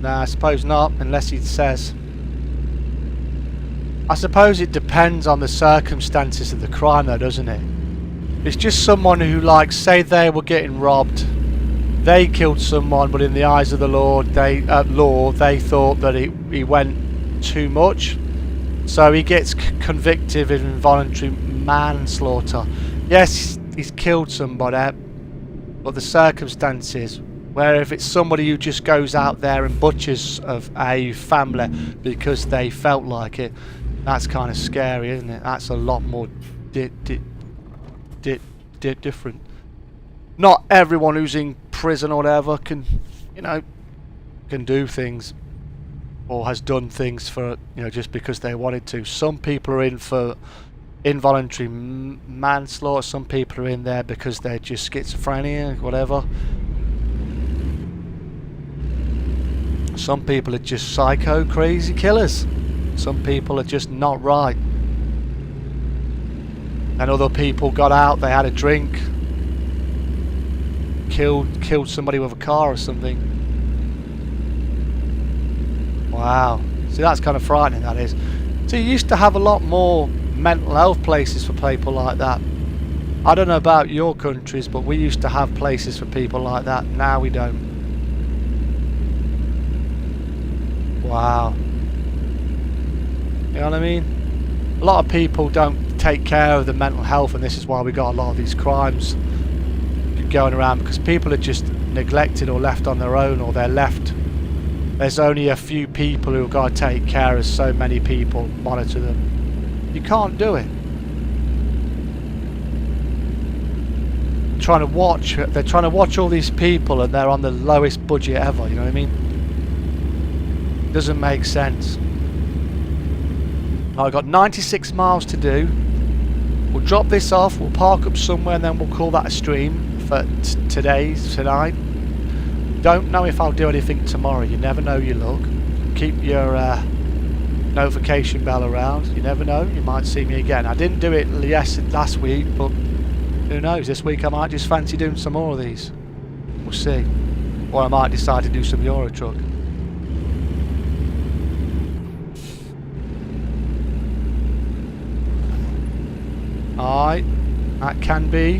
Nah, I suppose not, unless he says. I suppose it depends on the circumstances of the crime though, doesn't it? It's just someone who, like, say they were getting robbed, they killed someone, but in the eyes of the Lord, they thought that he went too much. So he gets convicted of involuntary manslaughter. Yes, he's killed somebody, but the circumstances, where if it's somebody who just goes out there and butchers of a family because they felt like it, that's kind of scary, isn't it? That's a lot more different. Not everyone who's in prison or whatever can, you know, can do things. Or has done things for, you know, just because they wanted to. Some people are in for involuntary manslaughter. Some people are in there because they're just schizophrenia, whatever. Some people are just psycho, crazy killers. Some people are just not right. And other people got out, they had a drink, killed somebody with a car or something. Wow. See, that's kind of frightening, that is. So you used to have a lot more mental health places for people like that. I don't know about your countries, but we used to have places for people like that. Now we don't. Wow. You know what I mean? A lot of people don't take care of the mental health, and this is why we got a lot of these crimes going around, because people are just neglected or left on their own, or they're left. There's only a few people who've got to take care of so many people, monitor them. You can't do it. They're trying to watch all these people and they're on the lowest budget ever, you know what I mean? Doesn't make sense. I've got 96 miles to do. We'll drop this off, we'll park up somewhere, and then we'll call that a stream for tonight. Don't know if I'll do anything tomorrow. You never know your luck. Keep your notification bell around. You never know, you might see me again. I didn't do it last week, but who knows, this week I might just fancy doing some more of these. We'll see. Or I might decide to do some Euro truck. Alright, that can be.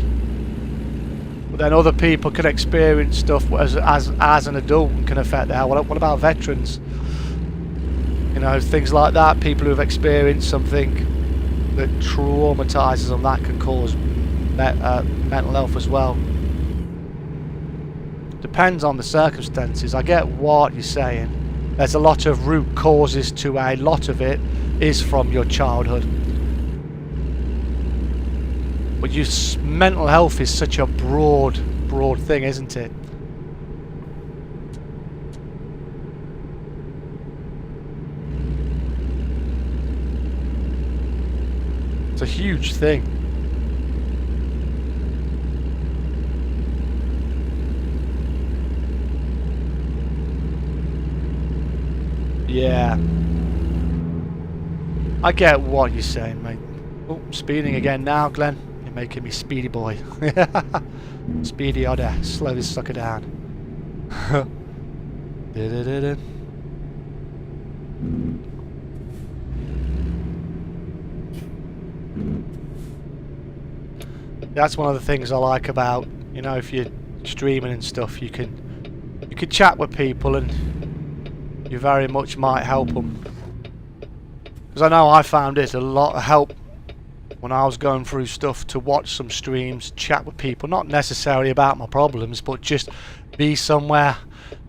But then other people can experience stuff as an adult and can affect their health. What about veterans? You know, things like that. People who have experienced something that traumatises them, that can cause mental health as well. Depends on the circumstances. I get what you're saying. There's a lot of root causes to a lot of it is from your childhood. But your mental health is such a broad thing, isn't it? It's a huge thing. Yeah. I get what you're saying, mate. Oh, speeding again now, Glenn. You're making me speedy boy. Speedy order. Slow this sucker down. That's one of the things I like about, you know, if you're streaming and stuff, you can chat with people and you very much might help them. Because I know I found it a lot of help when I was going through stuff to watch some streams, chat with people, not necessarily about my problems, but just be somewhere,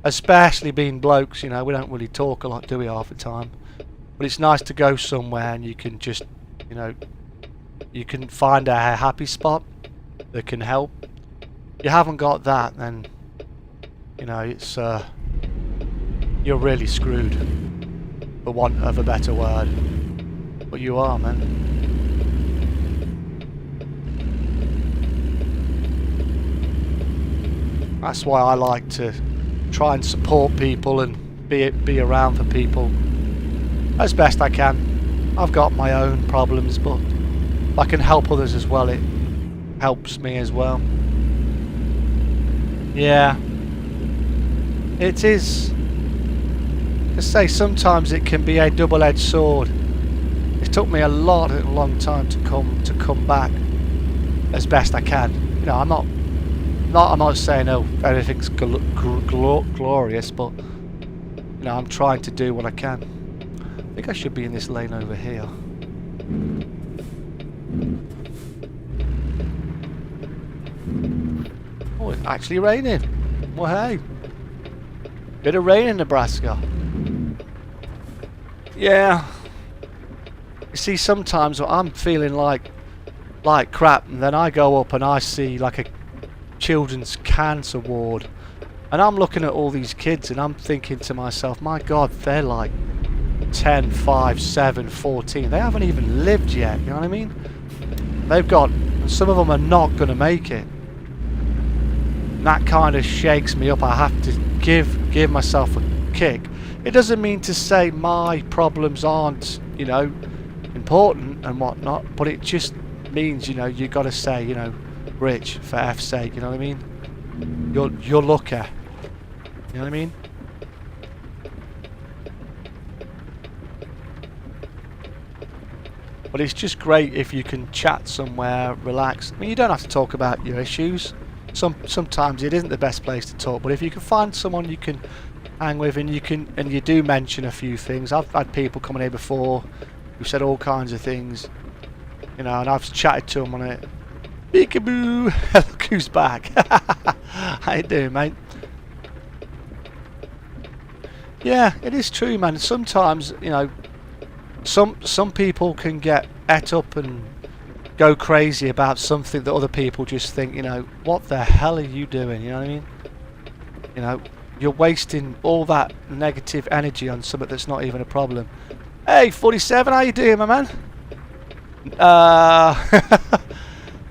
especially being blokes, you know, we don't really talk a lot, do we, half the time? But it's nice to go somewhere and you can just, you know, you can find a happy spot that can help. If you haven't got that, then, you know, it's, you're really screwed, for want of a better word. But you are, man. That's why I like to try and support people and be around for people as best I can. I've got my own problems, but if I can help others as well, it helps me as well. Yeah, it is. I say sometimes it can be a double-edged sword. It took me a long time to come back as best I can. You know, I'm not saying everything's glorious, but you know, I'm trying to do what I can. I think I should be in this lane over here. Oh, it's actually raining. Well, hey, bit of rain in Nebraska. Yeah. You see, sometimes I'm feeling like crap, and then I go up and I see like a children's cancer ward, and I'm looking at all these kids and I'm thinking to myself, my God, they're like 10, 5, 7, 14. They haven't even lived yet, you know what I mean? They've got, and some of them are not going to make it. And that kind of shakes me up. I have to give myself a kick. It doesn't mean to say my problems aren't, you know, important and whatnot, but it just means, you know, you got to say, you know, Rich, for F's sake, you know what I mean? You're lucky. You know what I mean? But it's just great if you can chat somewhere, relax. I mean, you don't have to talk about your issues. Sometimes it isn't the best place to talk, but if you can find someone you can hang with and you do mention a few things. I've had people coming here before who said all kinds of things, you know, and I've chatted to them on it. Peekaboo! Look who's back. How you doing, mate? Yeah, it is true, man. Sometimes, you know, some people can get et up and go crazy about something that other people just think, you know, what the hell are you doing? You know what I mean? You know, you're wasting all that negative energy on something that's not even a problem. Hey, 47, how you doing, my man?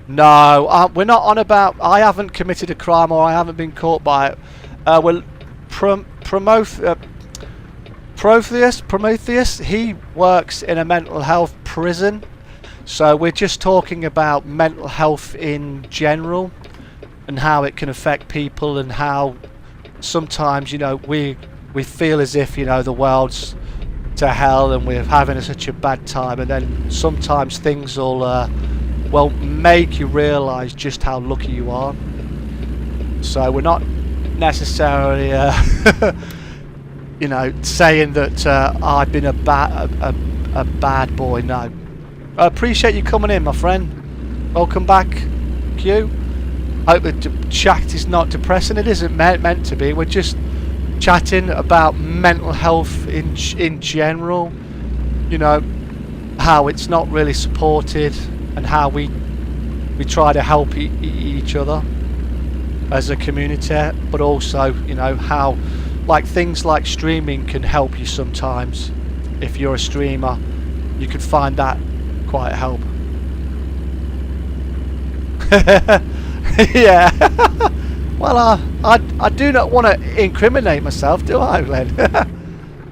No, we're not on about. I haven't committed a crime or I haven't been caught by it. Well, Prometheus, he works in a mental health prison. So we're just talking about mental health in general and how it can affect people, and how sometimes, you know, we feel as if, you know, the world's to hell and we're having such a bad time, and then sometimes things will well, make you realise just how lucky you are. So we're not necessarily you know, saying that I've been a bad boy. No, I appreciate you coming in, my friend. Welcome back, Q. I hope the chat is not depressing. It isn't meant to be. We're just chatting about mental health in general. You know, how it's not really supported, and how we try to help each other as a community, but also, you know, how like things like streaming can help you sometimes. If you're a streamer, you can find that quite a help. Yeah. Well, I do not want to incriminate myself, do I, Glenn?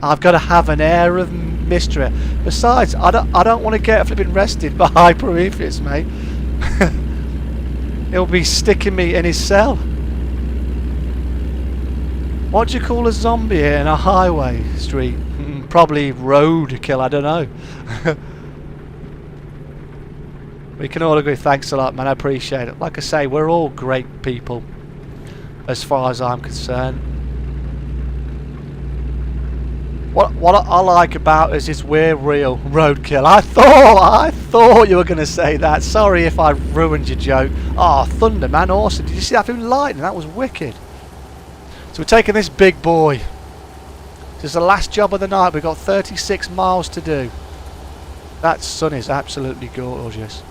I've got to have an air of mystery. Besides, I don't want to get flipping arrested by Prometheus, mate. He'll be sticking me in his cell. What do you call a zombie in a highway street? Probably roadkill, I don't know. We can all agree. Thanks a lot, man. I appreciate it. Like I say, we're all great people, as far as I'm concerned. What I like about us is we're real. Roadkill. I thought you were going to say that. Sorry if I ruined your joke. Oh, thunder, man. Awesome. Did you see that thing lightning? That was wicked. So we're taking this big boy. This is the last job of the night. We've got 36 miles to do. That sun is absolutely gorgeous.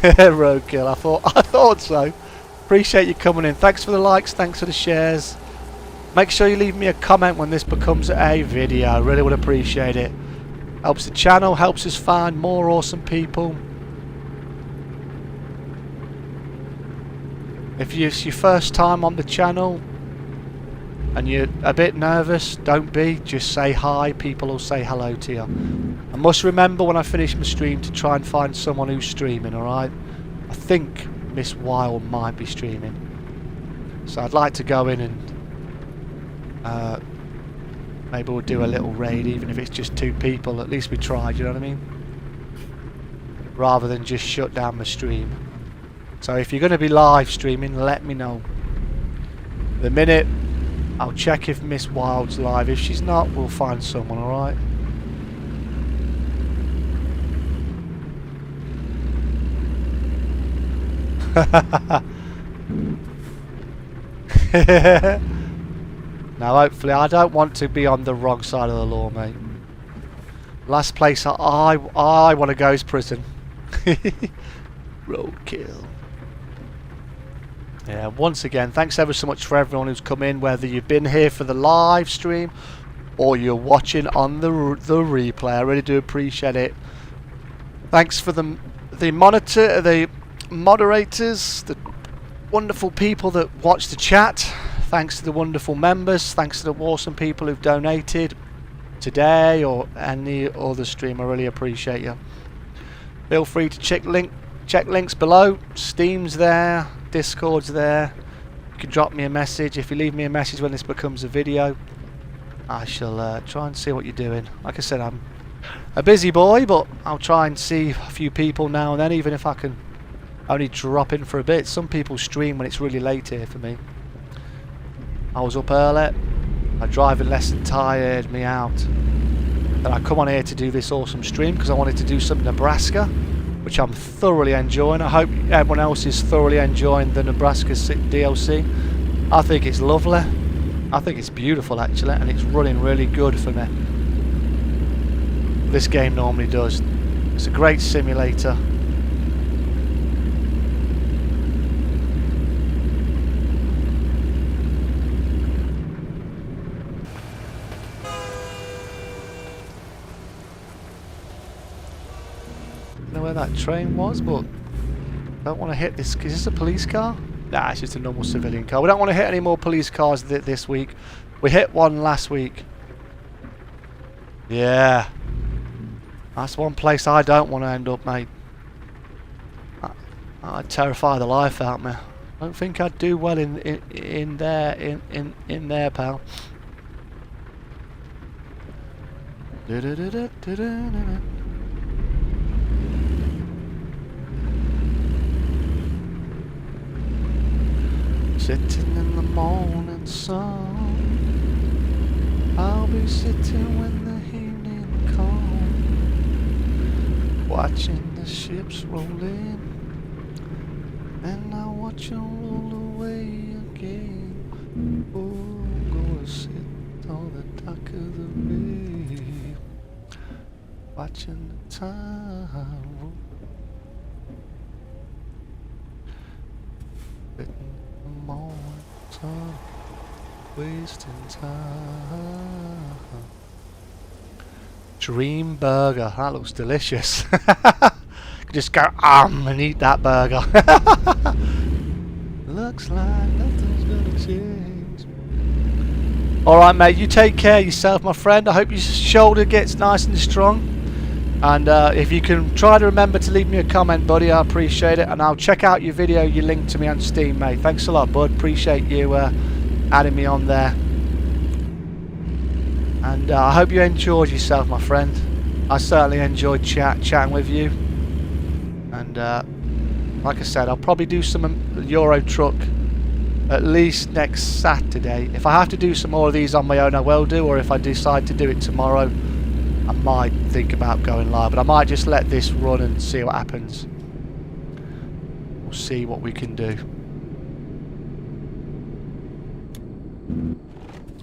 Roadkill. I thought so. Appreciate you coming in. Thanks for the likes. Thanks for the shares. Make sure you leave me a comment when this becomes a video. I really would appreciate it. Helps the channel, helps us find more awesome people. If it's your first time on the channel and you're a bit nervous, don't be. Just say hi. People will say hello to you. I must remember when I finish my stream to try and find someone who's streaming, alright? I think Miss Wild might be streaming. So I'd like to go in and maybe we'll do a little raid, even if it's just 2 people. At least we tried, you know what I mean? Rather than just shut down my stream. So if you're going to be live streaming, let me know. The minute, I'll check if Miss Wild's live. If she's not, we'll find someone, alright? Now hopefully I don't want to be on the wrong side of the law, mate. Last place I want to go is prison. Roadkill. Yeah, once again, thanks ever so much for everyone who's come in, whether you've been here for the live stream or you're watching on the replay. I really do appreciate it. Thanks for the moderators, the wonderful people that watch the chat. Thanks to the wonderful members. Thanks to the awesome people who've donated today or any other stream. I really appreciate you. Feel free to check links below. Steam's there, Discord's there. You can drop me a message. If you leave me a message when this becomes a video, I shall try and see what you're doing. Like I said, I'm a busy boy, but I'll try and see a few people now and then, even if I can only drop in for a bit. Some people stream when it's really late here for me. I was up early, my driving lesson tired me out. Then I come on here to do this awesome stream because I wanted to do some Nebraska, which I'm thoroughly enjoying. I hope everyone else is thoroughly enjoying the Nebraska DLC. I think it's lovely. I think it's beautiful actually, and it's running really good for me. This game normally does. It's a great simulator. don't know where that train was, but don't want to hit this. Is this a police car? Nah, it's just a normal civilian car. We don't want to hit any more police cars this week. We hit one last week. Yeah. That's one place I don't want to end up, mate. I'd terrify the life out of me. I don't think I'd do well in there, pal. Sitting in the morning sun, I'll be sitting when the evening comes, watching the ships roll in, and I watch them roll away again. Oh, go and sit on the dock of the bay, watching the time roll. Morning sun, wasting time. Dream burger, that looks delicious. Just go and eat that burger. Looks like nothing's gonna change. Alright mate, you take care of yourself my friend. I hope your shoulder gets nice and strong. And if you can try to remember to leave me a comment, buddy, I appreciate it. And I'll check out your video you linked to me on Steam, mate. Thanks a lot, bud. Appreciate you adding me on there. And I hope you enjoyed yourself, my friend. I certainly enjoyed chatting with you. And like I said, I'll probably do some Euro Truck at least next Saturday. If I have to do some more of these on my own, I will do. Or if I decide to do it tomorrow, I might think about going live, but I might just let this run and see what happens. We'll see what we can do.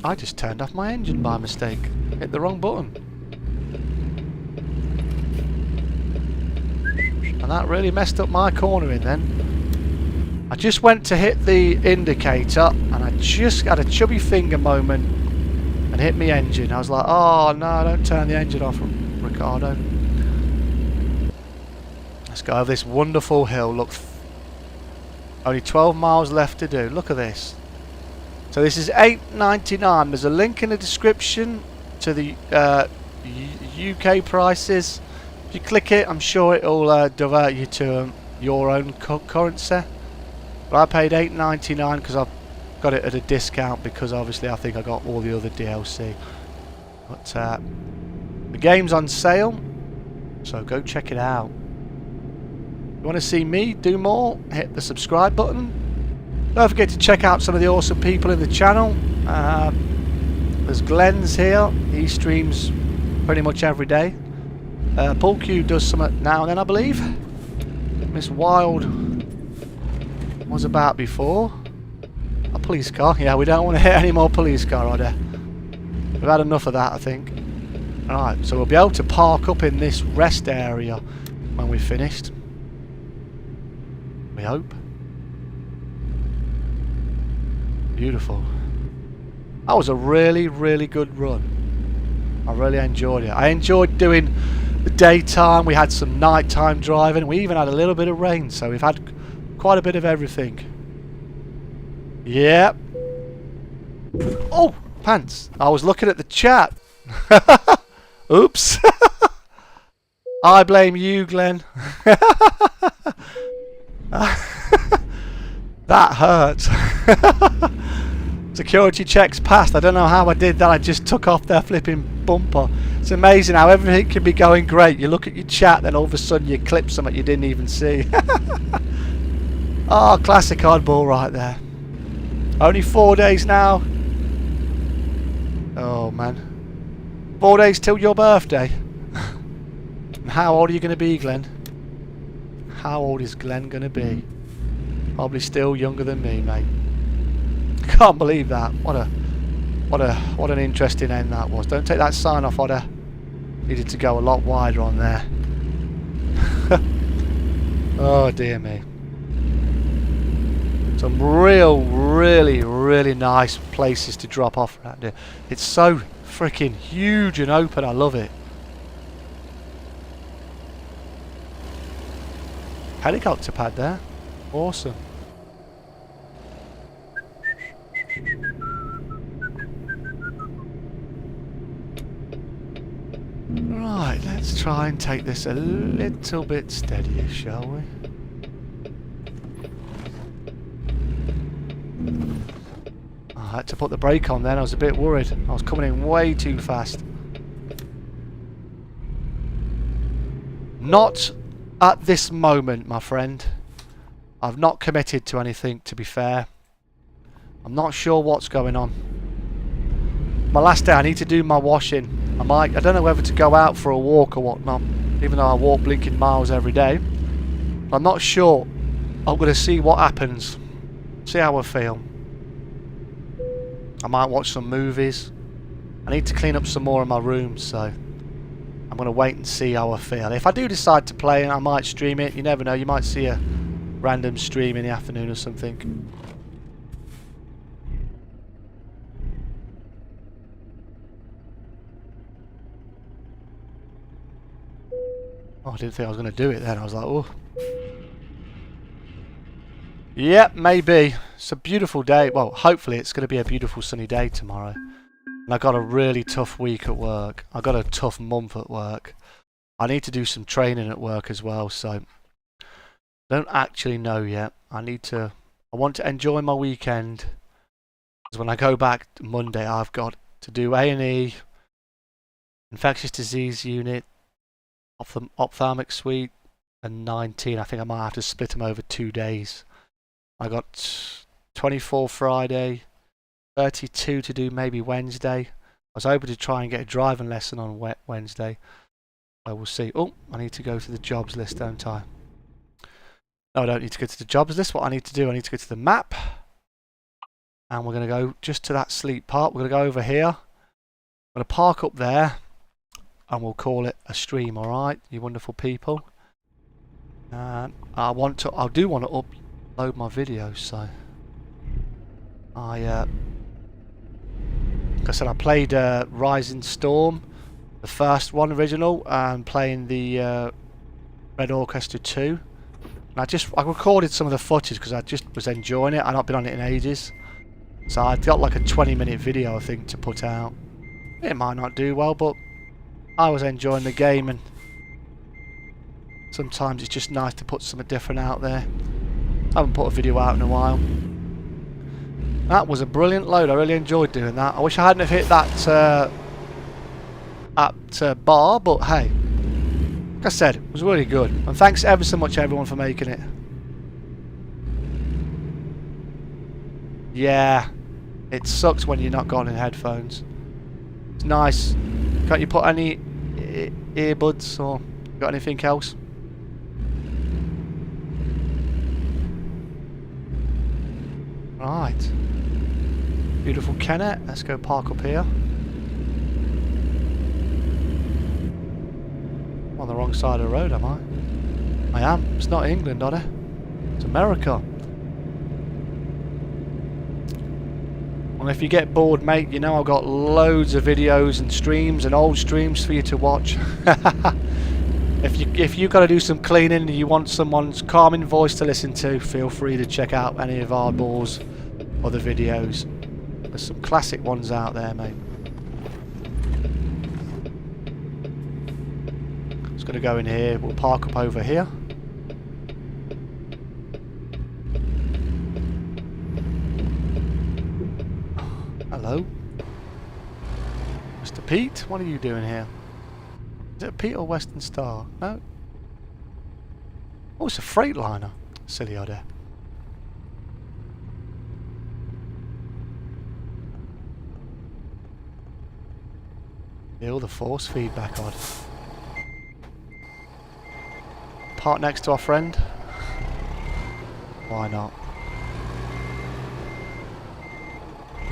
I just turned off my engine by mistake. Hit the wrong button. And that really messed up my cornering then. I just went to hit the indicator and I just had a chubby finger moment and hit my engine. I was like, oh no, don't turn the engine off, Ricardo. Let's go over this wonderful hill. Look, only 12 miles left to do. Look at this. So this is $8.99. There's a link in the description to the UK prices. If you click it, I'm sure it'll divert you to your own currency. But I paid $8.99 because I've got it at a discount, because obviously I think I got all the other DLC. But the game's on sale, so go check it out. If you want to see me do more, hit the subscribe button. Don't forget to check out some of the awesome people in the channel. There's Glenn's here. He streams pretty much every day. Paul Q does some now and then, I believe. Miss Wild was about before. A police car. Yeah, we don't want to hit any more police car, are there? We've had enough of that, I think. Alright, so we'll be able to park up in this rest area when we've finished. We hope. Beautiful. That was a really, really good run. I really enjoyed it. I enjoyed doing the daytime. We had some nighttime driving. We even had a little bit of rain, so we've had quite a bit of everything. Yep. Oh, pants. I was looking at the chat. Oops. I blame you, Glenn. That hurt. Security checks passed. I don't know how I did that. I just took off their flipping bumper. It's amazing how everything can be going great. You look at your chat, then all of a sudden you clip something you didn't even see. Oh, classic oddball right there. Only 4 days now. Oh man. 4 days till your birthday. How old are you going to be, Glenn? How old is Glenn going to be? Probably still younger than me, mate. Can't believe that. What an interesting end that was. Don't take that sign off, Otter. Needed to go a lot wider on there. Oh dear me. Some really nice places to drop off around here. It's so freaking huge and open. I love it. helicopter pad there. Awesome. Right, let's try and take this a little bit steadier, shall we? I had to put the brake on then, I was a bit worried. I was coming in way too fast. Not at this moment, my friend. I've not committed to anything, to be fair. I'm not sure what's going on. My last day, I need to do my washing. I don't know whether to go out for a walk or whatnot, even though I walk blinking miles every day. I'm not sure. I'm going to see what happens. See how I feel. I might watch some movies. I need to clean up some more in my room, so I'm going to wait and see how I feel. If I do decide to play, I might stream it. You never know. You might see a random stream in the afternoon or something. Oh, I didn't think I was going to do it then. I was like, oh. Yep, maybe. It's a beautiful day. Well, hopefully it's going to be a beautiful sunny day tomorrow. And I got a really tough week at work. I got a tough month at work. I need to do some training at work as well, so don't actually know yet. I want to enjoy my weekend. Because when I go back Monday, I've got to do A&E, infectious disease unit, ophthalmic suite, and 19. I think I might have to split them over 2 days. I got 24 Friday, 32 to do maybe Wednesday. I was hoping to try and get a driving lesson on Wednesday. So we'll see. Oh, I need to go to the jobs list, don't I? No, I don't need to go to the jobs list. What I need to do, I need to go to the map. And we're going to go just to that sleep part. We're going to go over here. I'm going to park up there. And we'll call it a stream, alright, you wonderful people. I do want to upload my videos, so like I said, I played Rising Storm, the first one original, and playing the Red Orchestra 2. And I recorded some of the footage because I just was enjoying it. I've not been on it in ages, so I got like a 20-minute video I think to put out. It might not do well, but I was enjoying the game, and sometimes it's just nice to put something different out there. I haven't put a video out in a while. That was a brilliant load. I really enjoyed doing that. I wish I hadn't have hit that bar, but hey, like I said, it was really good. And thanks ever so much everyone for making it. Yeah, it sucks when you're not got in headphones. It's nice. Can't you put any earbuds or got anything else? Right. Beautiful Kennet. Let's go park up here. I'm on the wrong side of the road, am I? I am. It's not England, are they? It's America. And if you get bored, mate, you know I've got loads of videos and streams and old streams for you to watch. If you've got to do some cleaning and you want someone's calming voice to listen to, feel free to check out any of our balls other videos. There's some classic ones out there, mate. Just going to go in here. We'll park up over here. Hello. Mr. Pete, what are you doing here? Is it a Pete or Western Star? No? Oh, it's a Freightliner. Silly odd. Feel the force feedback odd. Park next to our friend. Why not?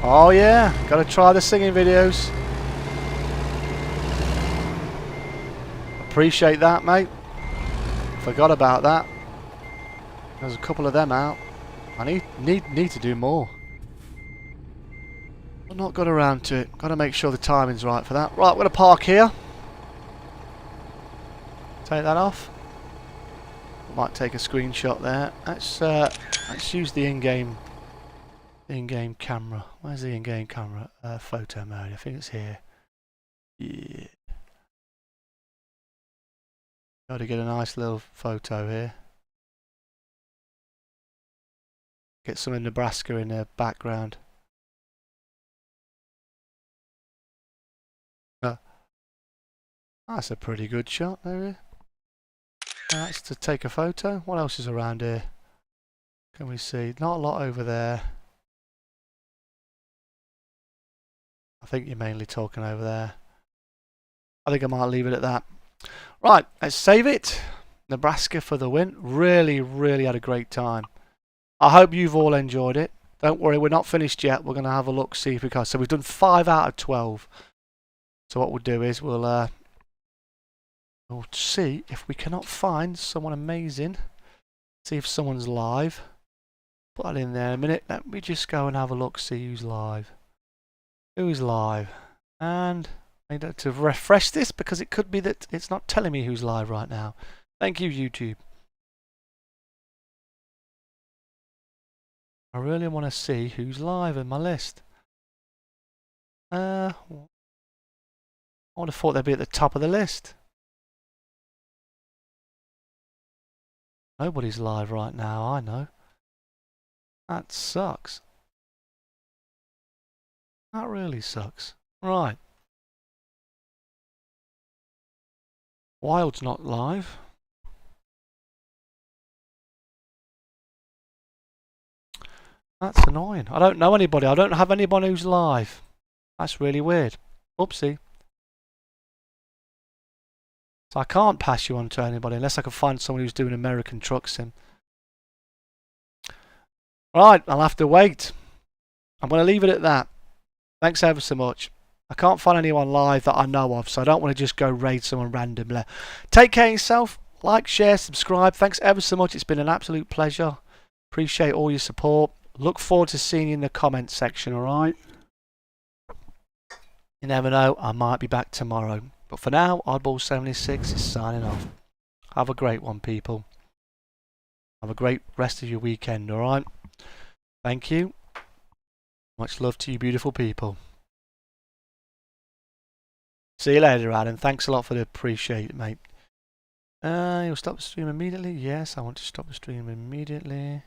Oh yeah, gotta try the singing videos. Appreciate that, mate. Forgot about that. There's a couple of them out. I need to do more. I've not got around to it. Gotta make sure the timing's right for that. Right, we're gonna park here. Take that off. Might take a screenshot there. Let's use the in-game camera. Where's the in-game camera? Photo mode. I think it's here. Yeah. Got to get a nice little photo here. Get some of Nebraska in the background. That's a pretty good shot there. That's to take a photo. What else is around here? Can we see? Not a lot over there. I think you're mainly talking over there. I think I might leave it at that. Right, let's save it. Nebraska for the win. Really, really had a great time. I hope you've all enjoyed it. Don't worry, we're not finished yet. We're going to have a look, see if we can. So we've done 5 out of 12. So what we'll do is we'll see if we cannot find someone amazing. See if someone's live. Put that in there in a minute. Let me just go and have a look, see who's live. Who's live? And I need to refresh this because it could be that it's not telling me who's live right now. Thank you, YouTube. I really want to see who's live in my list. I would have thought they'd be at the top of the list. Nobody's live right now, I know. That sucks. That really sucks. Right. Wild's not live. That's annoying. I don't know anybody. I don't have anyone who's live. That's really weird. Oopsie. So I can't pass you on to anybody unless I can find someone who's doing American Truck Sim. Right, I'll have to wait. I'm going to leave it at that. Thanks ever so much. I can't find anyone live that I know of, so I don't want to just go raid someone randomly. Take care of yourself. Like, share, subscribe. Thanks ever so much. It's been an absolute pleasure. Appreciate all your support. Look forward to seeing you in the comments section, alright? You never know, I might be back tomorrow. But for now, Oddball76 is signing off. Have a great one, people. Have a great rest of your weekend, alright? Thank you. Much love to you beautiful people. See you later, Adam. Thanks a lot for the appreciate it, mate. You'll stop the stream immediately? Yes, I want to stop the stream immediately.